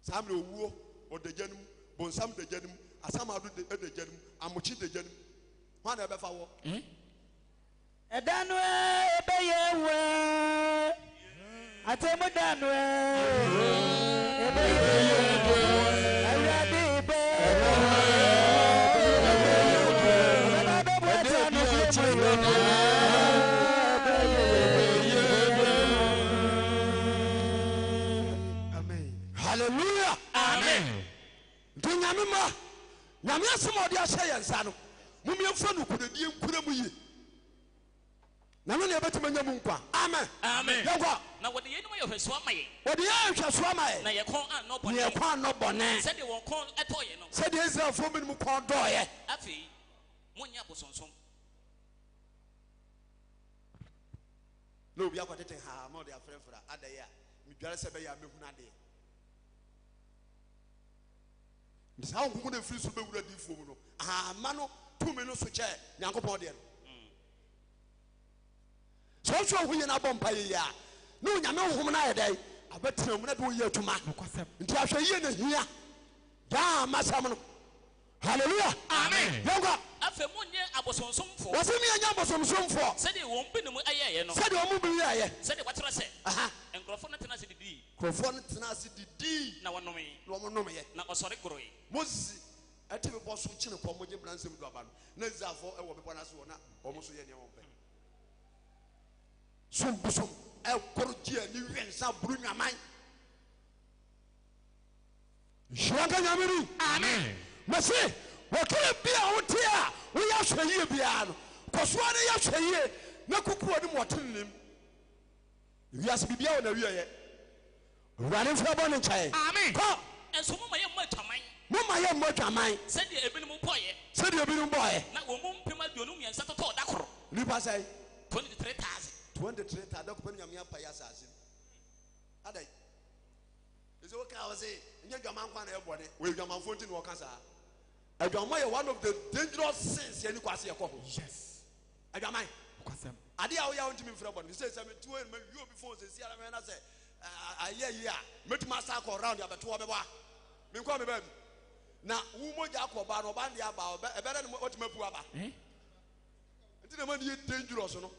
Samre owuo odejanum bonsam dejanum asamadu dejanum amochi dejanum. Ho na be fa wo. Edanu ebeyewe atemu danu ebeyewe ayade be Amen. Hallelujah. Amen. Dunyamima nyame asomodi ahye yensa no mumyemfa no kudedie nkura mu yi. Na no ne betima nyamu nkwa. Amen. Amen. Yego. Na wodi yenu ma ye hweso ama yen. Wodi ye hweso ama ye. Na ye kon an no boni. Ye kon no boni. Se de won kon etoye no. Se de Israel fo minimum kon doye. Afi munya bosonsom. No bi akwatete ha ma de afrefra adaye a mi dware se be ya mehuna de. Ndisa onkumu de free so be wura di fo mu no. Ma no tumi no so che Nyankopon de no. So so hu ye na bompa ye ya. No nyame honhom na ye dai. Abetina mu na de wo ye atuma. Nti ahwe ye na hia. Ya masam no. Hallelujah. Amen. Yongo. Afi munye abosonsomfo. Wase mi anya abosonsomfo. Se de won bi ne mu ayeye no. Se de wo mu bi ye. Se de watira se. Enkrofo na tena se didi. Krofo na tena se didi. Na wonome. Na wonome ye. Na osore groi. Moses ati be boso chine ko mo gye bransem do aba no. Na Israelfo e wo be bona so na omo so ye ne won pe. Som e korojia ni wensa buru nwaman. Shaka nyamiri. Amen. Mase wakire bia wotia wo ya hweye bia no. Kosoa ne ya hweye na kukuo ni motenim. Wiase bibia wo na wiye. Wurade mfa bɔ ne nkyɛe. Amen. Kɔ. Enso mo ma ye mo atwaman. Mo ma ye mo atwaman. Se de ebinom boye. Se de ebinom boye. Na wo mo mpema duonu miensa toto da koro. Nipa sɛ 23,000. 23,000 da ko pɛ nyame apa ya asase. Adai. Is okay I say nya dwaman kwa na e bɔne. We dwaman fonti no wɔka saa. Adwaman yɛ one of the dangerous sins yɛ ni kwase yɛ kɔ ho. Yes. Adwaman. Kwasem. Ade a wo ya wontimi mfrɛ bɔne. Say me tuo me wi obi phone say sia na me na say aye ya metuma sa ko round ya beto obeba me nko me ba na wu moja akoba no ba ndi aba ebere no otima pu aba nti na man ye dangerous no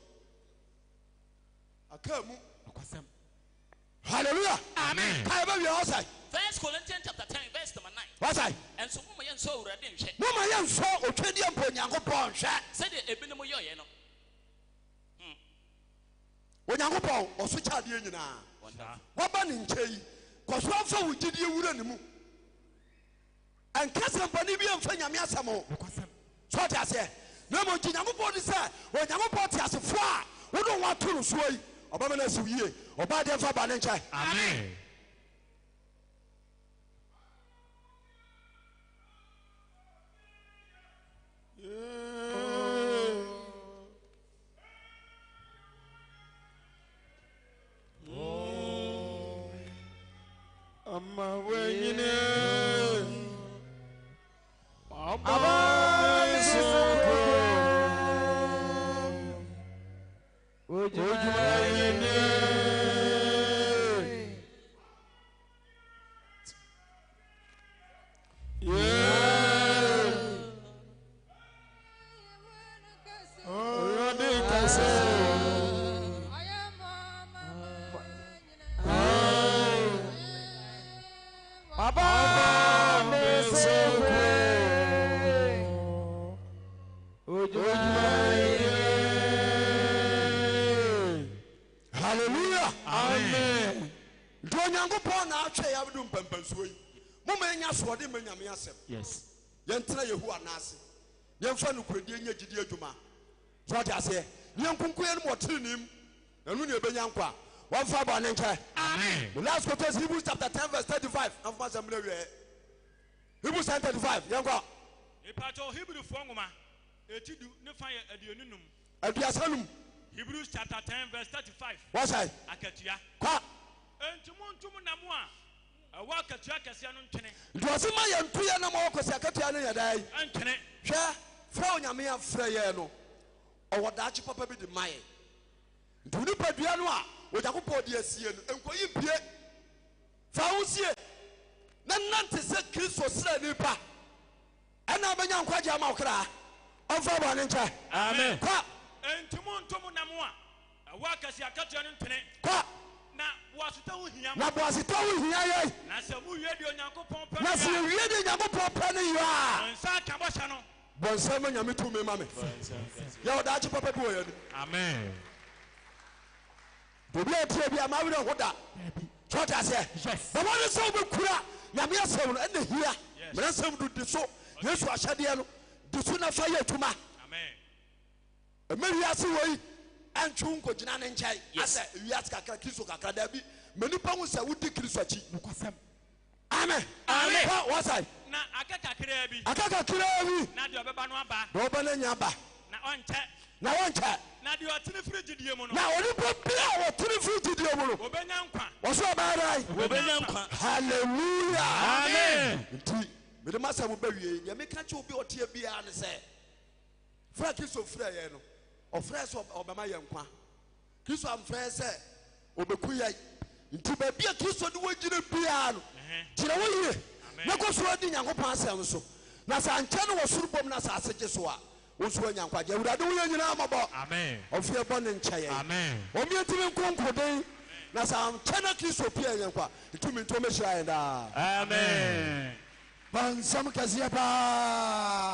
aka mu akwasem. Hallelujah. Amen. Kai ba wi osai 1 Corinthians chapter 10 verse number 9. Wasai. Enso mo ma ye nso urade nhwe. Mo ma ye nso otwedi ampo Nyankopon hwe. Se de ebinom yo ye no. onyankopɔn ɔso kyadeɛ nyinaa waba ne nkyɛn kɔso afa wo gyidie wura ne mu ɛnka sɛmpani bi ɛmfa nyame asɛm ho so ɔte aseɛ na mmom gye nyankopɔn de sɛ onyankopɔn te asefoɔ a wode wo ato no soɔ yi ɔbɛma no asiw yie ɔbaa deɛ mfa ba ne nkyɛn amen Amma wenyine hallelujah amen do nyankopɔn na atwe ya bdu mpampansuo yi moma nya soɔde ma nyame asɛm yes yɛntena yehu anase yɛmfa no kuradie nya gidi adwuma so ɔte aseɛ yɛnkonkoyɛ no mɔterenim ɛno ne ɛbɛnya nkwa wɔmfa bɔ ne nkyɛ amen the last quote is Hebrews chapter 10 verse 35 afoma asɛm na wie Hebrews 10:35 yɛnkɔ Ipacho Hebrew for ngoma etidu ne fa ye aduonunum aduasanum Hebrews chapter 10 verse 35 what's that akatua kwa entumuntum na mo a awa akatua kase no ntwene ndoase ma yɛ ntuya na ma wɔkɔsi akatua no yɛ dai ntwene hwɛ fra onyame afra yɛ no ɔwɔ daakye papa bi de maye ntu nipa dua no a ojakopɔ de asie no enkoyi bie fa wo sie na nante sɛ Kristo sra nipa ɛna bɛnya nkwagye ama okra ɔmfa bɔ ne nkyɛ amen kwa entumuntum na mo a awa kase akatua no ntwene kwa na boaseta wo hia na boaseta wo hia yɛ na sɛ mu wie de onyankopɔn pɛ na sɛ wie de nyankopɔn pɛ ne yɛ a nsa ka bɔhyɛ no bɔnsɛm nyame tumi ma me yɛ ɔdaakye papa bi wɔ yɛ no amen obi atie bi ama wɛrɛ ho da so ta sɛ bɛbɔ ne sɛ wobɛkura nyame asɛm no ɛna hia mmerɛ nsɛm do di so yesu ahyɛdeɛ no di so na fa yɛ adwuma ɛma wiase wɔ yi ɛntwe nkɔgyina ne nkyɛn asɛ wiase kakra Kristo kakra da bi ma nipa ho sɛ wodi Kristo akyi amen amen wɔsae na aka kakra bi na deɛ ɔbɛba no aba na ɔba no nya aba na ɔnkyɛ na wɔnkyɛ na deɛ ɔtene firi gyidie mu no na onipa bia wɔtene firi gyidie mu no wɔbɛnya nkwa wɔso ɔbɛyɛdai wɔbɛnya nkwa hallelujah amen nti mede masɛm bɛwie nyame ka kyɛ obi ɔteɛ biara ne sɛ fra Kristo frɛ yɛ no ɔfrɛ sɛ ɔbɛma yɛ nkwa Kristo amfrɛ sɛ ɔbɛku yɛ nti baabi a Kristo de wɔgyina biara no gyina wo yie na kɔ so adi nyankopɔn asɛm so na sɛ ankyɛ no wɔ soro bom na asase gye so a wo nso anya nkwagye awurade woyɛ nyinaa mɔbɔ ɔfeɛ bɔ ne nkyɛeɛ ɔmeɛntimi nkonkoden na sɛ ankyɛ na Kristo pia yɛ nkwa ntumi nto mɛhyira yɛn daa amen bansɛm kɛseɛ paa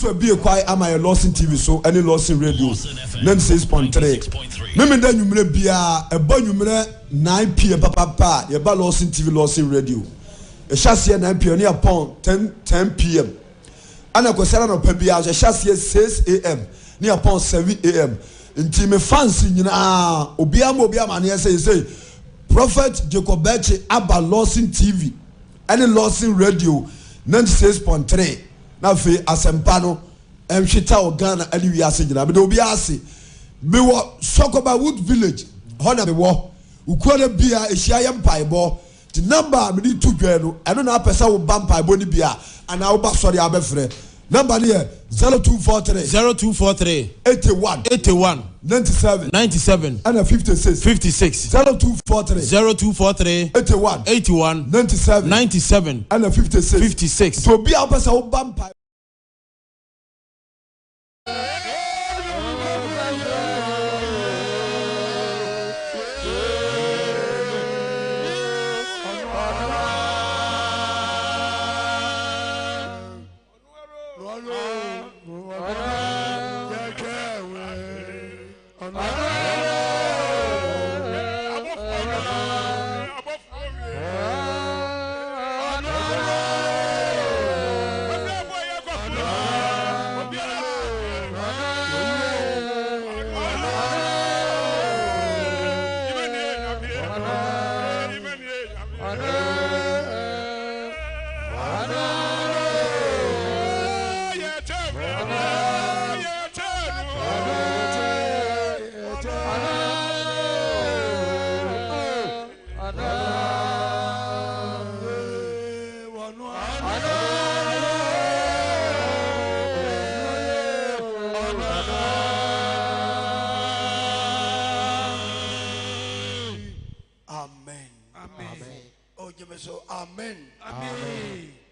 so be a quiet am I Lawson TV so any Lawson radio 96.3 me da nwumre bia e ba nwumre 9 pm papa ye ba Lawson TV Lawson radio e chassis 9 pm ne upon 10 pm ana ko sara no pa bia so chassis 6 am ne upon 7 am nti me fans nyina obi ama ne say Prophet Jacob Beche aba Lawson TV any Lawson radio 96.3 na fe asempa no emhweta ogana ani wi ase gina be obi ase me wo Sokoba Wood Village hona me wo ukuo na bia ehia ye mpaebo the number me di to dwa no eno na apesa wo ba mpaebo ni bia ana wo ba sori abefre number ni 0243 81 97 and 56 0243 81 97 and 56 to be our person bampa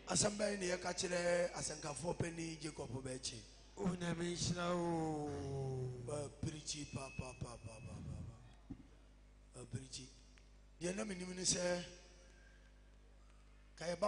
Asamba ni yakachire asankafo peni Jacob Beche una menshina o preach papa preach ye na minimini se kayeba